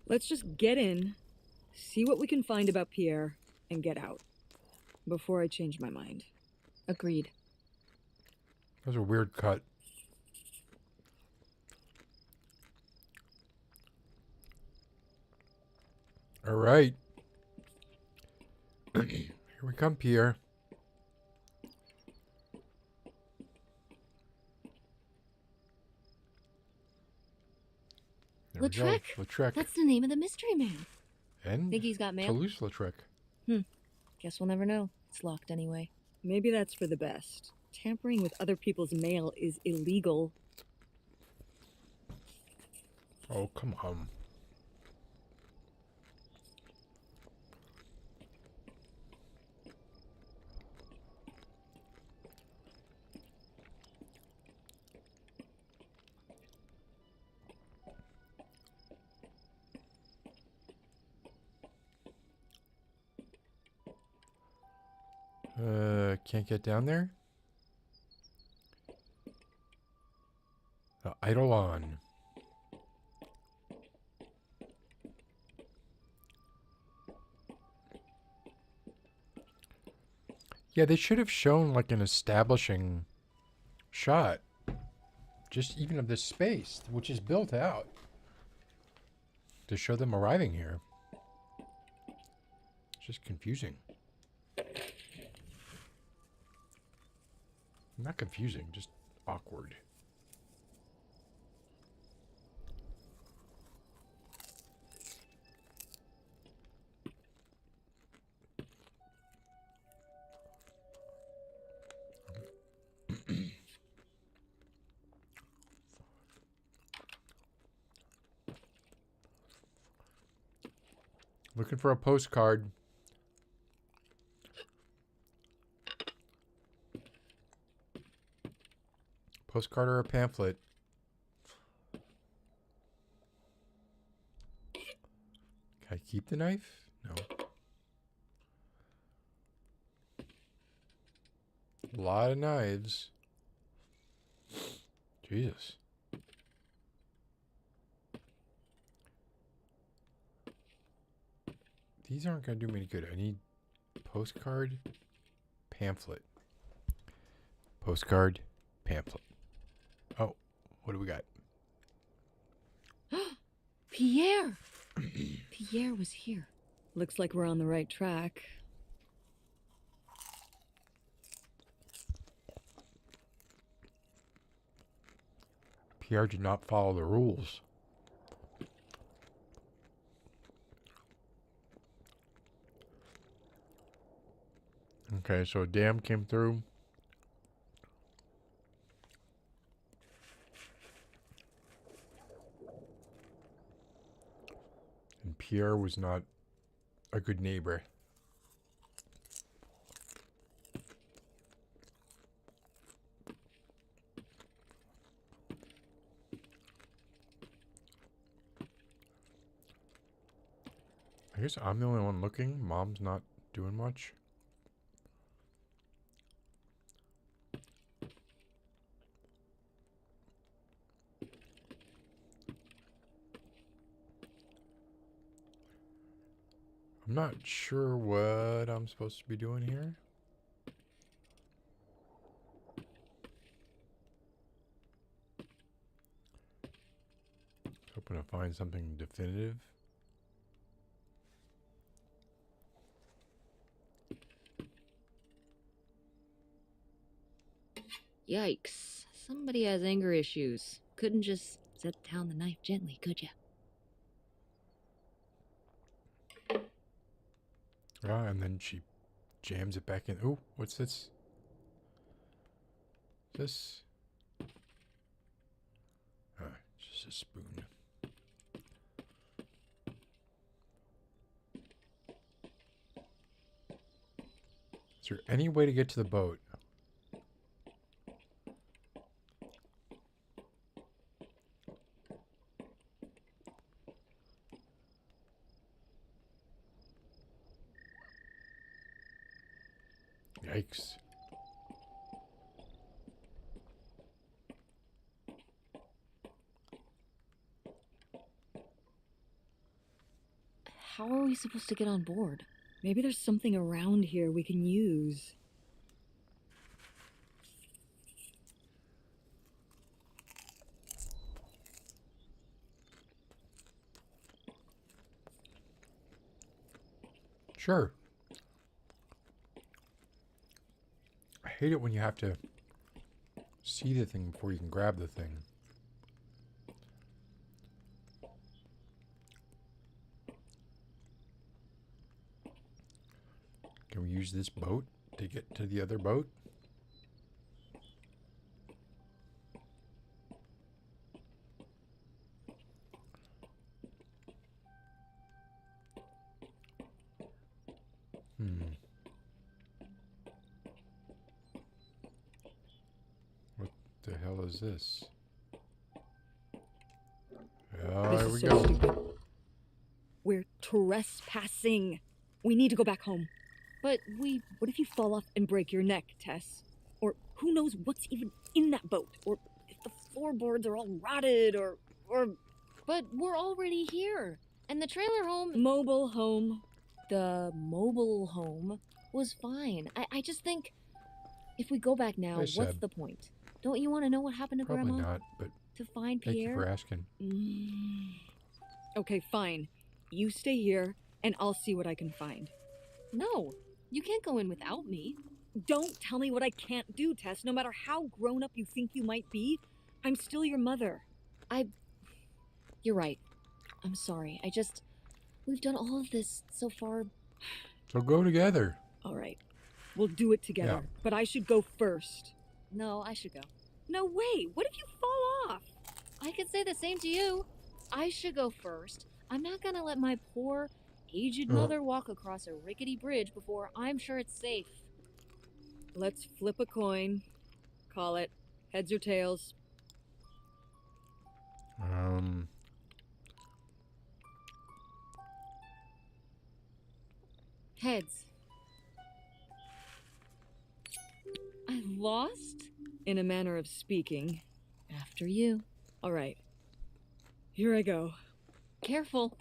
Let's just get in, see what we can find about Pierre, and get out. Before I change my mind. Agreed. That was a weird cut. All right. Here we come, Pierre. There we go. Lautrec. Lautrec. That's the name of the mystery man. And Think he's got mail? Toulouse-Lautrec. Guess we'll never know. It's locked anyway. Maybe that's for the best. Tampering with other people's mail is illegal. Oh, come on. Can't get down there? The Eidolon. Yeah, they should have shown like an establishing shot. Just even of this space, which is built out. To show them arriving here. It's just confusing. Not confusing, just awkward. Looking for a postcard. Postcard or a pamphlet. Can I keep the knife? No. A lot of knives. Jesus. These aren't going to do me any good. I need postcard, pamphlet. Postcard, pamphlet. Oh, what do we got? Pierre! Pierre was here. Looks like we're on the right track. Pierre did not follow the rules. Okay, so a dam came through. And Pierre was not a good neighbor. I guess I'm the only one looking. Mom's not doing much. I'm not sure what I'm supposed to be doing here. Hoping to find something definitive. Yikes. Somebody has anger issues. Couldn't just set down the knife gently, could ya? Ah, and then she jams it back in. Oh, what's this? This? Ah, just a spoon. Is there any way to get to the boat? Yikes. How are we supposed to get on board? Maybe there's something around here we can use. Sure. I hate it when you have to see the thing before you can grab the thing. Can we use this boat to get to the other boat? What the hell is this? Oh, This here is we so go. stupid. We're trespassing. We need to go back home. But What if you fall off and break your neck, Tess? Or who knows what's even in that boat? Or if the floorboards are all rotted, or But we're already here. And the trailer home... mobile home. The mobile home was fine. I just think... If we go back now, They what's said. the point? Don't you want to know what happened to Probably Grandma? not, but To find thank you Pierre? for asking. Okay, fine. You stay here, and I'll see what I can find. No, you can't go in without me. Don't tell me what I can't do, Tess. No matter how grown up you think you might be, I'm still your mother. You're right. I'm sorry. We've done all of this so far. So go together. All right. We'll do it together. Yeah. But I should go first. No, I should go. No way. What if you fall off? I could say the same to you. I should go first. I'm not gonna let my poor, aged mother walk across a rickety bridge before I'm sure it's safe. Let's flip a coin. Call it heads or tails. Heads. I lost? In a manner of speaking. After you. All right. Here I go. Careful.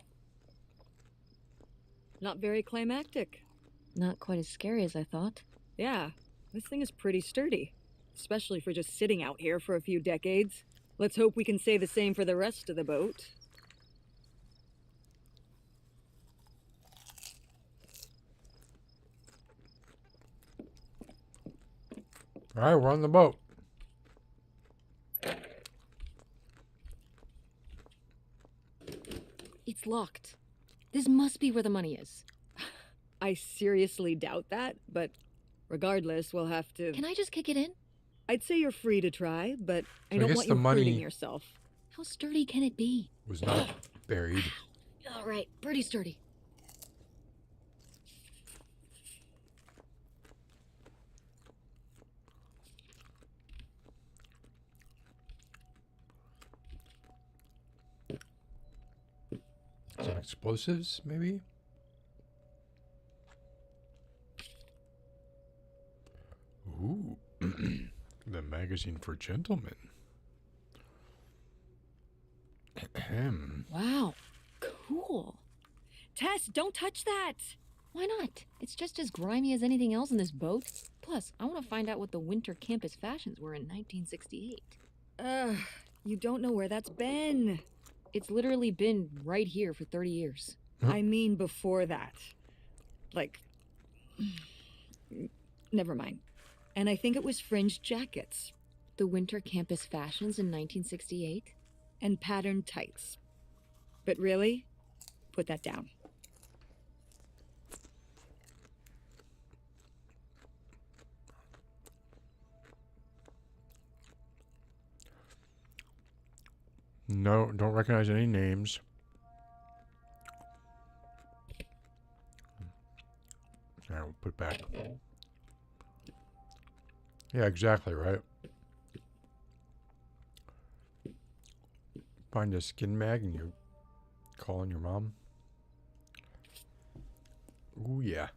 Not very climactic. Not quite as scary as I thought. Yeah, this thing is pretty sturdy. Especially for just sitting out here for a few decades. Let's hope we can say the same for the rest of the boat. All right, we're on the boat. It's locked. This must be where the money is. I seriously doubt that, but regardless, we'll have to... Can I just kick it in? I'd say you're free to try, but I I don't guess want the you money- hurting yourself. How sturdy can it be? Was not buried. All right, pretty sturdy. Some explosives, maybe? Ooh. The magazine for gentlemen. Wow, cool. Tess, don't touch that! Why not? It's just as grimy as anything else in this boat. Plus, I want to find out what the winter campus fashions were in 1968. You don't know where that's been. It's literally been right here for 30 years. I mean before that. Like... Never mind. And I think it was fringed jackets. The winter campus fashions in 1968? And patterned tights. But really, put that down. No, don't recognize any names. All right, we'll put it back. Yeah, exactly, right? Find a skin mag and you're calling your mom. Ooh, yeah.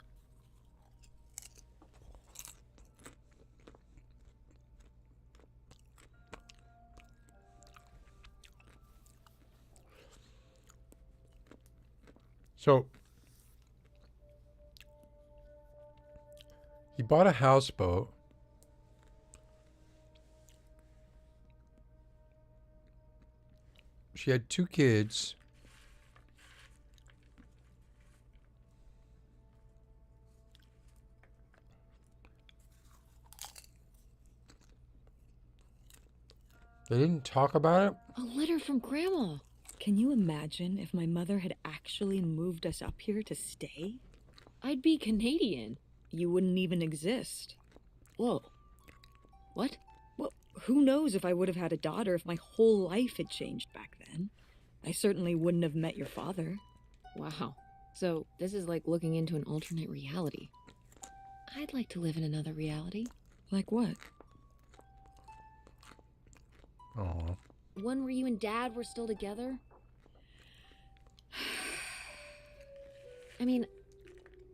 So, he bought a houseboat. She had 2 kids. They didn't talk about it? A letter from Grandma. Can you imagine if my mother had actually moved us up here to stay? I'd be Canadian. You wouldn't even exist. Whoa. What? Well, who knows if I would have had a daughter if my whole life had changed back then. I certainly wouldn't have met your father. Wow. So, this is like looking into an alternate reality. I'd like to live in another reality. Like what? Oh. One where you and Dad were still together? I mean,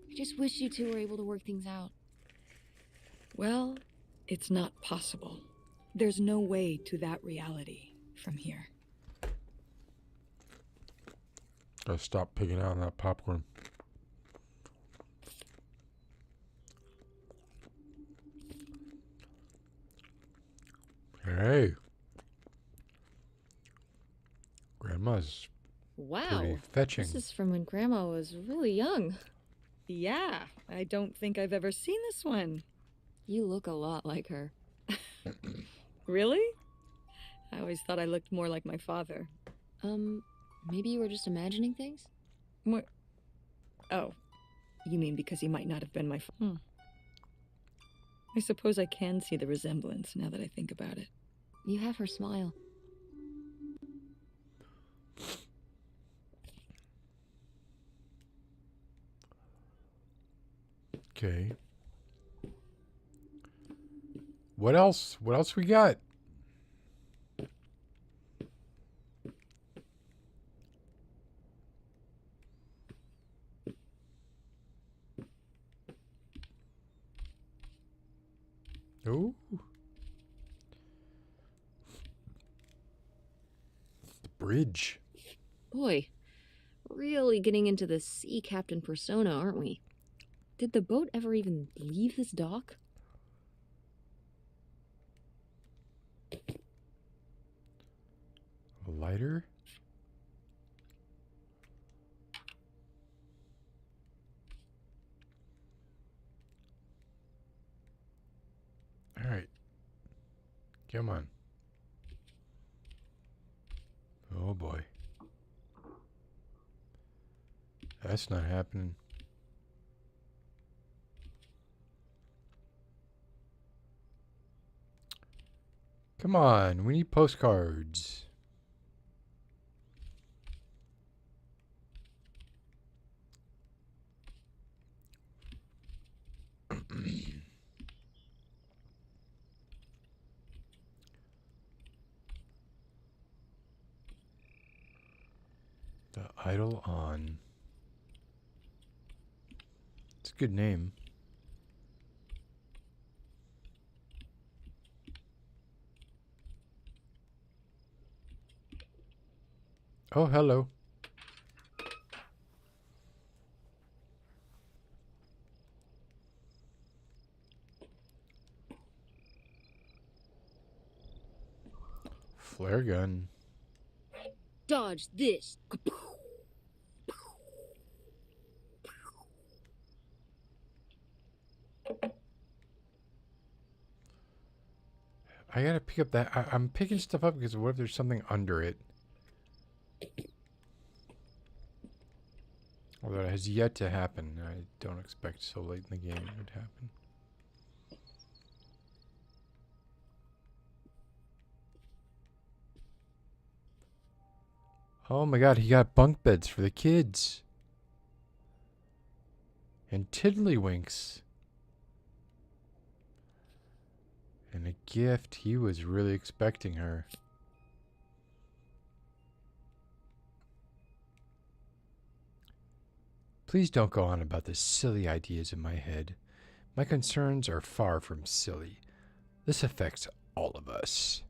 I just wish you two were able to work things out. Well, it's not possible. There's no way to that reality from here. Gotta stop picking out on that popcorn. Hey. Grandma's Wow. pretty fetching. This is from when Grandma was really young. Yeah, I don't think I've ever seen this one. You look a lot like her. Really? I always thought I looked more like my father. Maybe you were just imagining things? What? Oh, you mean because he might not have been my father? I suppose I can see the resemblance now that I think about it. You have her smile. Okay. What else? What else we got? Ooh. The bridge. Boy, really getting into the sea captain persona, aren't we? Did the boat ever even leave this dock? A lighter? All right. Come on. Oh boy. That's not happening. Come on, we need postcards. The Idle On. It's a good name. Oh, hello. flare gun. Dodge this. I gotta pick up that. I'm picking stuff up because what if there's something under it? Although it has yet to happen. I don't expect so late in the game it would happen. Oh my god, he got bunk beds for the kids. And tiddlywinks. And a gift. He was really expecting her. Please don't go on about the silly ideas in my head. My concerns are far from silly. This affects all of us.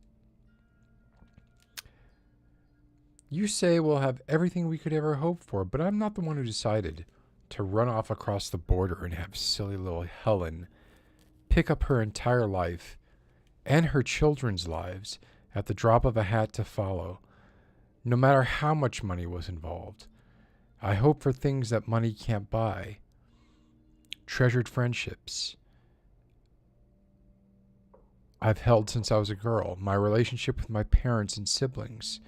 You say we'll have everything we could ever hope for, but I'm not the one who decided to run off across the border and have silly little Helen pick up her entire life and her children's lives at the drop of a hat to follow, no matter how much money was involved. I hope for things that money can't buy. Treasured friendships I've held since I was a girl, my relationship with my parents and siblings,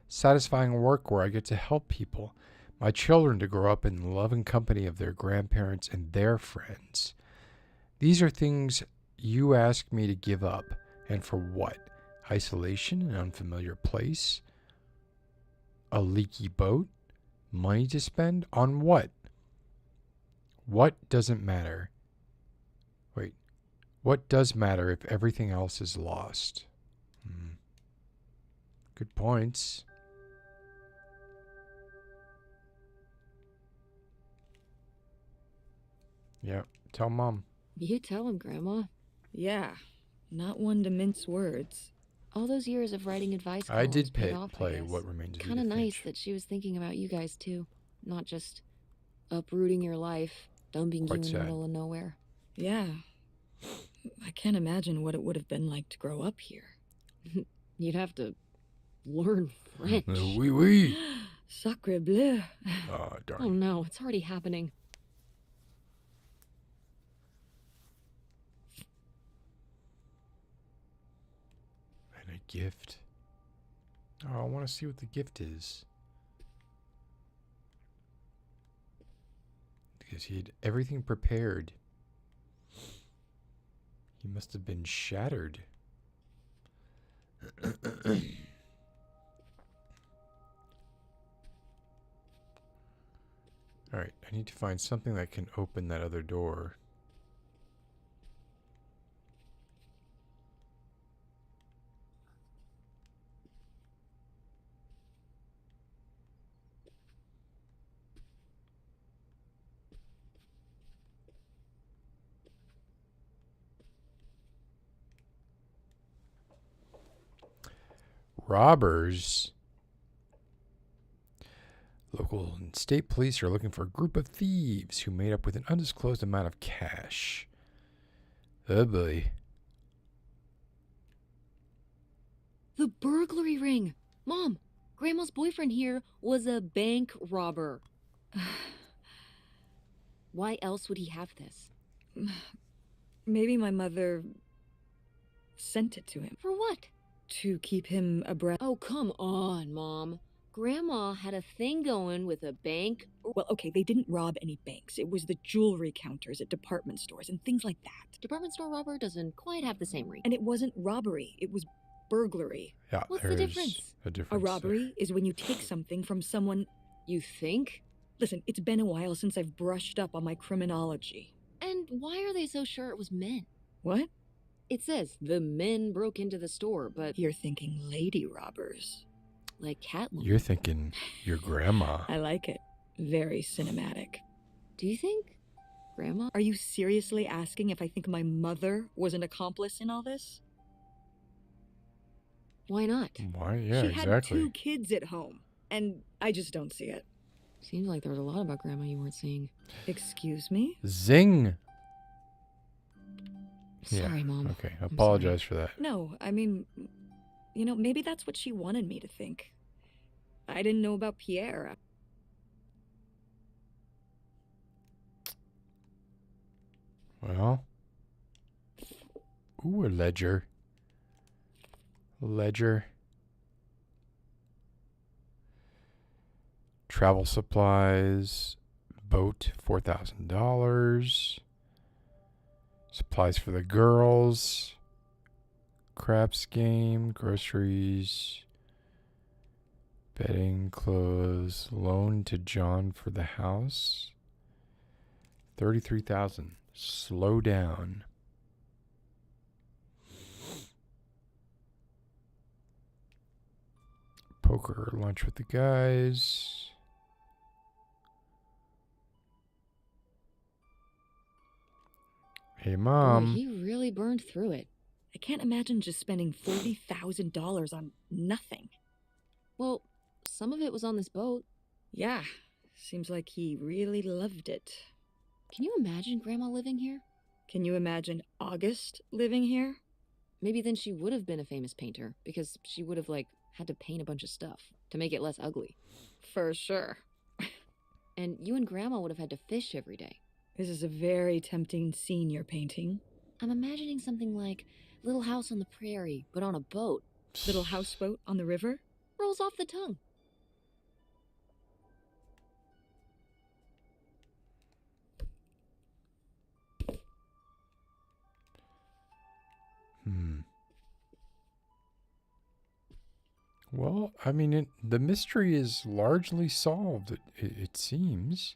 satisfying work where I get to help people, my children to grow up in the loving company of their grandparents and their friends. These are things you ask me to give up, and for what? Isolation, an unfamiliar place? A leaky boat? Money to spend? On what? What doesn't matter? Wait. What does matter if everything else is lost? Good points. Yeah, tell Mom. You tell him, Grandma. Yeah, not one to mince words. All those years of writing advice I columns did paid off, I play guess. What Remains of Kind of Edith nice Finch. that she was thinking about you guys too, not just uprooting your life, dumping Quite you in sad. the middle of nowhere. Yeah. I can't imagine what it would have been like to grow up here. You'd have to learn French. Oui, oui. Sacre bleu. Oh, Oh darn. no, it's already happening. And a gift. Oh, I want to see what the gift is. Because he had everything prepared. He must have been shattered. Alright, I need to find something that can open that other door. Robbers. Local and state police are looking for a group of thieves who made up with an undisclosed amount of cash. Oh boy. The burglary ring! Mom, Grandma's boyfriend here was a bank robber. Why else would he have this? Maybe my mother sent it to him For what? to keep him abreast. Oh, come on, Mom. Grandma had a thing going with a bank. Well, okay, they didn't rob any banks. It was the jewelry counters at department stores and things like that. Department store robber doesn't quite have the same ring. And it wasn't robbery, it was burglary. Yeah, What's the there's difference? a A difference. robbery is when you take something from someone. You think? Listen, it's been a while since I've brushed up on my criminology. And why are they so sure it was men? What? It says the men broke into the store, but You're thinking lady robbers. like Catwoman. You're thinking your grandma. I like it. Very cinematic. Do you think Grandma? Are you seriously asking if I think my mother was an accomplice in all this? Why not? Why? Yeah, She had exactly. 2 kids at home, and I just don't see it. Seems like there was a lot about Grandma you weren't seeing. Excuse me? Zing. Yeah, Sorry, Mom. Okay, I apologize for that. No, I mean, You know, maybe that's what she wanted me to think. I didn't know about Pierre. Well. Ooh, a ledger. Ledger. Travel supplies. Boat, $4,000. Supplies for the girls. Craps game. Groceries. Bedding, clothes. Loan to John for the house. 33,000. Slow down. Poker, lunch with the guys. Hey, Mom. Boy, he really burned through it. I can't imagine just spending $40,000 on nothing. Well, some of it was on this boat. Yeah, seems like he really loved it. Can you imagine Grandma living here? Can you imagine August living here? Maybe then she would have been a famous painter, because she would have, like, had to paint a bunch of stuff to make it less ugly. For sure. And you and Grandma would have had to fish every day. This is a very tempting scene you're painting. I'm imagining something like Little House on the Prairie, but on a boat. Little houseboat on the river? Rolls off the tongue. Well, I mean, the mystery is largely solved, it seems.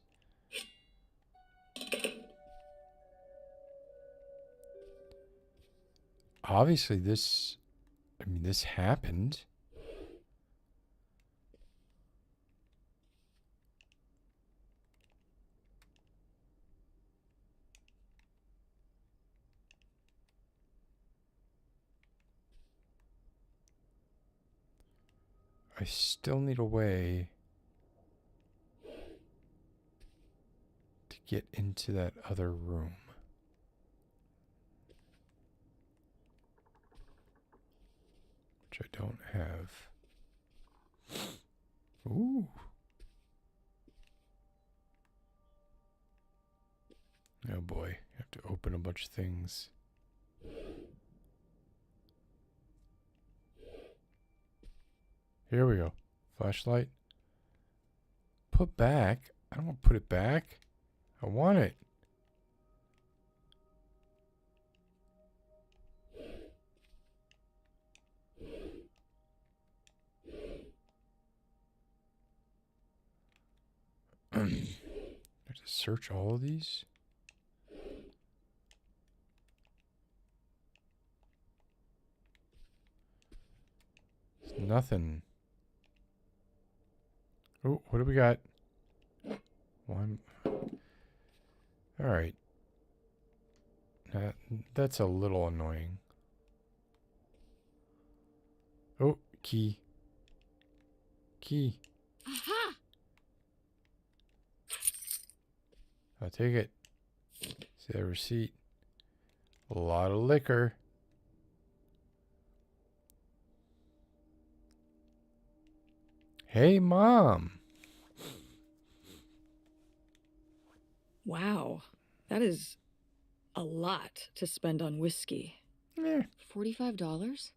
Obviously, this happened. I still need a way to get into that other room. Which I don't have. Ooh. Oh boy, I have to open a bunch of things. Here we go. Flashlight. Put back. I don't want to put it back. I want it. I have to search all of these. There's nothing. Oh, what do we got? One. All right. That's a little annoying. Oh, key. Key. Aha! I'll take it. See that receipt. A lot of liquor. Hey, Mom. Wow, that is a lot to spend on whiskey. $45?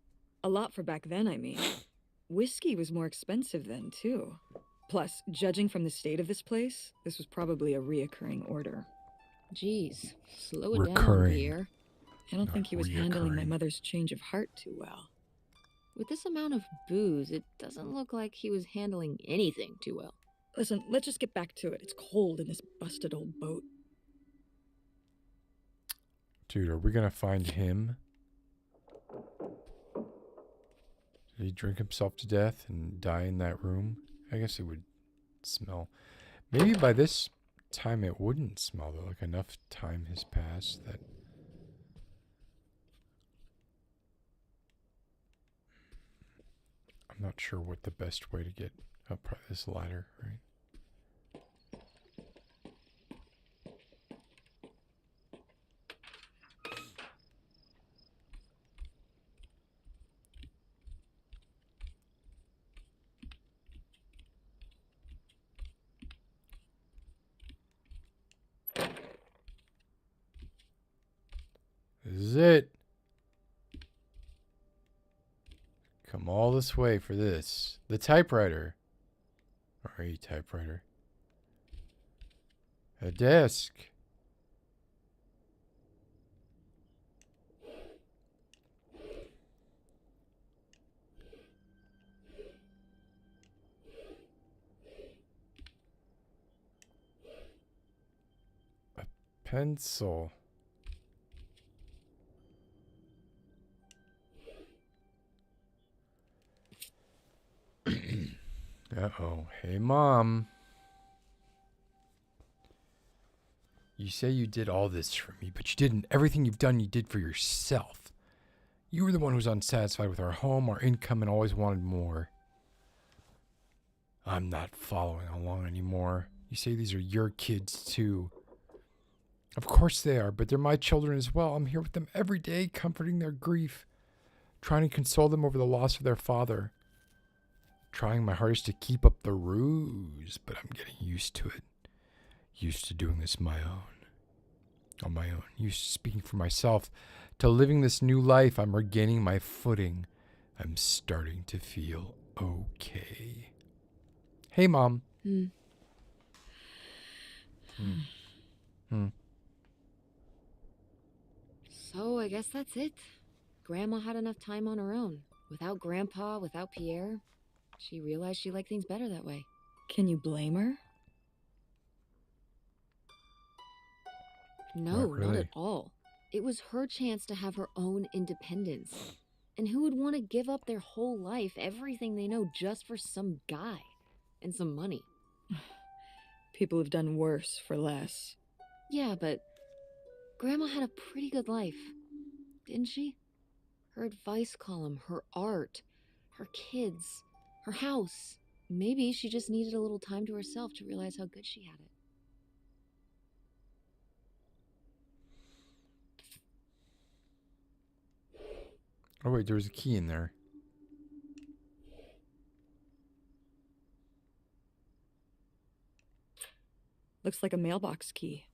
A lot for back then, I mean. Whiskey was more expensive then, too. Plus, judging from the state of this place, this was probably a reoccurring order. Jeez, slow it down, Recurring. Pierre. I don't Not think he was handling my reoccurring. mother's change of heart too well. With this amount of booze, it doesn't look like he was handling anything too well. Listen, let's just get back to it. It's cold in this busted old boat. Dude, are we going to find him? Did he drink himself to death and die in that room? I guess it would smell. Maybe by this time it wouldn't smell, though. Like enough time has passed that... I'm not sure what the best way to get up this ladder, right? is it. Come all this way for this. The typewriter. Or a typewriter. A desk. A pencil. Uh-oh. Hey, Mom. You say you did all this for me, but you didn't. Everything you've done, you did for yourself. You were the one who was unsatisfied with our home, our income, and always wanted more. I'm not following along anymore. You say these are your kids, too. Of course they are, but they're my children as well. I'm here with them every day, comforting their grief, trying to console them over the loss of their father. Trying my hardest to keep up the ruse, but I'm getting used to it. Used to doing this on my own. Used to speaking for myself, to living this new life. I'm regaining my footing. I'm starting to feel okay. Hey, Mom. So I guess that's it. Grandma had enough time on her own. Without Grandpa, without Pierre. She realized she liked things better that way. Can you blame her? No, Not not really. at all. It was her chance to have her own independence. And who would want to give up their whole life, everything they know, just for some guy and some money? People have done worse for less. Yeah, but Grandma had a pretty good life, didn't she? Her advice column, her art, her kids, her house. Maybe she just needed a little time to herself to realize how good she had it. Oh, wait, there was a key in there. Looks like a mailbox key.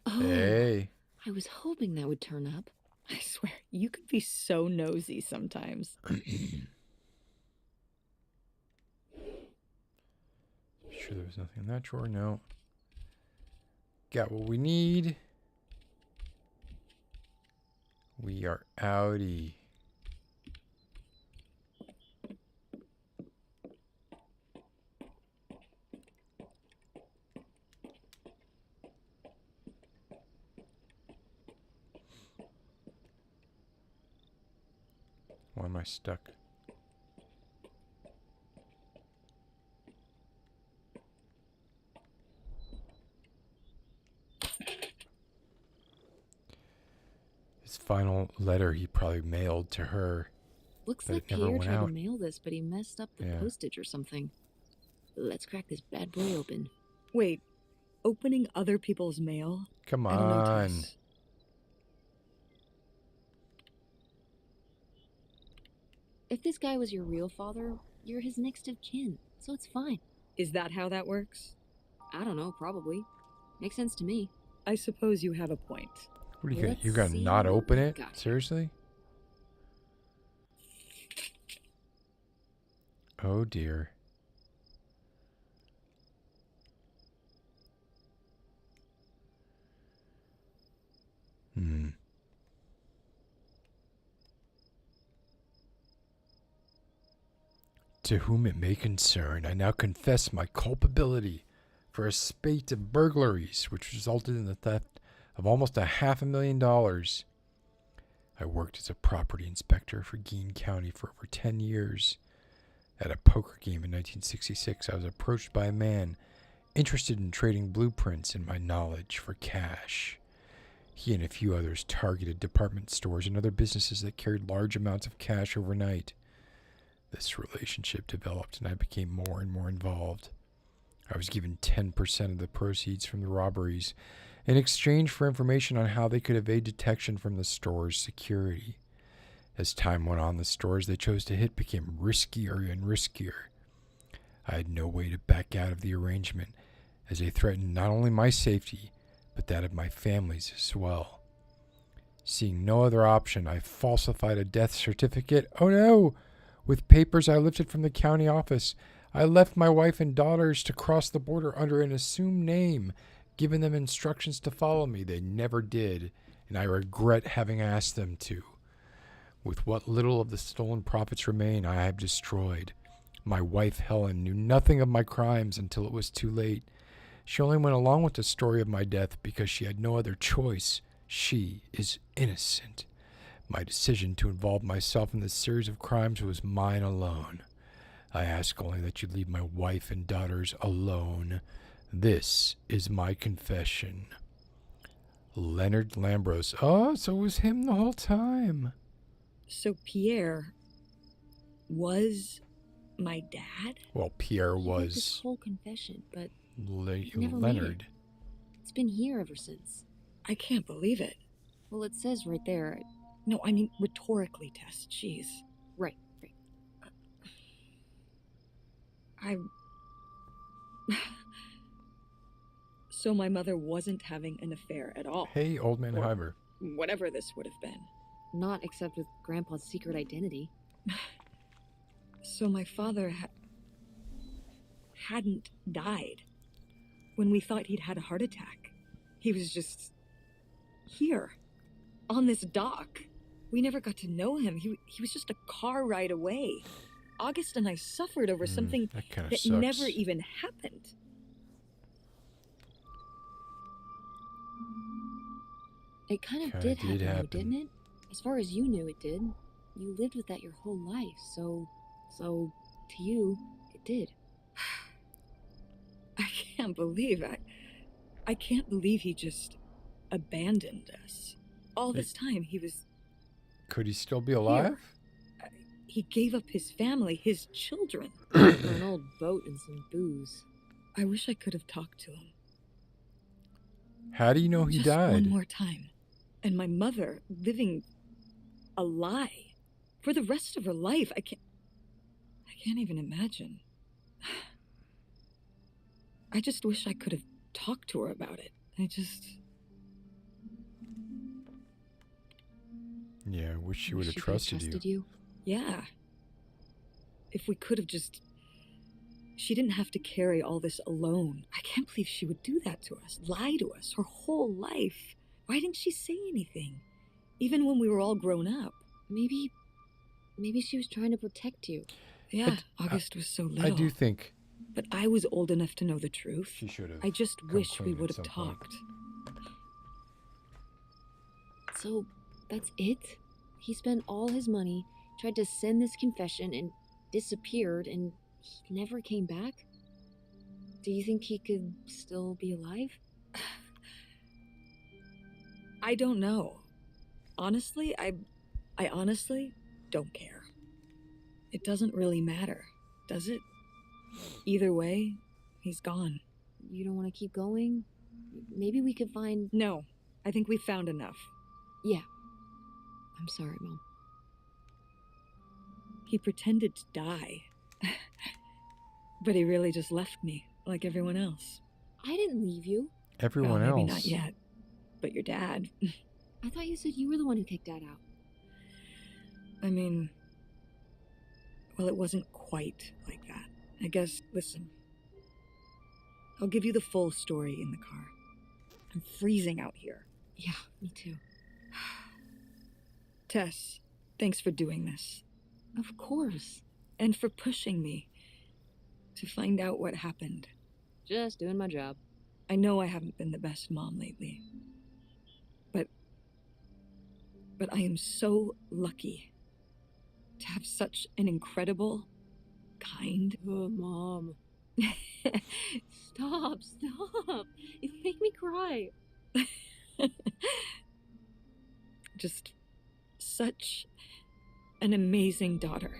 Oh, Hey. I was hoping that would turn up. I swear, you could be so nosy sometimes. Sure there was nothing in that drawer? No. Got what we need. We are outie. Why am I stuck? His final letter he probably mailed to her. Looks But like it never Pierre went tried out. to mail this, but he messed up the Yeah. postage or something. Let's crack this bad boy open. Wait, opening other people's mail? Come I don't know, on. Tess. If this guy was your real father, you're his next of kin, so it's fine. Is that how that works? I don't know, probably. Makes sense to me. I suppose you have a point. What are you gonna? Let's You gonna see not what open we it? got here. Seriously? Oh dear. To whom it may concern, I now confess my culpability for a spate of burglaries which resulted in the theft of almost $500,000. I worked as a property inspector for Greene County for over 10 years. At a poker game in 1966, I was approached by a man interested in trading blueprints and my knowledge for cash. He and a few others targeted department stores and other businesses that carried large amounts of cash overnight. This relationship developed and I became more and more involved. I was given 10% of the proceeds from the robberies in exchange for information on how they could evade detection from the store's security. As time went on, the stores they chose to hit became riskier and riskier. I had no way to back out of the arrangement, as they threatened not only my safety, but that of my family's as well. Seeing no other option, I falsified a death certificate. Oh no! With papers I lifted from the county office. I left my wife and daughters to cross the border under an assumed name, giving them instructions to follow me. They never did, and I regret having asked them to. With what little of the stolen profits remain, I have destroyed. My wife, Helen, knew nothing of my crimes until it was too late. She only went along with the story of my death because she had no other choice. She is innocent. My decision to involve myself in this series of crimes was mine alone. I ask only that you leave my wife and daughters alone. This is my confession. Leonard Lambros. Oh, so it was him the whole time. So Pierre was my dad? Well, Pierre He wrote this was whole confession, but he never made it. Leonard. It's been here ever since. I can't believe it. Well, it says right there. No, I mean rhetorically, Tess. Jeez. Right. So my mother wasn't having an affair at all. Hey, Old Man Or Hyber. whatever this would have been. Not except with Grandpa's secret identity. So my father hadn't died when we thought he'd had a heart attack. He was just here, on this dock. We never got to know him. He was just a car ride away. August and I suffered over something that sucks. never even happened. It kind of Kinda did did happen, happen. though, didn't it? As far as you knew, it did. You lived with that your whole life, so to you, it did. I can't believe I can't believe he just abandoned us. All this time he was Could he still be alive? he gave up his family, his children. For an old boat and some booze. I wish I could have talked to him. How do you know he Just died? one more time. And my mother living a lie for the rest of her life. I can't even imagine. I just wish I could have talked to her about it. Yeah, I wish she would have Wish she could've trusted you. you. Yeah. If we could have just... She didn't have to carry all this alone. I can't believe she would do that to us, lie to us her whole life. Why didn't she say anything? Even when we were all grown up. Maybe she was trying to protect you. Yeah, August was so little. I do think But I was old enough to know the truth. she should have. I just come wish we clean at would have some point. talked. So, that's it? He spent all his money, tried to send this confession, and disappeared, and he never came back? Do you think he could still be alive? I don't know. Honestly, I honestly don't care. It doesn't really matter, does it? Either way, he's gone. You don't want to keep going? Maybe we could find... No, I think we found enough. Yeah. I'm sorry, Mom. He pretended to die. But he really just left me, like everyone else. I didn't leave you. Everyone Well, else. maybe not yet. But your dad. I thought you said you were the one who kicked Dad out. I mean... Well, it wasn't quite like that. I guess, listen. I'll give you the full story in the car. I'm freezing out here. Yeah, me too. Tess, thanks for doing this. Of course. And for pushing me to find out what happened. Just doing my job. I know I haven't been the best mom lately. But I am so lucky to have such an incredible, kind... Oh, Mom. Stop. You make me cry. just such an amazing daughter.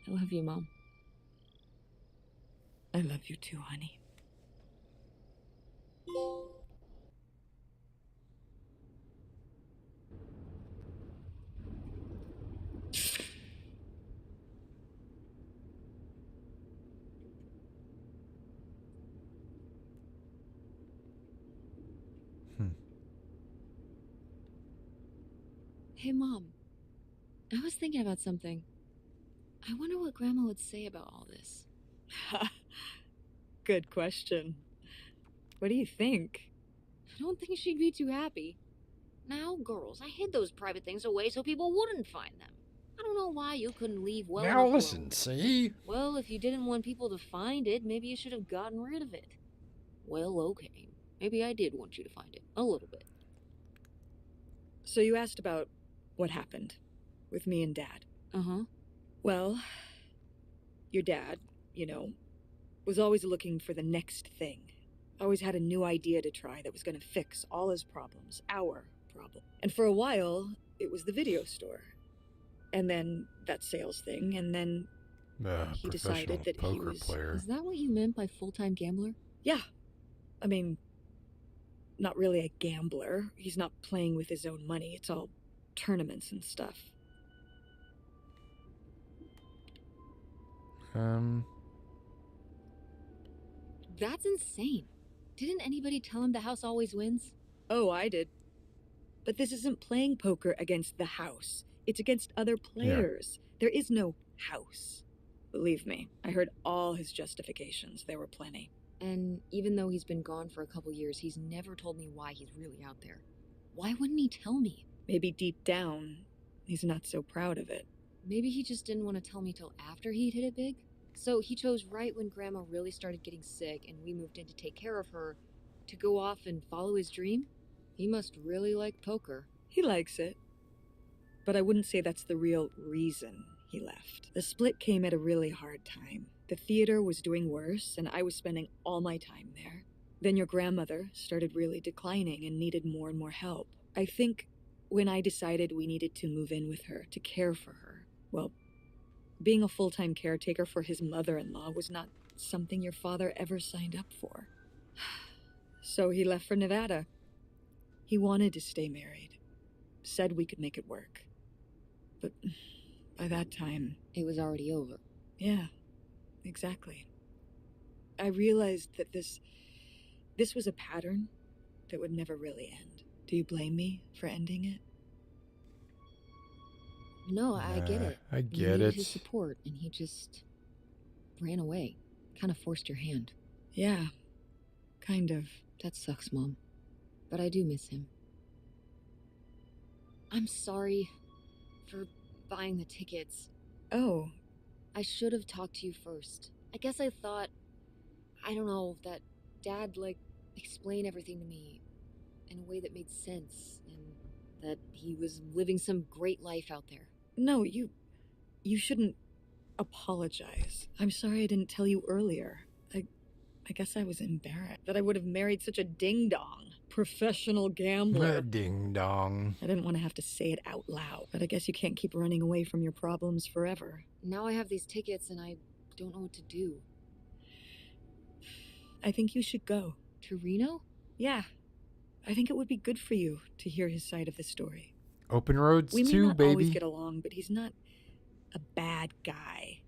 I love you, Mom. I love you too, honey. Hey, Mom. I was thinking about something. I wonder what Grandma would say about all this. Good question. What do you think? I don't think she'd be too happy. Now, girls, I hid those private things away so people wouldn't find them. I don't know why you couldn't leave well Now enough listen, alone. see? Well, if you didn't want people to find it, maybe you should have gotten rid of it. Well, okay. Maybe I did want you to find it. A little bit. So you asked about what happened with me and Dad. Uh-huh. Well, your dad, you know, was always looking for the next thing. Always had a new idea to try that was going to fix all his problems, our problem. And for a while, it was the video store. And then that sales thing, and then he decided Professional that he poker was... player. Is that what you meant by full-time gambler? Yeah. I mean, not really a gambler. He's not playing with his own money. It's all tournaments and stuff. That's insane. Didn't anybody tell him the house always wins? Oh, I did. But this isn't playing poker against the house. It's against other players. There is no house. Believe me, I heard all his justifications. There were plenty. And even though he's been gone for a couple years, he's never told me why he's really out there. Why wouldn't he tell me? Maybe deep down, he's not so proud of it. Maybe he just didn't want to tell me till after he'd hit it big? So he chose right when Grandma really started getting sick and we moved in to take care of her to go off and follow his dream? He must really like poker. He likes it. But I wouldn't say that's the real reason he left. The split came at a really hard time. The theater was doing worse, and I was spending all my time there. Then your grandmother started really declining and needed more and more help. I think when I decided we needed to move in with her, to care for her, well, being a full-time caretaker for his mother-in-law was not something your father ever signed up for. So he left for Nevada. He wanted to stay married. Said we could make it work. But by that time... It was already over. Yeah, exactly. I realized that this was a pattern that would never really end. Do you blame me for ending it? No, I get it. I You get needed it. his support, and he just ran away. Kind of forced your hand. Yeah, kind of. That sucks, Mom. But I do miss him. I'm sorry for buying the tickets. Oh, I should have talked to you first. I guess I thought, I don't know, that Dad, explain everything to me in a way that made sense, and that he was living some great life out there. no, you shouldn't apologize. I'm sorry I didn't tell you earlier. I guess I was embarrassed that I would have married such a ding-dong. Professional gambler. Ding dong. I didn't want to have to say it out loud, but I guess you can't keep running away from your problems forever. Now I have these tickets, and I don't know what to do. I think you should go. To Reno? Yeah. I think it would be good for you to hear his side of the story. Open roads We may too, not always baby. get along, but he's not a bad guy.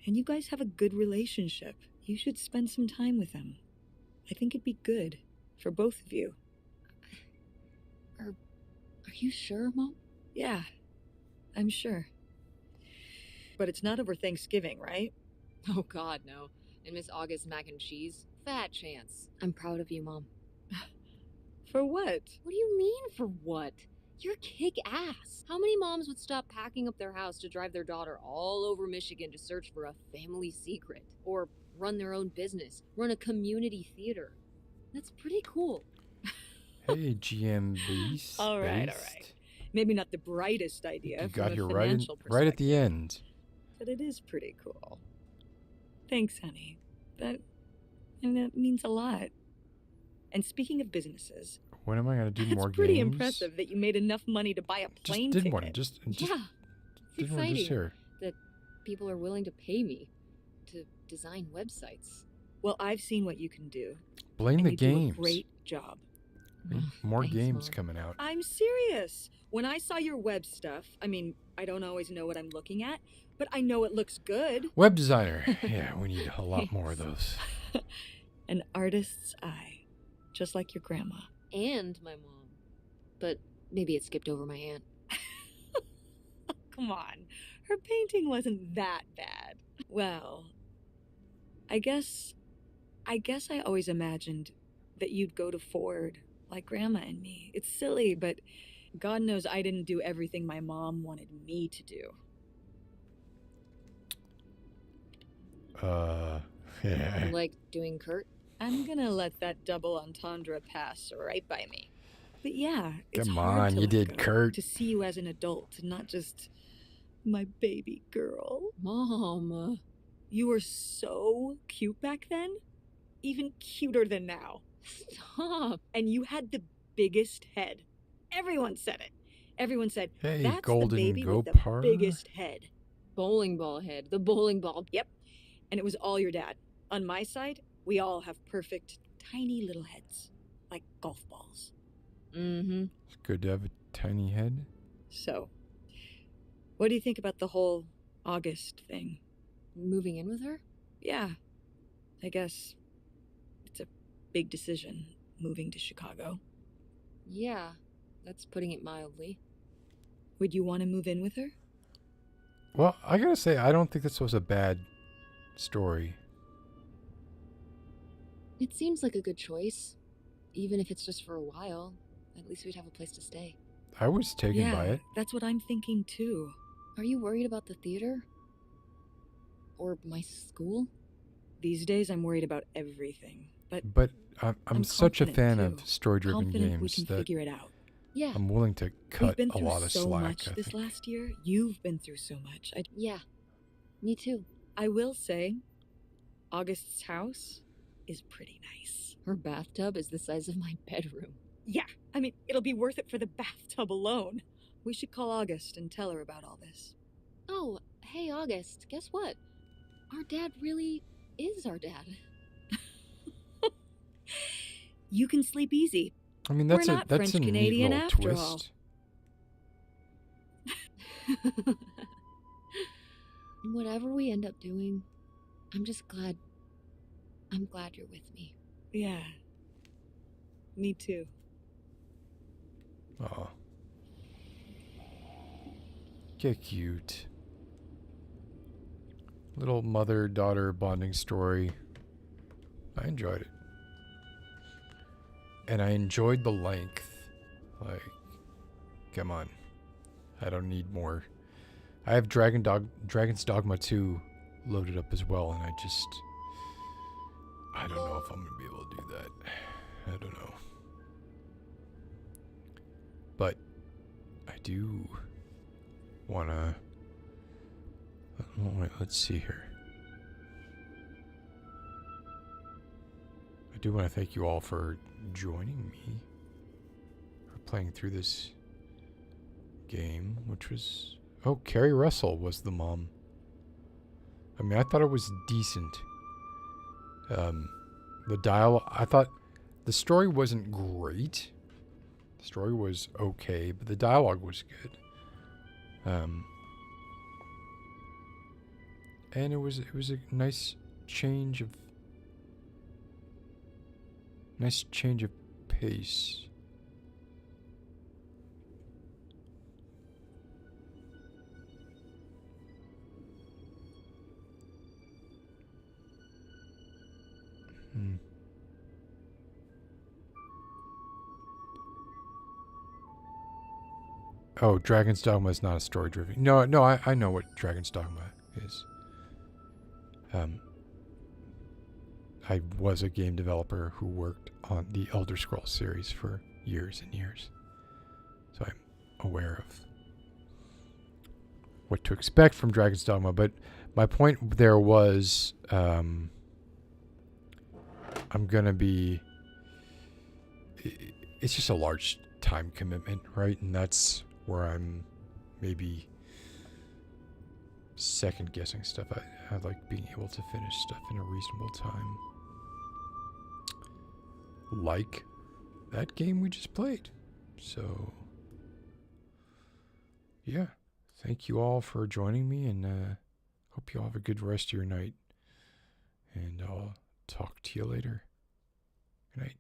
And you guys have a good relationship. You should spend some time with him. I think it'd be good for both of you. Are you sure, Mom? Yeah, I'm sure. But it's not over Thanksgiving, right? Oh, God, no. And Miss August mac and cheese? Fat chance. I'm proud of you, Mom. For what? What do you mean, for what? You're kick-ass. How many moms would stop packing up their house to drive their daughter all over Michigan to search for a family secret? Or run their own business, run a community theater? That's pretty cool. Hey, GM Beast. All right. Maybe not the brightest idea You from got a here financial right at the perspective, end. but it is pretty cool. Thanks, honey. That means a lot. And speaking of businesses, When am I gonna do it's more pretty games? impressive that you made enough money to buy a Just plane did ticket. one. Just Yeah, it's did one exciting just here. that people are willing to pay me to design websites. Well, I've seen what you can do. Blame and the you games. do a great job. More Thanks, games Mom. coming out. I'm serious. When I saw your web stuff, I mean, I don't always know what I'm looking at, but I know it looks good. Web designer. Yeah, we need a lot more of those. An artist's eye, just like your grandma. And my mom. But maybe it skipped over my aunt. Come on. Her painting wasn't that bad. Well, I guess I always imagined that you'd go to Ford like Grandma and me. It's silly, but God knows I didn't do everything my mom wanted me to do. Yeah. Like doing Kurt? I'm gonna let that double entendre pass right by me. But yeah, it's Come hard on, to you let did go, Kurt. to see you as an adult, not just my baby girl. Mom. You were so cute back then, even cuter than now. Stop. And you had the biggest head. Everyone said it. Everyone said, Hey, that's the Golden baby with the Gopar. biggest head. Bowling ball head. The bowling ball. Yep. And it was all your dad. On my side, we all have perfect, tiny little heads, like golf balls. Mm-hmm. It's good to have a tiny head. So, what do you think about the whole August thing? Moving in with her? Yeah, I guess it's a big decision, moving to Chicago. Yeah, that's putting it mildly. Would you want to move in with her? Well, I gotta say, I don't think this was a bad story. It seems like a good choice. Even if it's just for a while, at least we'd have a place to stay. I was taken by it. That's what I'm thinking too. Are you worried about the theater? Or my school? These days, I'm worried about everything. But I'm such a fan confident, of story-driven confident we games can that figure it out. Yeah. I'm willing to We've cut been a through lot of so slack. much this last year. You've been through so much. Yeah. Me too. I will say, August's house is pretty nice. Her bathtub is the size of my bedroom. Yeah, I mean, it'll be worth it for the bathtub alone. We should call August and tell her about all this. Oh, hey August, guess what? Our dad really is our dad. You can sleep easy. I mean, We're that's not a neat French-Canadian little after all. twist. Whatever we end up doing, I'm glad you're with me. Yeah. Me too. Oh, get cute. Little mother-daughter bonding story. I enjoyed it. And I enjoyed the length. Like, come on. I don't need more. I have Dragon's Dogma 2 loaded up as well, and I don't know if I'm going to be able to do that. I don't know. But I do want to... Wait, let's see here. I do want to thank you all for joining me, for playing through this game, which was... Oh, Carrie Russell was the mom. I mean, I thought it was decent. The dialogue... I thought the story wasn't great. The story was okay, but the dialogue was good. And it was a nice change of pace. Oh, Dragon's Dogma is not a story-driven. No, I know what Dragon's Dogma is. I was a game developer who worked on the Elder Scrolls series for years and years. So I'm aware of what to expect from Dragon's Dogma. But my point there was I'm going to be... It's just a large time commitment, right? And that's where I'm maybe second guessing stuff. I like being able to finish stuff in a reasonable time. Like that game we just played. So, yeah. Thank you all for joining me, and hope you all have a good rest of your night. And I'll talk to you later. Good night.